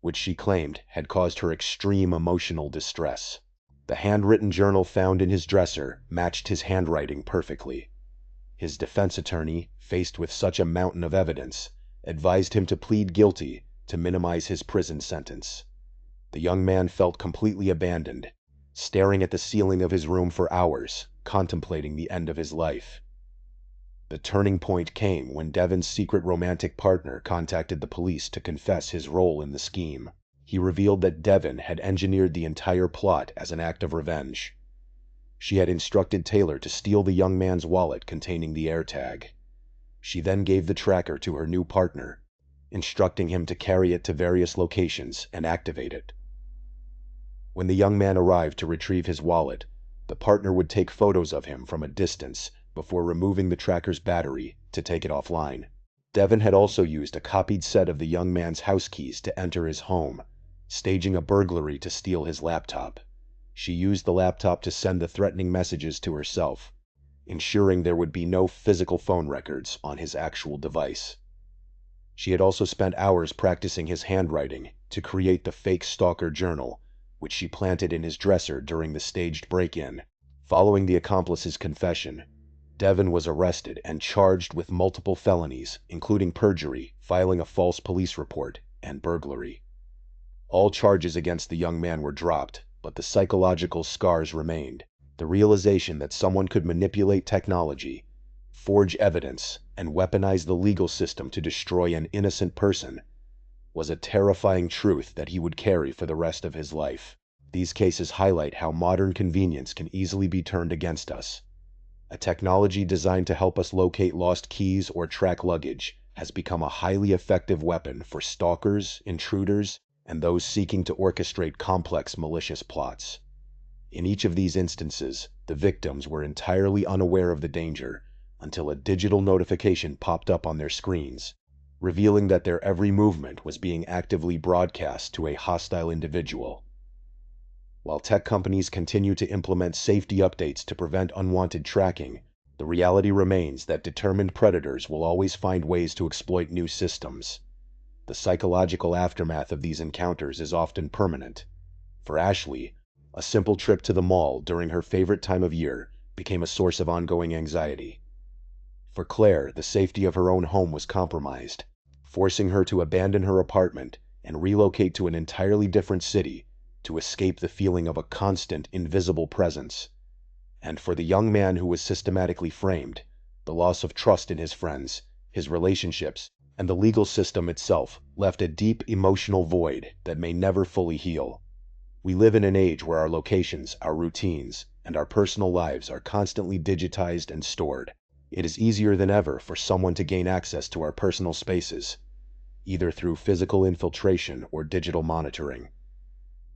which she claimed had caused her extreme emotional distress. The handwritten journal found in his dresser matched his handwriting perfectly. His defense attorney, faced with such a mountain of evidence, advised him to plead guilty to minimize his prison sentence. The young man felt completely abandoned, staring at the ceiling of his room for hours, contemplating the end of his life. The turning point came when Devon's secret romantic partner contacted the police to confess his role in the scheme. He revealed that Devon had engineered the entire plot as an act of revenge. She had instructed Taylor to steal the young man's wallet containing the AirTag. She then gave the tracker to her new partner, instructing him to carry it to various locations and activate it. When the young man arrived to retrieve his wallet, the partner would take photos of him from a distance before removing the tracker's battery to take it offline. Devon had also used a copied set of the young man's house keys to enter his home, staging a burglary to steal his laptop. She used the laptop to send the threatening messages to herself, ensuring there would be no physical phone records on his actual device. She had also spent hours practicing his handwriting to create the fake stalker journal, which she planted in his dresser during the staged break-in. Following the accomplice's confession, Devon was arrested and charged with multiple felonies, including perjury, filing a false police report, and burglary. All charges against the young man were dropped, but the psychological scars remained. The realization that someone could manipulate technology, forge evidence, and weaponize the legal system to destroy an innocent person was a terrifying truth that he would carry for the rest of his life. These cases highlight how modern convenience can easily be turned against us. A technology designed to help us locate lost keys or track luggage has become a highly effective weapon for stalkers, intruders, and those seeking to orchestrate complex malicious plots. In each of these instances, the victims were entirely unaware of the danger until a digital notification popped up on their screens, revealing that their every movement was being actively broadcast to a hostile individual. While tech companies continue to implement safety updates to prevent unwanted tracking, the reality remains that determined predators will always find ways to exploit new systems. The psychological aftermath of these encounters is often permanent. For Ashley, a simple trip to the mall during her favorite time of year became a source of ongoing anxiety. For Claire, the safety of her own home was compromised, forcing her to abandon her apartment and relocate to an entirely different city to escape the feeling of a constant, invisible presence. And for the young man who was systematically framed, the loss of trust in his friends, his relationships, and the legal system itself left a deep emotional void that may never fully heal. We live in an age where our locations, our routines, and our personal lives are constantly digitized and stored. It is easier than ever for someone to gain access to our personal spaces, either through physical infiltration or digital monitoring.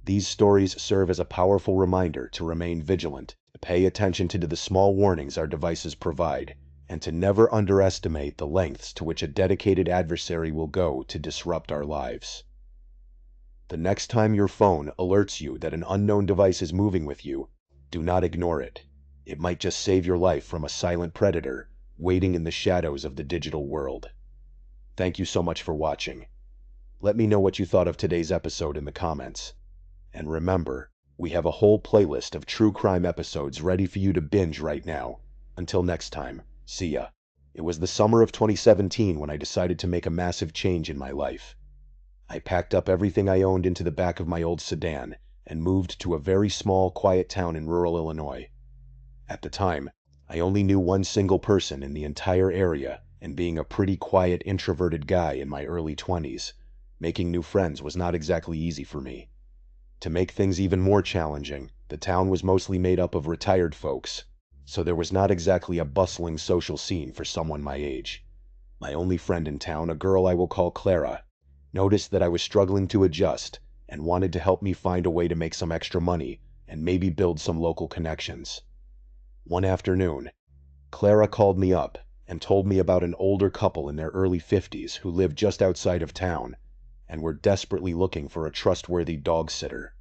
These stories serve as a powerful reminder to remain vigilant, to pay attention to the small warnings our devices provide, and to never underestimate the lengths to which a dedicated adversary will go to disrupt our lives. The next time your phone alerts you that an unknown device is moving with you, do not ignore it. It might just save your life from a silent predator waiting in the shadows of the digital world. Thank you so much for watching. Let me know what you thought of today's episode in the comments. And remember, we have a whole playlist of true crime episodes ready for you to binge right now. Until next time, see ya. It was the summer of 2017 when I decided to make a massive change in my life. I packed up everything I owned into the back of my old sedan and moved to a very small, quiet town in rural Illinois. At the time, I only knew one single person in the entire area, and being a pretty quiet, introverted guy in my early 20s, making new friends was not exactly easy for me. To make things even more challenging, the town was mostly made up of retired folks, so there was not exactly a bustling social scene for someone my age. My only friend in town, a girl I will call Clara, noticed that I was struggling to adjust and wanted to help me find a way to make some extra money and maybe build some local connections. One afternoon, Clara called me up and told me about an older couple in their early 50s who lived just outside of town and were desperately looking for a trustworthy dog sitter.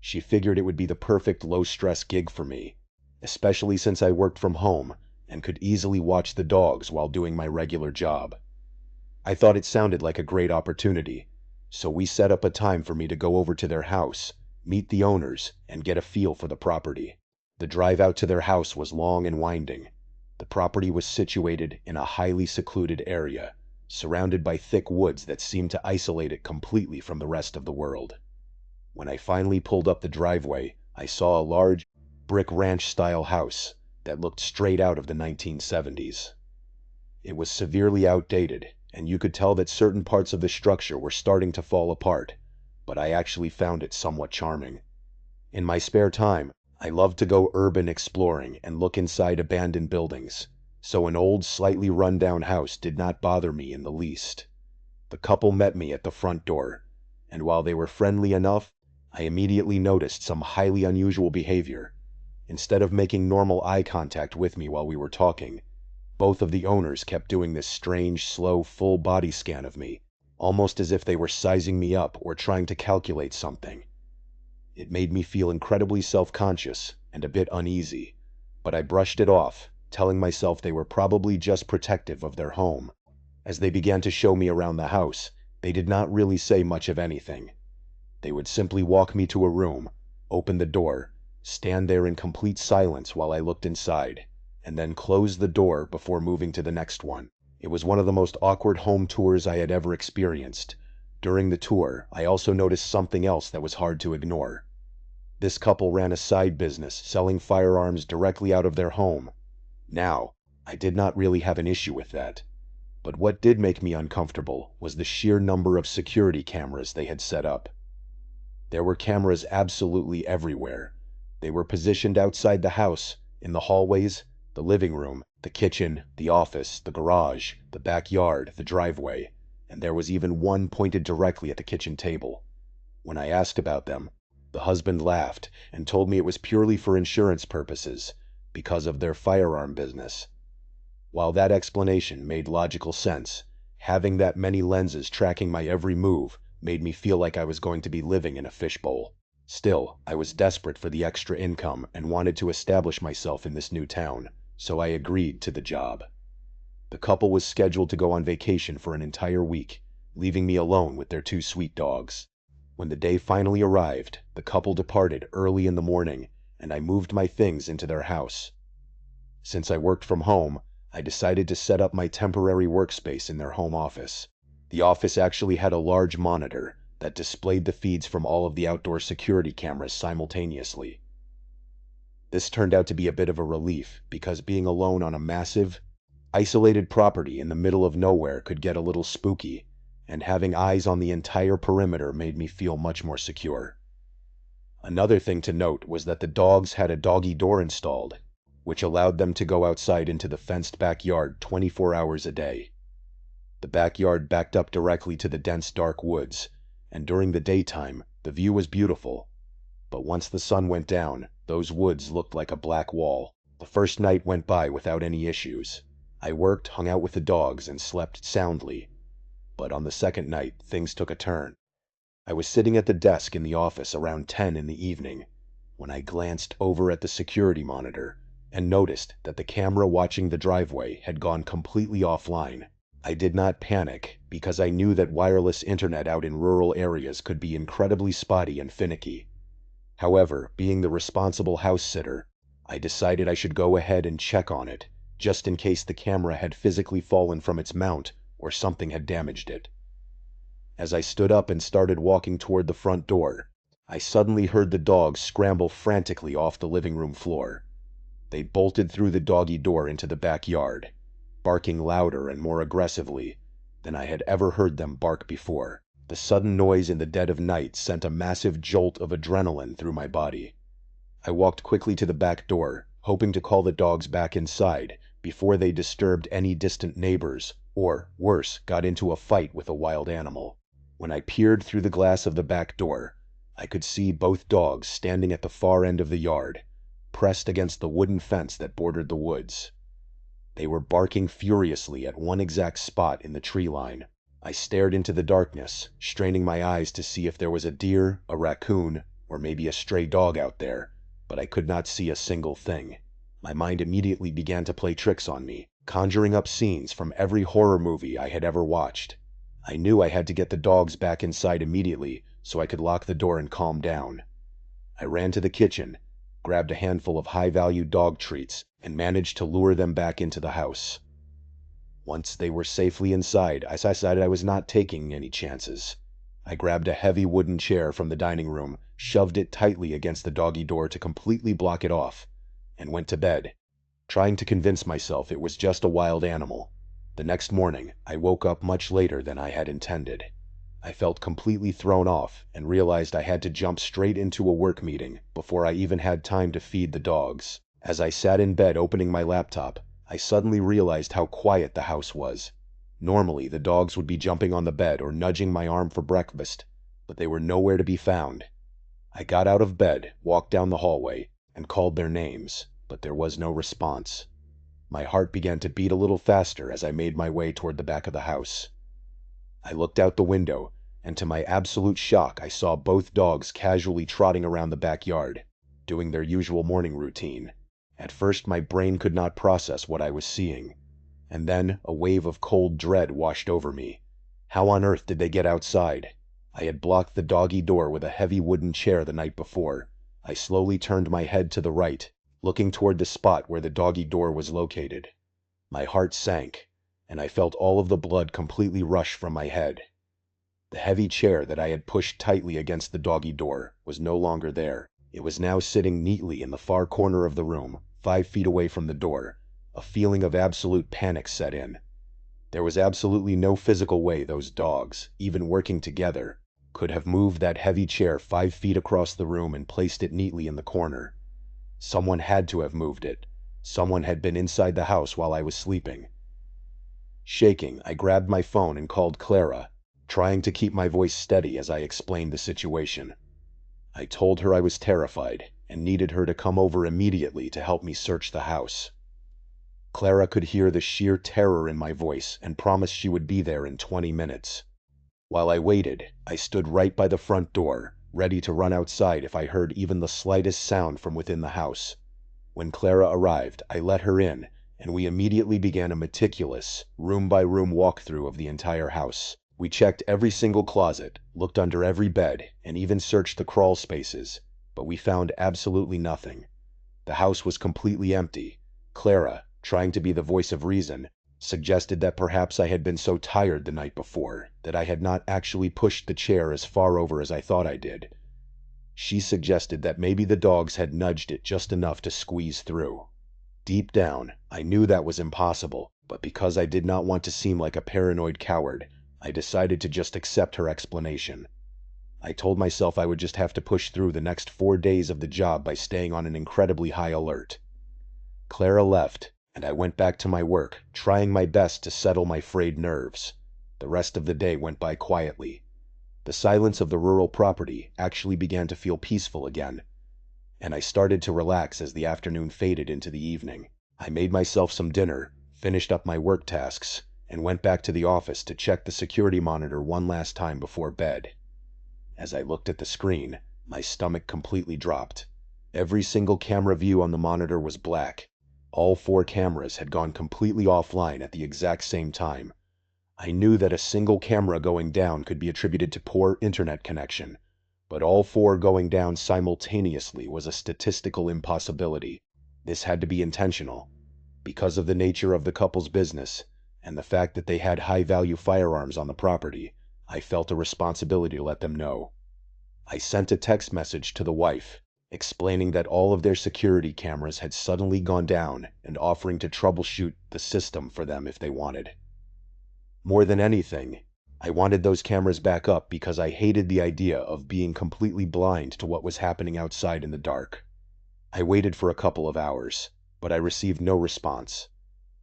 She figured it would be the perfect low-stress gig for me, especially since I worked from home and could easily watch the dogs while doing my regular job. I thought it sounded like a great opportunity, so we set up a time for me to go over to their house, meet the owners, and get a feel for the property. The drive out to their house was long and winding. The property was situated in a highly secluded area, surrounded by thick woods that seemed to isolate it completely from the rest of the world. When I finally pulled up the driveway, I saw a large, brick ranch-style house that looked straight out of the 1970s. It was severely outdated, and you could tell that certain parts of the structure were starting to fall apart, but I actually found it somewhat charming. In my spare time, I loved to go urban exploring and look inside abandoned buildings, so an old, slightly run-down house did not bother me in the least. The couple met me at the front door, and while they were friendly enough, I immediately noticed some highly unusual behavior. Instead of making normal eye contact with me while we were talking, both of the owners kept doing this strange, slow, full body scan of me, almost as if they were sizing me up or trying to calculate something. It made me feel incredibly self-conscious and a bit uneasy, but I brushed it off, telling myself they were probably just protective of their home. As they began to show me around the house, they did not really say much of anything. They would simply walk me to a room, open the door, stand there in complete silence while I looked inside, and then close the door before moving to the next one. It was one of the most awkward home tours I had ever experienced. During the tour, I also noticed something else that was hard to ignore. This couple ran a side business selling firearms directly out of their home. Now, I did not really have an issue with that. But what did make me uncomfortable was the sheer number of security cameras they had set up. There were cameras absolutely everywhere. They were positioned outside the house, in the hallways, the living room, the kitchen, the office, the garage, the backyard, the driveway, and there was even one pointed directly at the kitchen table. When I asked about them, the husband laughed and told me it was purely for insurance purposes, because of their firearm business. While that explanation made logical sense, having that many lenses tracking my every move made me feel like I was going to be living in a fishbowl. Still, I was desperate for the extra income and wanted to establish myself in this new town, so I agreed to the job. The couple was scheduled to go on vacation for an entire week, leaving me alone with their two sweet dogs. When the day finally arrived, the couple departed early in the morning, and I moved my things into their house. Since I worked from home, I decided to set up my temporary workspace in their home office. The office actually had a large monitor that displayed the feeds from all of the outdoor security cameras simultaneously. This turned out to be a bit of a relief because being alone on a massive, isolated property in the middle of nowhere could get a little spooky, and having eyes on the entire perimeter made me feel much more secure. Another thing to note was that the dogs had a doggy door installed, which allowed them to go outside into the fenced backyard 24 hours a day. The backyard backed up directly to the dense dark woods, and during the daytime, the view was beautiful. But once the sun went down, those woods looked like a black wall. The first night went by without any issues. I worked, hung out with the dogs, and slept soundly. But on the second night, things took a turn. I was sitting at the desk in the office around 10 in the evening, when I glanced over at the security monitor and noticed that the camera watching the driveway had gone completely offline. I did not panic because I knew that wireless internet out in rural areas could be incredibly spotty and finicky. However, being the responsible house sitter, I decided I should go ahead and check on it, just in case the camera had physically fallen from its mount or something had damaged it. As I stood up and started walking toward the front door, I suddenly heard the dogs scramble frantically off the living room floor. They bolted through the doggy door into the backyard, barking louder and more aggressively than I had ever heard them bark before. The sudden noise in the dead of night sent a massive jolt of adrenaline through my body. I walked quickly to the back door, hoping to call the dogs back inside before they disturbed any distant neighbors or, worse, got into a fight with a wild animal. When I peered through the glass of the back door, I could see both dogs standing at the far end of the yard, pressed against the wooden fence that bordered the woods. They were barking furiously at one exact spot in the tree line. I stared into the darkness, straining my eyes to see if there was a deer, a raccoon, or maybe a stray dog out there, but I could not see a single thing. My mind immediately began to play tricks on me, conjuring up scenes from every horror movie I had ever watched. I knew I had to get the dogs back inside immediately so I could lock the door and calm down. I ran to the kitchen, grabbed a handful of high-value dog treats, and managed to lure them back into the house. Once they were safely inside, I decided I was not taking any chances. I grabbed a heavy wooden chair from the dining room, shoved it tightly against the doggy door to completely block it off, and went to bed, trying to convince myself it was just a wild animal. The next morning, I woke up much later than I had intended. I felt completely thrown off and realized I had to jump straight into a work meeting before I even had time to feed the dogs. As I sat in bed opening my laptop, I suddenly realized how quiet the house was. Normally, the dogs would be jumping on the bed or nudging my arm for breakfast, but they were nowhere to be found. I got out of bed, walked down the hallway, and called their names, but there was no response. My heart began to beat a little faster as I made my way toward the back of the house. I looked out the window, and to my absolute shock, I saw both dogs casually trotting around the backyard, doing their usual morning routine. At first, my brain could not process what I was seeing, and then a wave of cold dread washed over me. How on earth did they get outside? I had blocked the doggy door with a heavy wooden chair the night before. I slowly turned my head to the right, looking toward the spot where the doggy door was located. My heart sank, and I felt all of the blood completely rush from my head. The heavy chair that I had pushed tightly against the doggy door was no longer there. It was now sitting neatly in the far corner of the room, 5 feet away from the door. A feeling of absolute panic set in. There was absolutely no physical way those dogs, even working together, could have moved that heavy chair 5 feet across the room and placed it neatly in the corner. Someone had to have moved it. Someone had been inside the house while I was sleeping. Shaking, I grabbed my phone and called Clara, trying to keep my voice steady as I explained the situation. I told her I was terrified and needed her to come over immediately to help me search the house. Clara could hear the sheer terror in my voice and promised she would be there in 20 minutes. While I waited, I stood right by the front door, ready to run outside if I heard even the slightest sound from within the house. When Clara arrived, I let her in, and we immediately began a meticulous, room-by-room walkthrough of the entire house. We checked every single closet, looked under every bed, and even searched the crawl spaces, but we found absolutely nothing. The house was completely empty. Clara, trying to be the voice of reason, suggested that perhaps I had been so tired the night before that I had not actually pushed the chair as far over as I thought I did. She suggested that maybe the dogs had nudged it just enough to squeeze through. Deep down, I knew that was impossible, but because I did not want to seem like a paranoid coward, I decided to just accept her explanation. I told myself I would just have to push through the next 4 days of the job by staying on an incredibly high alert. Clara left, and I went back to my work, trying my best to settle my frayed nerves. The rest of the day went by quietly. The silence of the rural property actually began to feel peaceful again, and I started to relax as the afternoon faded into the evening. I made myself some dinner, finished up my work tasks, and went back to the office to check the security monitor one last time before bed. As I looked at the screen, my stomach completely dropped. Every single camera view on the monitor was black. All 4 cameras had gone completely offline at the exact same time. I knew that a single camera going down could be attributed to poor internet connection, but all 4 going down simultaneously was a statistical impossibility. This had to be intentional. Because of the nature of the couple's business, and the fact that they had high-value firearms on the property, I felt a responsibility to let them know. I sent a text message to the wife, explaining that all of their security cameras had suddenly gone down and offering to troubleshoot the system for them if they wanted. More than anything, I wanted those cameras back up because I hated the idea of being completely blind to what was happening outside in the dark. I waited for a couple of hours, but I received no response.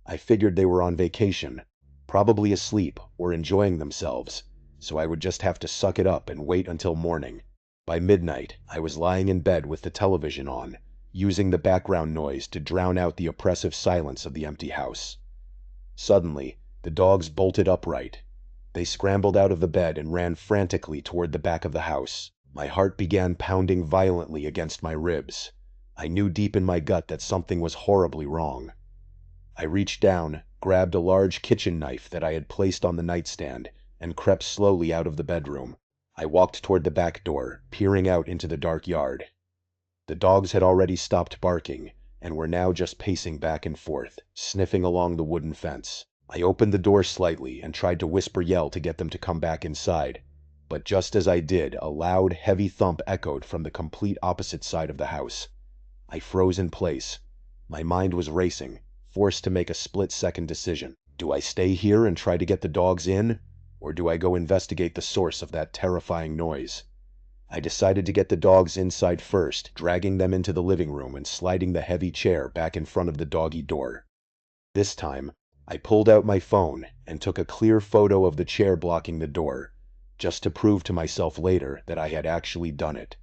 I figured they were on vacation, probably asleep or enjoying themselves, so I would just have to suck it up and wait until morning. By midnight, I was lying in bed with the television on, using the background noise to drown out the oppressive silence of the empty house. Suddenly, the dogs bolted upright. They scrambled out of the bed and ran frantically toward the back of the house. My heart began pounding violently against my ribs. I knew deep in my gut that something was horribly wrong. I reached down, grabbed a large kitchen knife that I had placed on the nightstand, and crept slowly out of the bedroom. I walked toward the back door, peering out into the dark yard. The dogs had already stopped barking, and were now just pacing back and forth, sniffing along the wooden fence. I opened the door slightly and tried to whisper yell to get them to come back inside. But just as I did, a loud, heavy thump echoed from the complete opposite side of the house. I froze in place. My mind was racing, forced to make a split-second decision. Do I stay here and try to get the dogs in? Or do I go investigate the source of that terrifying noise? I decided to get the dogs inside first, dragging them into the living room and sliding the heavy chair back in front of the doggy door. This time, I pulled out my phone and took a clear photo of the chair blocking the door, just to prove to myself later that I had actually done it.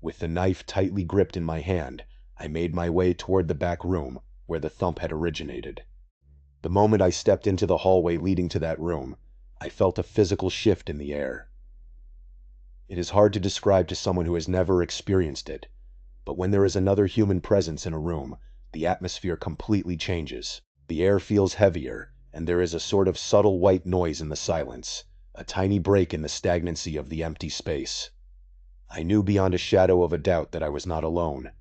With the knife tightly gripped in my hand, I made my way toward the back room, where the thump had originated. The moment I stepped into the hallway leading to that room, I felt a physical shift in the air. It is hard to describe to someone who has never experienced it, but when there is another human presence in a room, the atmosphere completely changes. The air feels heavier, and there is a sort of subtle white noise in the silence, a tiny break in the stagnancy of the empty space. I knew beyond a shadow of a doubt that I was not alone.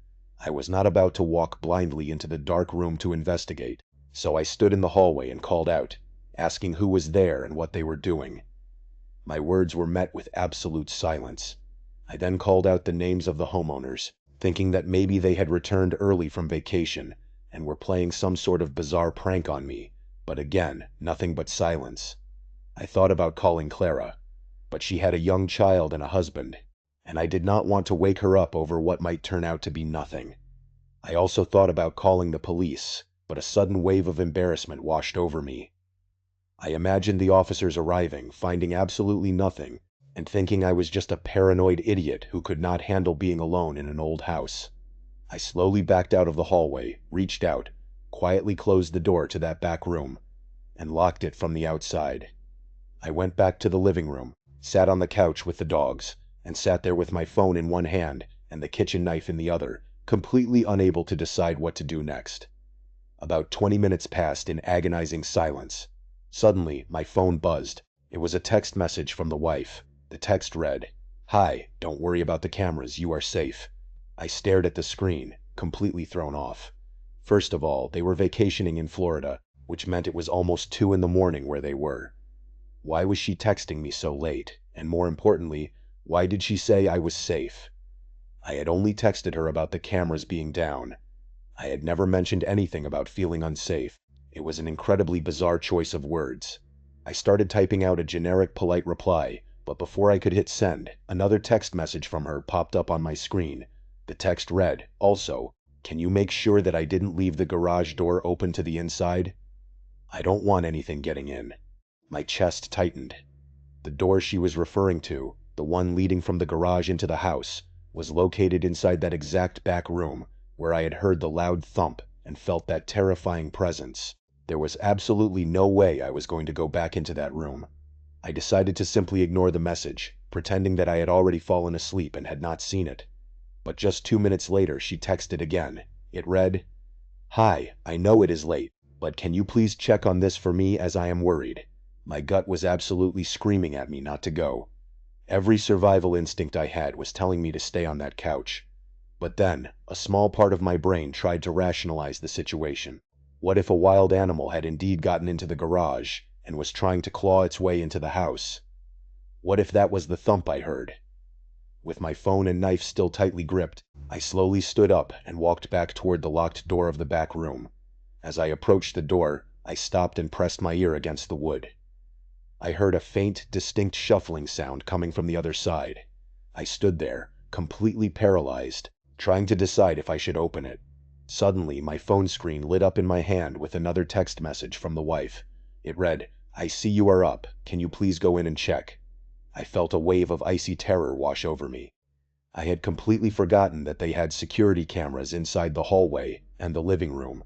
I was not about to walk blindly into the dark room to investigate, so I stood in the hallway and called out, asking who was there and what they were doing. My words were met with absolute silence. I then called out the names of the homeowners, thinking that maybe they had returned early from vacation and were playing some sort of bizarre prank on me, but again, nothing but silence. I thought about calling Clara, but she had a young child and a husband, and I did not want to wake her up over what might turn out to be nothing. I also thought about calling the police, but a sudden wave of embarrassment washed over me. I imagined the officers arriving, finding absolutely nothing, and thinking I was just a paranoid idiot who could not handle being alone in an old house. I slowly backed out of the hallway, reached out, quietly closed the door to that back room, and locked it from the outside. I went back to the living room, sat on the couch with the dogs, and sat there with my phone in one hand and the kitchen knife in the other, completely unable to decide what to do next. About 20 minutes passed in agonizing silence. Suddenly, my phone buzzed. It was a text message from the wife. The text read, "Hi, don't worry about the cameras, you are safe." I stared at the screen, completely thrown off. First of all, they were vacationing in Florida, which meant it was almost 2 in the morning where they were. Why was she texting me so late? And more importantly, why did she say I was safe? I had only texted her about the cameras being down. I had never mentioned anything about feeling unsafe. It was an incredibly bizarre choice of words. I started typing out a generic polite reply, but before I could hit send, another text message from her popped up on my screen. The text read, also, "Can you make sure that I didn't leave the garage door open to the inside? I don't want anything getting in." My chest tightened. The door she was referring to, the one leading from the garage into the house, was located inside that exact back room where I had heard the loud thump and felt that terrifying presence. There was absolutely no way I was going to go back into that room. I decided to simply ignore the message, pretending that I had already fallen asleep and had not seen it. But just 2 minutes later, she texted again. It read, "Hi, I know it is late, but can you please check on this for me as I am worried?" My gut was absolutely screaming at me not to go. Every survival instinct I had was telling me to stay on that couch. But then, a small part of my brain tried to rationalize the situation. What if a wild animal had indeed gotten into the garage and was trying to claw its way into the house? What if that was the thump I heard? With my phone and knife still tightly gripped, I slowly stood up and walked back toward the locked door of the back room. As I approached the door, I stopped and pressed my ear against the wood. I heard a faint, distinct shuffling sound coming from the other side. I stood there, completely paralyzed, trying to decide if I should open it. Suddenly, my phone screen lit up in my hand with another text message from the wife. It read, "I see you are up. Can you please go in and check?" I felt a wave of icy terror wash over me. I had completely forgotten that they had security cameras inside the hallway and the living room.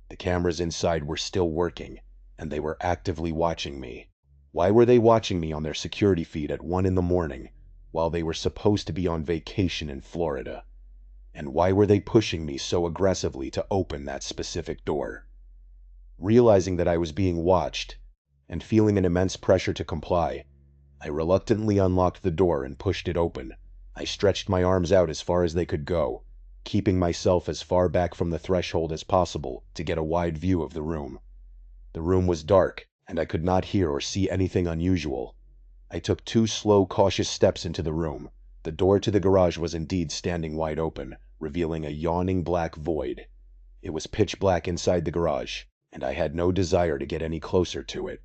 The cameras inside were still working, and they were actively watching me. Why were they watching me on their security feed at 1 in the morning, while they were supposed to be on vacation in Florida? And why were they pushing me so aggressively to open that specific door? Realizing that I was being watched, and feeling an immense pressure to comply, I reluctantly unlocked the door and pushed it open. I stretched my arms out as far as they could go, keeping myself as far back from the threshold as possible to get a wide view of the room. The room was dark, and I could not hear or see anything unusual. I took 2 slow, cautious steps into the room. The door to the garage was indeed standing wide open, revealing a yawning black void. It was pitch black inside the garage, and I had no desire to get any closer to it.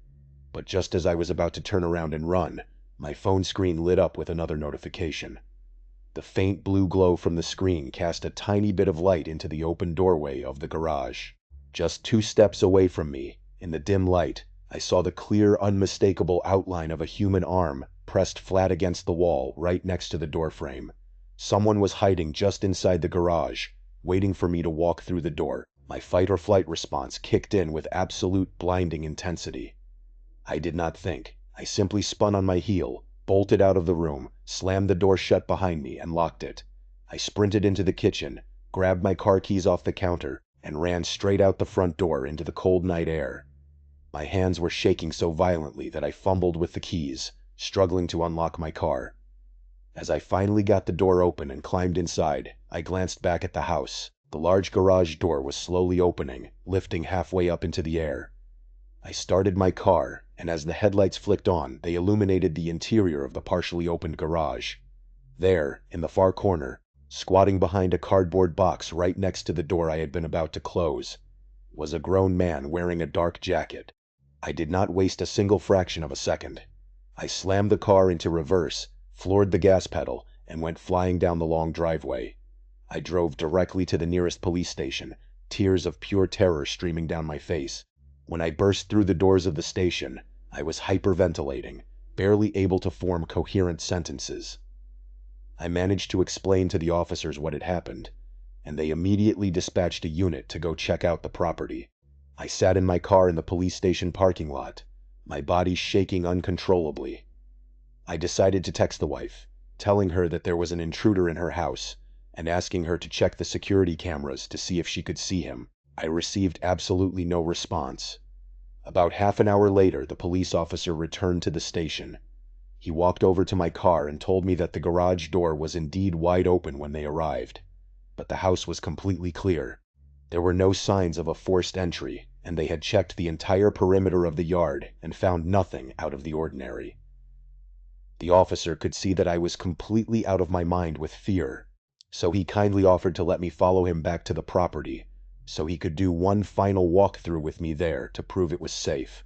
But just as I was about to turn around and run, my phone screen lit up with another notification. The faint blue glow from the screen cast a tiny bit of light into the open doorway of the garage. Just 2 steps away from me, in the dim light, I saw the clear, unmistakable outline of a human arm pressed flat against the wall right next to the doorframe. Someone was hiding just inside the garage, waiting for me to walk through the door. My fight or flight response kicked in with absolute blinding intensity. I did not think. I simply spun on my heel, bolted out of the room, slammed the door shut behind me, and locked it. I sprinted into the kitchen, grabbed my car keys off the counter, and ran straight out the front door into the cold night air. My hands were shaking so violently that I fumbled with the keys, struggling to unlock my car. As I finally got the door open and climbed inside, I glanced back at the house. The large garage door was slowly opening, lifting halfway up into the air. I started my car, and as the headlights flicked on, they illuminated the interior of the partially opened garage. There, in the far corner, squatting behind a cardboard box right next to the door I had been about to close, was a grown man wearing a dark jacket. I did not waste a single fraction of a second. I slammed the car into reverse, floored the gas pedal, and went flying down the long driveway. I drove directly to the nearest police station, tears of pure terror streaming down my face. When I burst through the doors of the station, I was hyperventilating, barely able to form coherent sentences. I managed to explain to the officers what had happened, and they immediately dispatched a unit to go check out the property. I sat in my car in the police station parking lot, my body shaking uncontrollably. I decided to text the wife, telling her that there was an intruder in her house, and asking her to check the security cameras to see if she could see him. I received absolutely no response. About half an hour later, the police officer returned to the station. He walked over to my car and told me that the garage door was indeed wide open when they arrived, but the house was completely clear. There were no signs of a forced entry, and they had checked the entire perimeter of the yard and found nothing out of the ordinary. The officer could see that I was completely out of my mind with fear, so he kindly offered to let me follow him back to the property, so he could do one final walkthrough with me there to prove it was safe.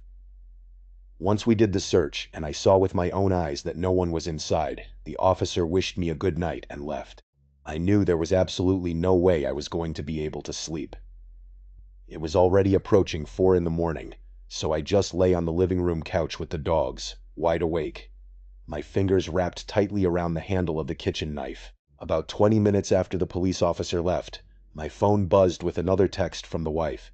Once we did the search, and I saw with my own eyes that no one was inside, the officer wished me a good night and left. I knew there was absolutely no way I was going to be able to sleep. It was already approaching 4 in the morning, so I just lay on the living room couch with the dogs, wide awake, my fingers wrapped tightly around the handle of the kitchen knife. About 20 minutes after the police officer left, my phone buzzed with another text from the wife.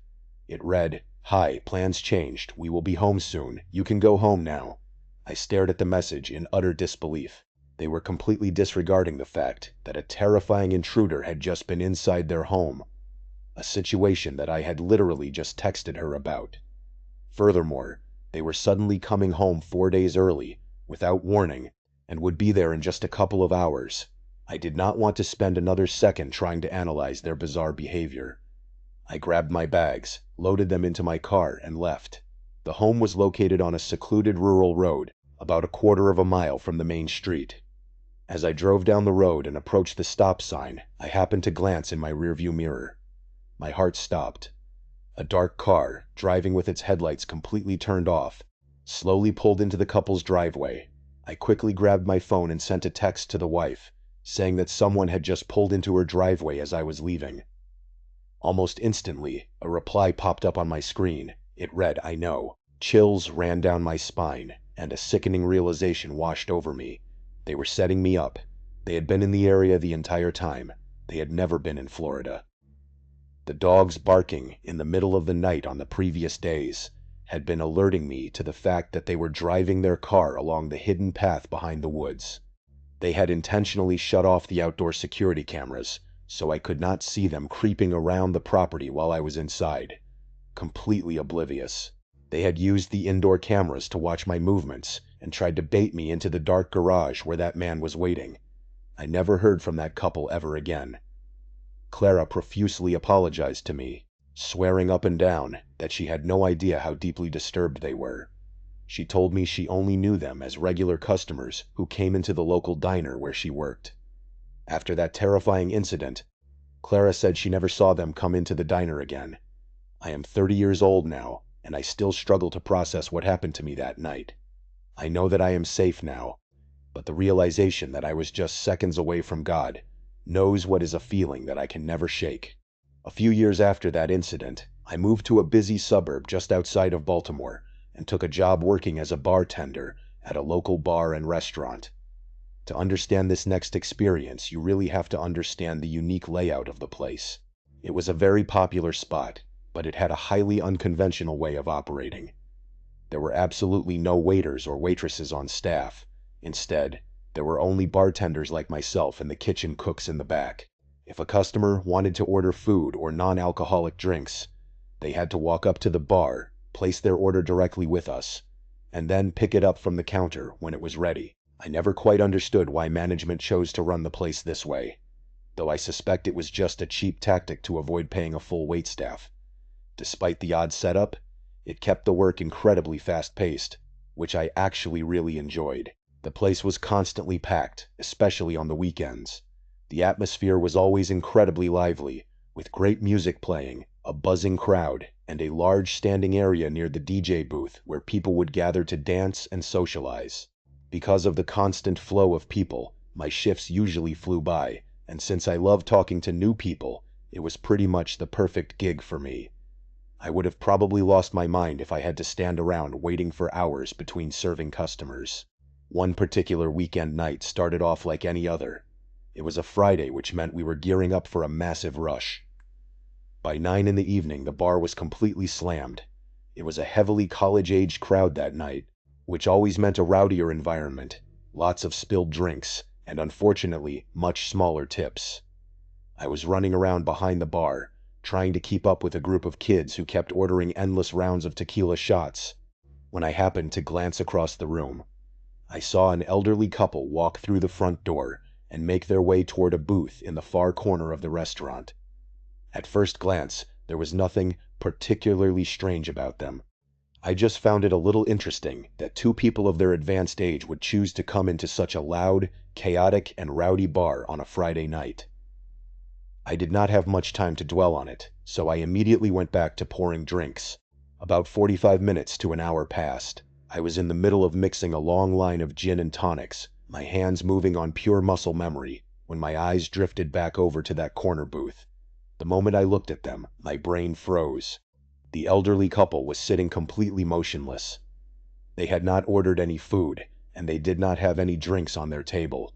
It read, "Hi, plans changed. We will be home soon. You can go home now." I stared at the message in utter disbelief. They were completely disregarding the fact that a terrifying intruder had just been inside their home, a situation that I had literally just texted her about. Furthermore, they were suddenly coming home 4 days early, without warning, and would be there in just a couple of hours. I did not want to spend another second trying to analyze their bizarre behavior. I grabbed my bags, loaded them into my car, and left. The home was located on a secluded rural road, about a quarter of a mile from the main street. As I drove down the road and approached the stop sign, I happened to glance in my rearview mirror. My heart stopped. A dark car, driving with its headlights completely turned off, slowly pulled into the couple's driveway. I quickly grabbed my phone and sent a text to the wife, saying that someone had just pulled into her driveway as I was leaving. Almost instantly, a reply popped up on my screen. It read, "I know." Chills ran down my spine, and a sickening realization washed over me. They were setting me up. They had been in the area the entire time. They had never been in Florida. The dogs barking in the middle of the night on the previous days had been alerting me to the fact that they were driving their car along the hidden path behind the woods. They had intentionally shut off the outdoor security cameras, so I could not see them creeping around the property while I was inside. Completely oblivious. They had used the indoor cameras to watch my movements and tried to bait me into the dark garage where that man was waiting. I never heard from that couple ever again. Clara profusely apologized to me, swearing up and down that she had no idea how deeply disturbed they were. She told me she only knew them as regular customers who came into the local diner where she worked. After that terrifying incident, Clara said she never saw them come into the diner again. I am 30 years old now, and I still struggle to process what happened to me that night. I know that I am safe now, but the realization that I was just seconds away from God knows what is a feeling that I can never shake. A few years after that incident, I moved to a busy suburb just outside of Baltimore and took a job working as a bartender at a local bar and restaurant. To understand this next experience, you really have to understand the unique layout of the place. It was a very popular spot, but it had a highly unconventional way of operating. There were absolutely no waiters or waitresses on staff. Instead, there were only bartenders like myself and the kitchen cooks in the back. If a customer wanted to order food or non-alcoholic drinks, they had to walk up to the bar, place their order directly with us, and then pick it up from the counter when it was ready. I never quite understood why management chose to run the place this way, though I suspect it was just a cheap tactic to avoid paying a full waitstaff. Despite the odd setup, it kept the work incredibly fast-paced, which I actually really enjoyed. The place was constantly packed, especially on the weekends. The atmosphere was always incredibly lively, with great music playing, a buzzing crowd, and a large standing area near the DJ booth where people would gather to dance and socialize. Because of the constant flow of people, my shifts usually flew by, and since I love talking to new people, it was pretty much the perfect gig for me. I would have probably lost my mind if I had to stand around waiting for hours between serving customers. One particular weekend night started off like any other. It was a Friday, which meant we were gearing up for a massive rush. By 9 in the evening, the bar was completely slammed. It was a heavily college-aged crowd that night, which always meant a rowdier environment, lots of spilled drinks, and unfortunately, much smaller tips. I was running around behind the bar, trying to keep up with a group of kids who kept ordering endless rounds of tequila shots, when I happened to glance across the room. I saw an elderly couple walk through the front door and make their way toward a booth in the far corner of the restaurant. At first glance, there was nothing particularly strange about them. I just found it a little interesting that two people of their advanced age would choose to come into such a loud, chaotic, and rowdy bar on a Friday night. I did not have much time to dwell on it, so I immediately went back to pouring drinks. About 45 minutes to an hour passed. I was in the middle of mixing a long line of gin and tonics, my hands moving on pure muscle memory, when my eyes drifted back over to that corner booth. The moment I looked at them, my brain froze. The elderly couple was sitting completely motionless. They had not ordered any food, and they did not have any drinks on their table.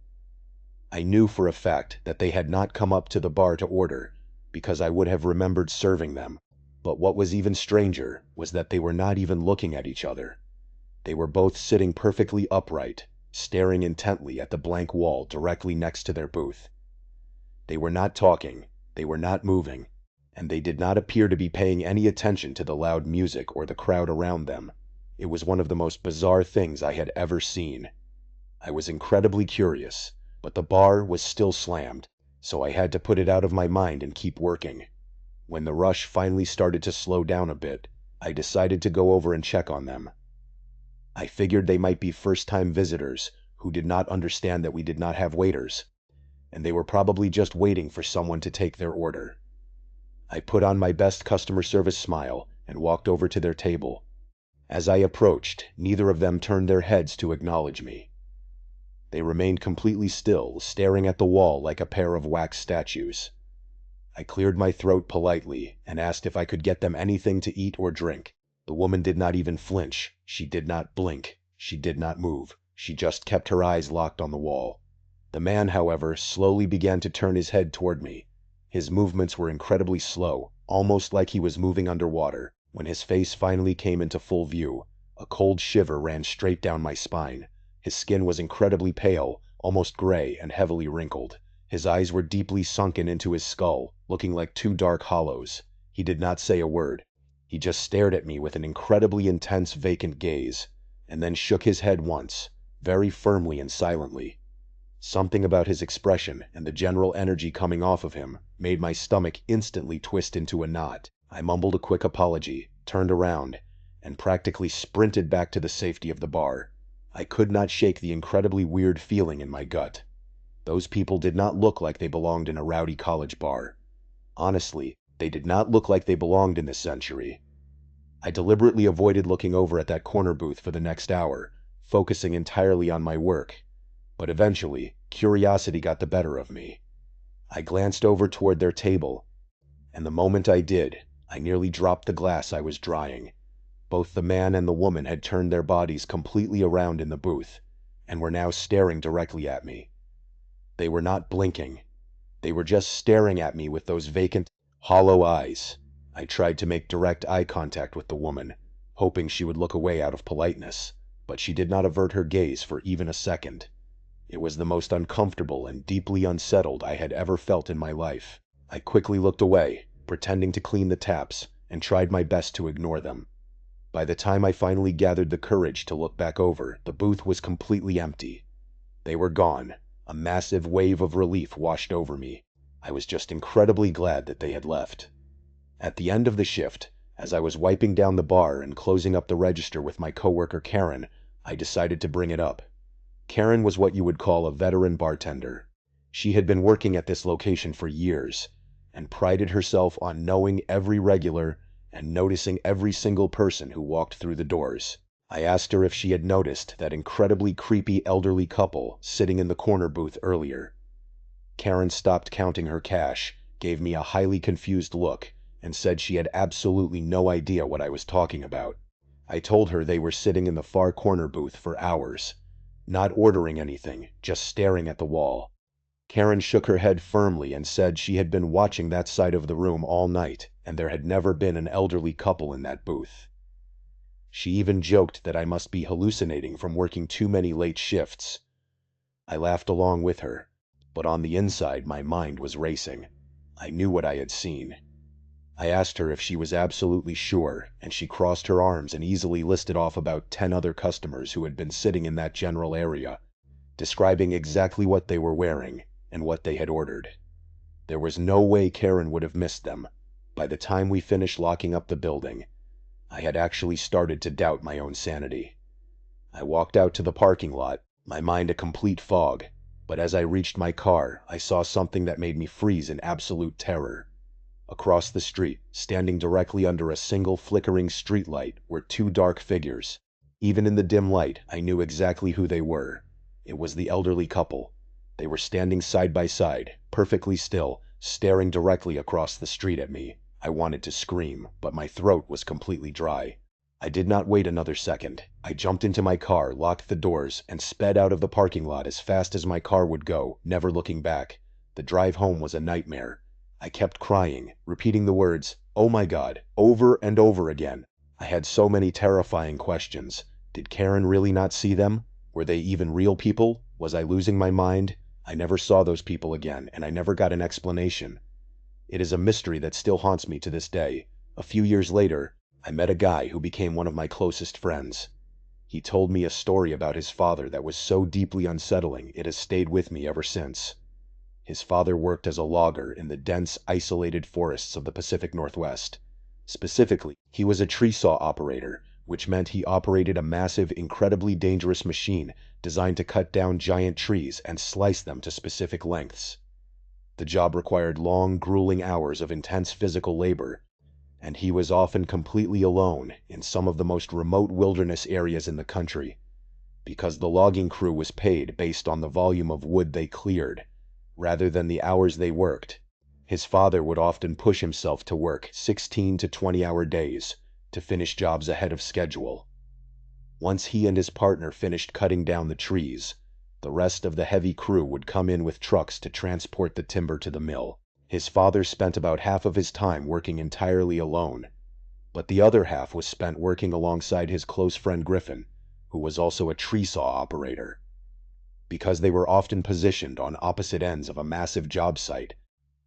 I knew for a fact that they had not come up to the bar to order, because I would have remembered serving them. But what was even stranger was that they were not even looking at each other. They were both sitting perfectly upright, staring intently at the blank wall directly next to their booth. They were not talking, they were not moving, and they did not appear to be paying any attention to the loud music or the crowd around them. It was one of the most bizarre things I had ever seen. I was incredibly curious, but the bar was still slammed, so I had to put it out of my mind and keep working. When the rush finally started to slow down a bit, I decided to go over and check on them. I figured they might be first-time visitors who did not understand that we did not have waiters, and they were probably just waiting for someone to take their order. I put on my best customer service smile and walked over to their table. As I approached, neither of them turned their heads to acknowledge me. They remained completely still, staring at the wall like a pair of wax statues. I cleared my throat politely and asked if I could get them anything to eat or drink. The woman did not even flinch. She did not blink. She did not move. She just kept her eyes locked on the wall. The man, however, slowly began to turn his head toward me. His movements were incredibly slow, almost like he was moving underwater. When his face finally came into full view, a cold shiver ran straight down my spine. His skin was incredibly pale, almost gray and heavily wrinkled. His eyes were deeply sunken into his skull, looking like two dark hollows. He did not say a word. He just stared at me with an incredibly intense, vacant gaze, and then shook his head once, very firmly and silently. Something about his expression and the general energy coming off of him made my stomach instantly twist into a knot. I mumbled a quick apology, turned around, and practically sprinted back to the safety of the bar. I could not shake the incredibly weird feeling in my gut. Those people did not look like they belonged in a rowdy college bar. Honestly, they did not look like they belonged in this century. I deliberately avoided looking over at that corner booth for the next hour, focusing entirely on my work. But eventually, curiosity got the better of me. I glanced over toward their table, and the moment I did, I nearly dropped the glass I was drying. Both the man and the woman had turned their bodies completely around in the booth, and were now staring directly at me. They were not blinking. They were just staring at me with those vacant, hollow eyes. I tried to make direct eye contact with the woman, hoping she would look away out of politeness, but she did not avert her gaze for even a second. It was the most uncomfortable and deeply unsettled I had ever felt in my life. I quickly looked away, pretending to clean the taps, and tried my best to ignore them. By the time I finally gathered the courage to look back over, the booth was completely empty. They were gone. A massive wave of relief washed over me. I was just incredibly glad that they had left. At the end of the shift, as I was wiping down the bar and closing up the register with my coworker Karen, I decided to bring it up. Karen was what you would call a veteran bartender. She had been working at this location for years, and prided herself on knowing every regular and noticing every single person who walked through the doors. I asked her if she had noticed that incredibly creepy elderly couple sitting in the corner booth earlier. Karen stopped counting her cash, gave me a highly confused look, and said she had absolutely no idea what I was talking about. I told her they were sitting in the far corner booth for hours, not ordering anything, just staring at the wall. Karen shook her head firmly and said she had been watching that side of the room all night, and there had never been an elderly couple in that booth. She even joked that I must be hallucinating from working too many late shifts. I laughed along with her, but on the inside my mind was racing. I knew what I had seen. I asked her if she was absolutely sure, and she crossed her arms and easily listed off about 10 other customers who had been sitting in that general area, describing exactly what they were wearing and what they had ordered. There was no way Karen would have missed them. By the time we finished locking up the building, I had actually started to doubt my own sanity. I walked out to the parking lot, my mind a complete fog, but as I reached my car, I saw something that made me freeze in absolute terror. Across the street, standing directly under a single flickering streetlight, were two dark figures. Even in the dim light, I knew exactly who they were. It was the elderly couple. They were standing side by side, perfectly still, staring directly across the street at me. I wanted to scream, but my throat was completely dry. I did not wait another second. I jumped into my car, locked the doors, and sped out of the parking lot as fast as my car would go, never looking back. The drive home was a nightmare. I kept crying, repeating the words, "Oh my God," over and over again. I had so many terrifying questions. Did Karen really not see them? Were they even real people? Was I losing my mind? I never saw those people again, and I never got an explanation. It is a mystery that still haunts me to this day. A few years later, I met a guy who became one of my closest friends. He told me a story about his father that was so deeply unsettling it has stayed with me ever since. His father worked as a logger in the dense, isolated forests of the Pacific Northwest. Specifically, he was a tree saw operator, which meant he operated a massive, incredibly dangerous machine designed to cut down giant trees and slice them to specific lengths. The job required long, grueling hours of intense physical labor, and he was often completely alone in some of the most remote wilderness areas in the country, because the logging crew was paid based on the volume of wood they cleared, rather than the hours they worked. His father would often push himself to work 16 to 20-hour days to finish jobs ahead of schedule. Once he and his partner finished cutting down the trees, the rest of the heavy crew would come in with trucks to transport the timber to the mill. His father spent about half of his time working entirely alone, but the other half was spent working alongside his close friend Griffin, who was also a tree saw operator. Because they were often positioned on opposite ends of a massive job site,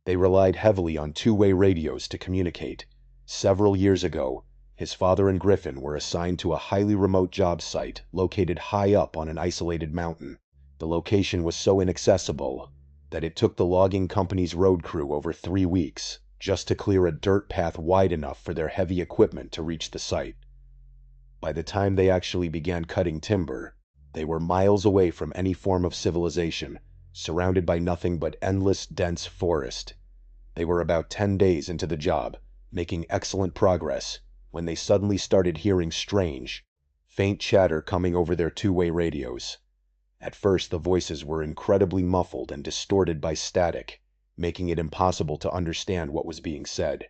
they relied heavily on two-way radios to communicate. Several years ago, his father and Griffin were assigned to a highly remote job site located high up on an isolated mountain. The location was so inaccessible that it took the logging company's road crew over 3 weeks just to clear a dirt path wide enough for their heavy equipment to reach the site. By the time they actually began cutting timber, they were miles away from any form of civilization, surrounded by nothing but endless, dense forest. They were about 10 days into the job, making excellent progress, when they suddenly started hearing strange, faint chatter coming over their two-way radios. At first, the voices were incredibly muffled and distorted by static, making it impossible to understand what was being said.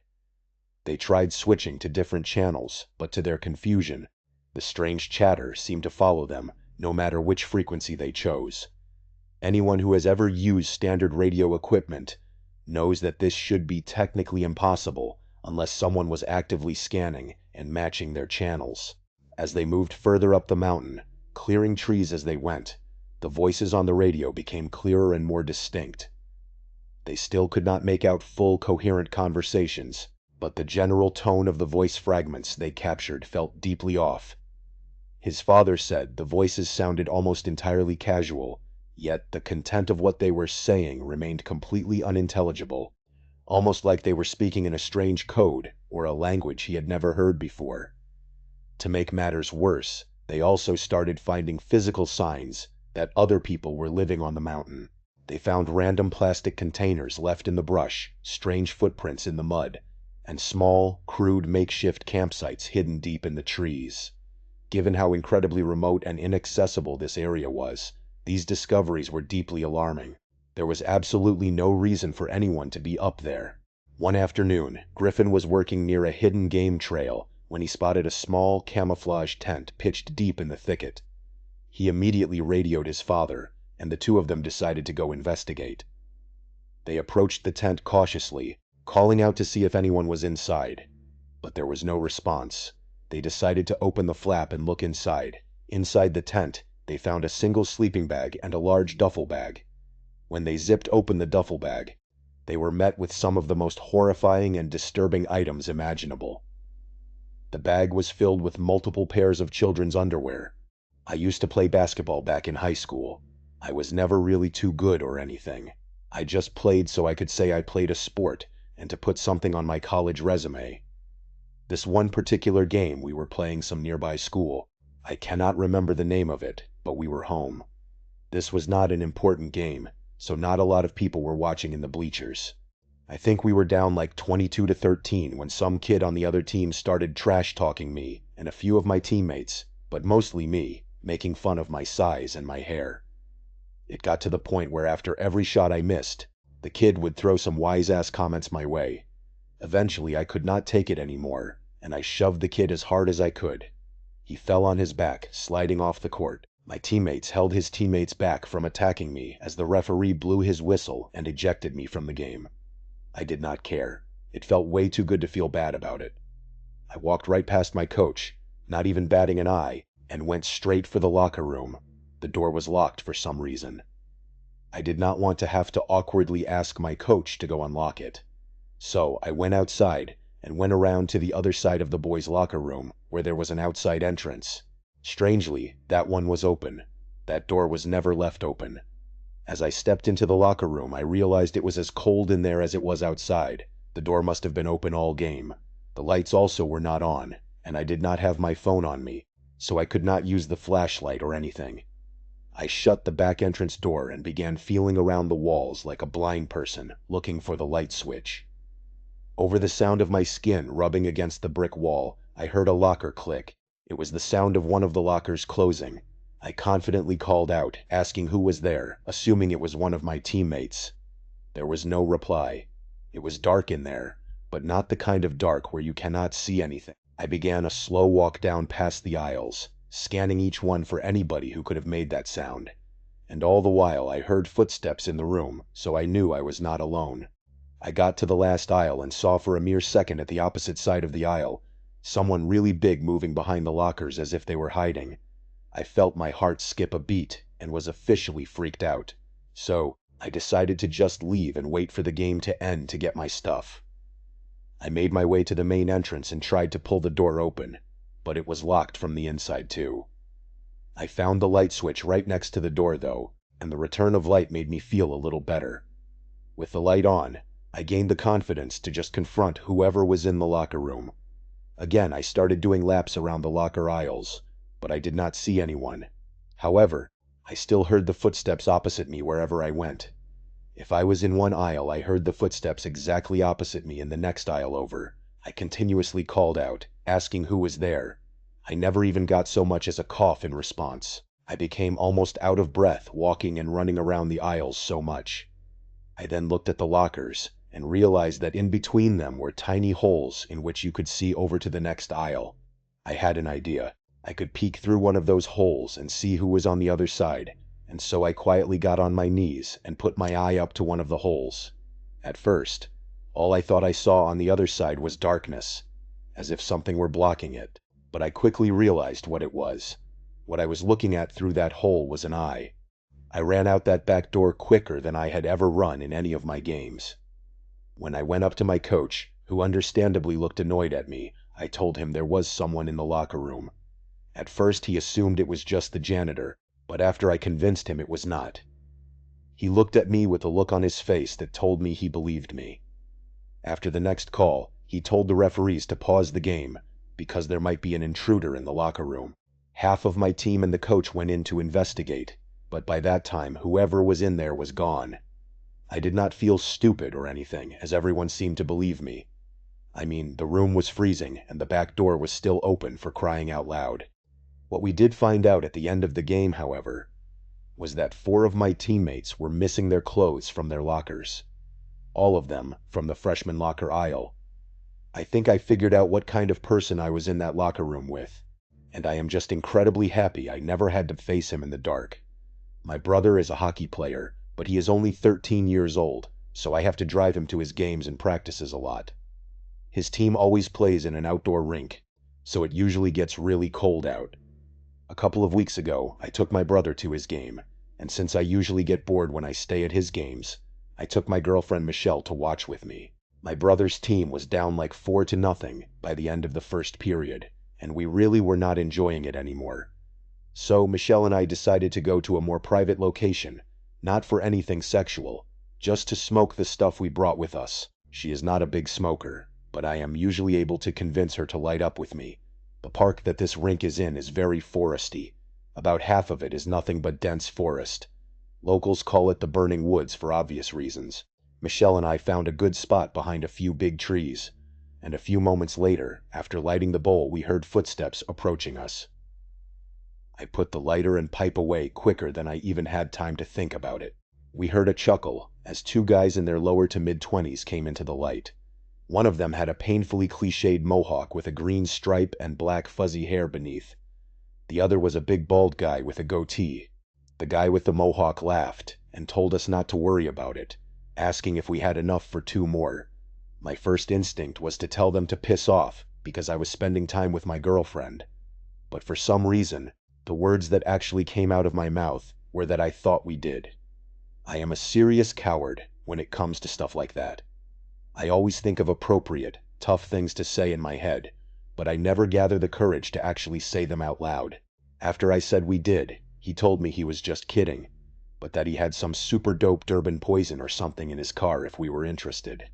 They tried switching to different channels, but to their confusion, the strange chatter seemed to follow them no matter which frequency they chose. Anyone who has ever used standard radio equipment knows that this should be technically impossible unless someone was actively scanning and matching their channels. As they moved further up the mountain, clearing trees as they went, the voices on the radio became clearer and more distinct. They still could not make out full, coherent conversations, but the general tone of the voice fragments they captured felt deeply off. His father said the voices sounded almost entirely casual, yet the content of what they were saying remained completely unintelligible, almost like they were speaking in a strange code or a language he had never heard before. To make matters worse, they also started finding physical signs that other people were living on the mountain. They found random plastic containers left in the brush, strange footprints in the mud, and small, crude makeshift campsites hidden deep in the trees. Given how incredibly remote and inaccessible this area was, these discoveries were deeply alarming. There was absolutely no reason for anyone to be up there. One afternoon, Griffin was working near a hidden game trail when he spotted a small, camouflage tent pitched deep in the thicket. He immediately radioed his father, and the two of them decided to go investigate. They approached the tent cautiously, calling out to see if anyone was inside, but there was no response. They decided to open the flap and look inside. Inside the tent, they found a single sleeping bag and a large duffel bag. When they zipped open the duffel bag, they were met with some of the most horrifying and disturbing items imaginable. The bag was filled with multiple pairs of children's underwear. I used to play basketball back in high school. I was never really too good or anything. I just played so I could say I played a sport and to put something on my college resume. This one particular game we were playing some nearby school. I cannot remember the name of it, but we were home. This was not an important game, so not a lot of people were watching in the bleachers. I think we were down like 22-13 when some kid on the other team started trash-talking me and a few of my teammates, but mostly me, making fun of my size and my hair. It got to the point where after every shot I missed, the kid would throw some wise-ass comments my way. Eventually I could not take it anymore, and I shoved the kid as hard as I could. He fell on his back, sliding off the court. My teammates held his teammates back from attacking me as the referee blew his whistle and ejected me from the game. I did not care. It felt way too good to feel bad about it. I walked right past my coach, not even batting an eye, and went straight for the locker room. The door was locked for some reason. I did not want to have to awkwardly ask my coach to go unlock it. So I went outside and went around to the other side of the boys' locker room where there was an outside entrance. Strangely, that one was open. That door was never left open. As I stepped into the locker room, I realized it was as cold in there as it was outside. The door must have been open all game. The lights also were not on, and I did not have my phone on me, so I could not use the flashlight or anything. I shut the back entrance door and began feeling around the walls like a blind person looking for the light switch. Over the sound of my skin rubbing against the brick wall, I heard a locker click. It was the sound of one of the lockers closing. I confidently called out, asking who was there, assuming it was one of my teammates. There was no reply. It was dark in there, but not the kind of dark where you cannot see anything. I began a slow walk down past the aisles, scanning each one for anybody who could have made that sound. And all the while I heard footsteps in the room, so I knew I was not alone. I got to the last aisle and saw for a mere second at the opposite side of the aisle someone really big moving behind the lockers as if they were hiding. I felt my heart skip a beat and was officially freaked out. So I decided to just leave and wait for the game to end to get my stuff. I made my way to the main entrance and tried to pull the door open, but it was locked from the inside too. I found the light switch right next to the door though, and the return of light made me feel a little better. With the light on, I gained the confidence to just confront whoever was in the locker room. Again, I started doing laps around the locker aisles, but I did not see anyone. However, I still heard the footsteps opposite me wherever I went. If I was in one aisle, I heard the footsteps exactly opposite me in the next aisle over. I continuously called out, asking who was there. I never even got so much as a cough in response. I became almost out of breath walking and running around the aisles so much. I then looked at the lockers and realized that in between them were tiny holes in which you could see over to the next aisle. I had an idea. I could peek through one of those holes and see who was on the other side, and so I quietly got on my knees and put my eye up to one of the holes. At first, all I thought I saw on the other side was darkness, as if something were blocking it, but I quickly realized what it was. What I was looking at through that hole was an eye. I ran out that back door quicker than I had ever run in any of my games. When I went up to my coach, who understandably looked annoyed at me, I told him there was someone in the locker room. At first he assumed it was just the janitor, but after I convinced him it was not. He looked at me with a look on his face that told me he believed me. After the next call, he told the referees to pause the game, because there might be an intruder in the locker room. Half of my team and the coach went in to investigate, but by that time whoever was in there was gone. I did not feel stupid or anything, as everyone seemed to believe me. I mean, the room was freezing, and the back door was still open for crying out loud. What we did find out at the end of the game, however, was that 4 of my teammates were missing their clothes from their lockers. All of them from the freshman locker aisle. I think I figured out what kind of person I was in that locker room with, and I am just incredibly happy I never had to face him in the dark. My brother is a hockey player, but he is only 13 years old, so I have to drive him to his games and practices a lot. His team always plays in an outdoor rink, so it usually gets really cold out. A couple of weeks ago, I took my brother to his game, and since I usually get bored when I stay at his games, I took my girlfriend Michelle to watch with me. My brother's team was down like 4-0 by the end of the first period, and we really were not enjoying it anymore. So Michelle and I decided to go to a more private location, not for anything sexual, just to smoke the stuff we brought with us. She is not a big smoker, but I am usually able to convince her to light up with me. The park that this rink is in is very foresty. About half of it is nothing but dense forest. Locals call it the Burning Woods for obvious reasons. Michelle and I found a good spot behind a few big trees, and a few moments later, after lighting the bowl, we heard footsteps approaching us. I put the lighter and pipe away quicker than I even had time to think about it. We heard a chuckle as 2 guys in their lower to mid-20s came into the light. One of them had a painfully cliched mohawk with a green stripe and black fuzzy hair beneath. The other was a big bald guy with a goatee. The guy with the mohawk laughed and told us not to worry about it, asking if we had enough for 2 more. My first instinct was to tell them to piss off because I was spending time with my girlfriend. But for some reason, the words that actually came out of my mouth were that I thought we did. I am a serious coward when it comes to stuff like that. I always think of appropriate, tough things to say in my head, but I never gather the courage to actually say them out loud. After I said we did, he told me he was just kidding, but that he had some super dope Durban poison or something in his car if we were interested.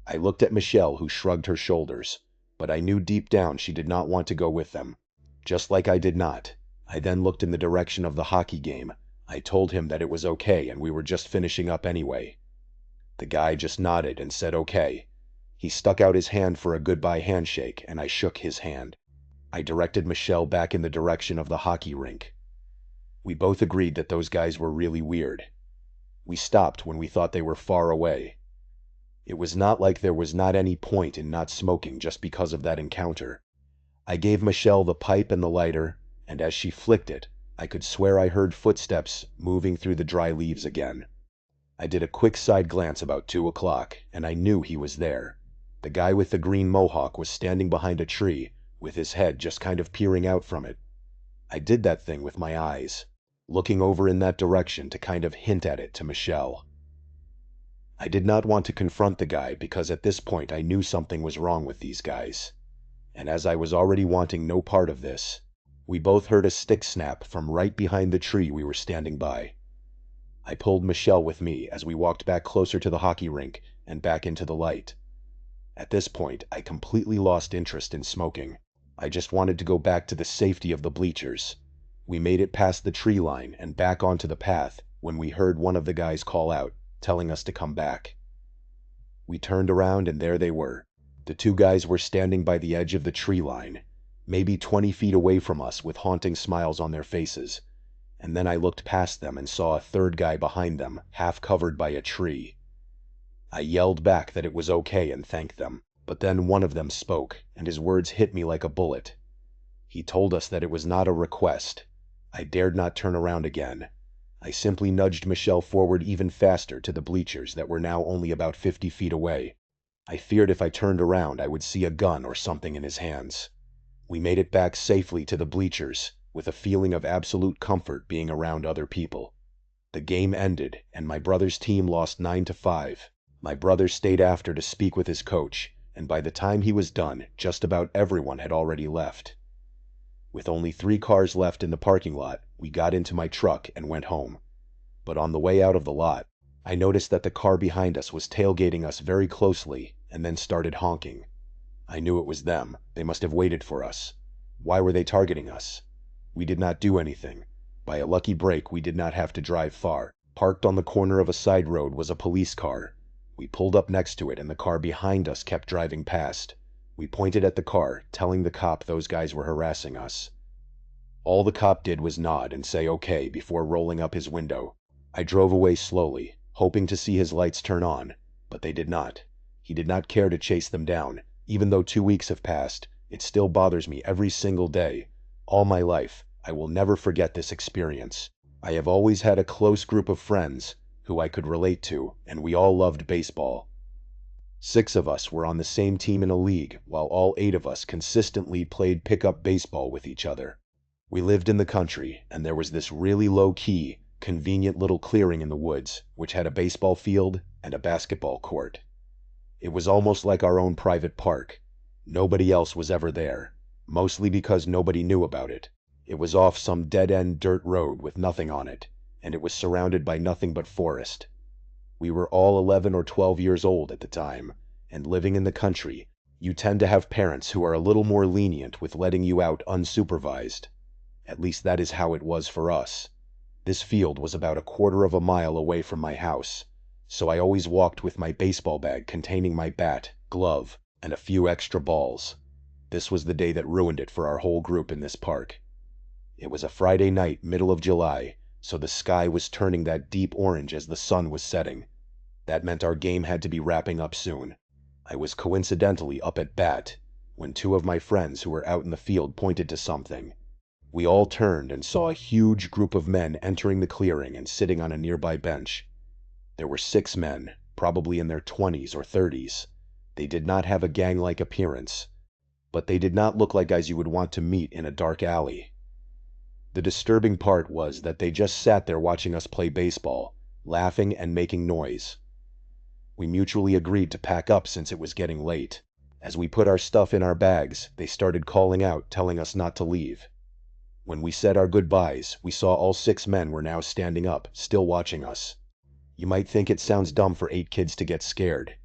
I looked at Michelle, who shrugged her shoulders. but I knew deep down she did not want to go with them. Just like I did not. I then looked in the direction of the hockey game. I told him that it was okay and we were just finishing up anyway. The guy just nodded and said okay. He stuck out his hand for a goodbye handshake and I shook his hand. I directed Michelle back in the direction of the hockey rink. We both agreed that those guys were really weird. We stopped when we thought they were far away. It was not like there was not any point in not smoking just because of that encounter. I gave Michelle the pipe and the lighter, and as she flicked it, I could swear I heard footsteps moving through the dry leaves again. I did a quick side glance about 2 o'clock, and I knew he was there. The guy with the green mohawk was standing behind a tree, with his head just kind of peering out from it. I did that thing with my eyes, looking over in that direction to kind of hint at it to Michelle. I did not want to confront the guy because at this point I knew something was wrong with these guys. And as I was already wanting no part of this, we both heard a stick snap from right behind the tree we were standing by. I pulled Michelle with me as we walked back closer to the hockey rink and back into the light. At this point, I completely lost interest in smoking. I just wanted to go back to the safety of the bleachers. We made it past the tree line and back onto the path when we heard one of the guys call out, telling us to come back. We turned around and there they were. The 2 guys were standing by the edge of the tree line, maybe 20 feet away from us with haunting smiles on their faces. And then I looked past them and saw a 3rd guy behind them, half covered by a tree. I yelled back that it was okay and thanked them, but then one of them spoke, and his words hit me like a bullet. He told us that it was not a request. I dared not turn around again. I simply nudged Michelle forward even faster to the bleachers that were now only about 50 feet away. I feared if I turned around I would see a gun or something in his hands. We made it back safely to the bleachers, with a feeling of absolute comfort being around other people. The game ended, and my brother's team lost 9-5. My brother stayed after to speak with his coach, and by the time he was done, just about everyone had already left. With only 3 cars left in the parking lot, we got into my truck and went home. But on the way out of the lot, I noticed that the car behind us was tailgating us very closely and then started honking. I knew it was them. They must have waited for us. Why were they targeting us? We did not do anything. By a lucky break, we did not have to drive far. Parked on the corner of a side road was a police car. We pulled up next to it and the car behind us kept driving past. We pointed at the car, telling the cop those guys were harassing us. All the cop did was nod and say okay before rolling up his window. I drove away slowly, hoping to see his lights turn on, but they did not. He did not care to chase them down. Even though 2 weeks have passed, it still bothers me every single day. All my life, I will never forget this experience. I have always had a close group of friends who I could relate to, and we all loved baseball. 6 of us were on the same team in a league, while all 8 of us consistently played pickup baseball with each other. We lived in the country, and there was this really low-key, convenient little clearing in the woods, which had a baseball field and a basketball court. It was almost like our own private park. Nobody else was ever there, mostly because nobody knew about it. It was off some dead-end dirt road with nothing on it, and it was surrounded by nothing but forest. We were all 11 or 12 years old at the time, and living in the country, you tend to have parents who are a little more lenient with letting you out unsupervised. At least that is how it was for us. This field was about a quarter of a mile away from my house, so I always walked with my baseball bag containing my bat, glove, and a few extra balls. This was the day that ruined it for our whole group in this park. It was a Friday night, middle of July, so the sky was turning that deep orange as the sun was setting. That meant our game had to be wrapping up soon. I was coincidentally up at bat, when 2 of my friends who were out in the field pointed to something. We all turned and saw a huge group of men entering the clearing and sitting on a nearby bench. There were 6 men, probably in their 20s or 30s. They did not have a gang-like appearance, but they did not look like guys you would want to meet in a dark alley. The disturbing part was that they just sat there watching us play baseball, laughing and making noise. We mutually agreed to pack up since it was getting late. As we put our stuff in our bags, they started calling out, telling us not to leave. When we said our goodbyes, we saw all 6 men were now standing up, still watching us. You might think it sounds dumb for 8 kids to get scared.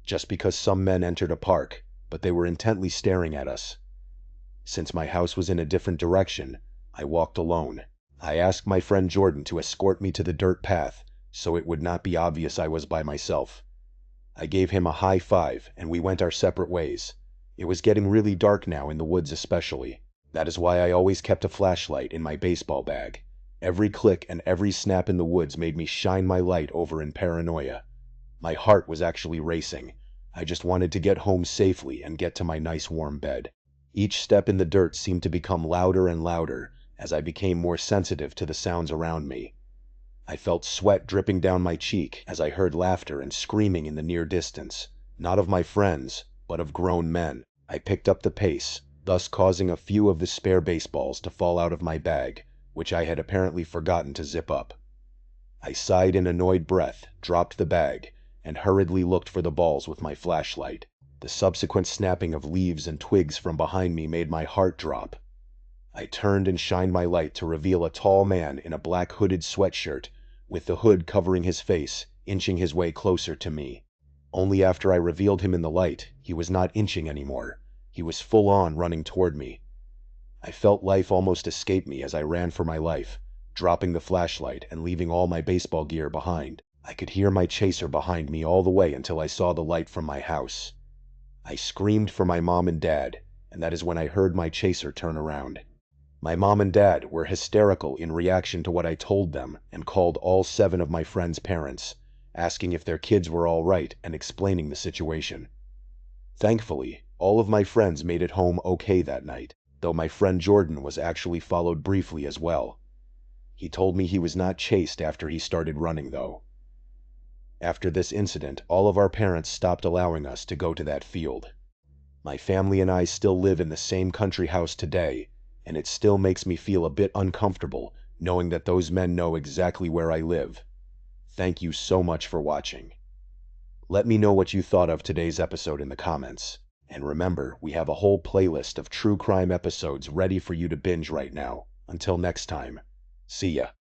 Just because some men entered a park, but they were intently staring at us. Since my house was in a different direction, I walked alone. I asked my friend Jordan to escort me to the dirt path so it would not be obvious I was by myself. I gave him a high five, and we went our separate ways. It was getting really dark now, in the woods especially. That is why I always kept a flashlight in my baseball bag. Every click and every snap in the woods made me shine my light over in paranoia. My heart was actually racing. I just wanted to get home safely and get to my nice warm bed. Each step in the dirt seemed to become louder and louder as I became more sensitive to the sounds around me. I felt sweat dripping down my cheek as I heard laughter and screaming in the near distance, not of my friends, but of grown men. I picked up the pace, thus causing a few of the spare baseballs to fall out of my bag, which I had apparently forgotten to zip up. I sighed in annoyed breath, dropped the bag, and hurriedly looked for the balls with my flashlight. The subsequent snapping of leaves and twigs from behind me made my heart drop. I turned and shined my light to reveal a tall man in a black hooded sweatshirt, with the hood covering his face, inching his way closer to me. Only after I revealed him in the light, he was not inching anymore. He was full on running toward me. I felt life almost escape me as I ran for my life, dropping the flashlight and leaving all my baseball gear behind. I could hear my chaser behind me all the way until I saw the light from my house. I screamed for my mom and dad, and that is when I heard my chaser turn around. My mom and dad were hysterical in reaction to what I told them and called all 7 of my friends' parents, asking if their kids were all right and explaining the situation. Thankfully, all of my friends made it home okay that night, though my friend Jordan was actually followed briefly as well. He told me he was not chased after he started running, though. After this incident, all of our parents stopped allowing us to go to that field. My family and I still live in the same country house today, and it still makes me feel a bit uncomfortable knowing that those men know exactly where I live. Thank you so much for watching. Let me know what you thought of today's episode in the comments. And remember, we have a whole playlist of true crime episodes ready for you to binge right now. Until next time, see ya.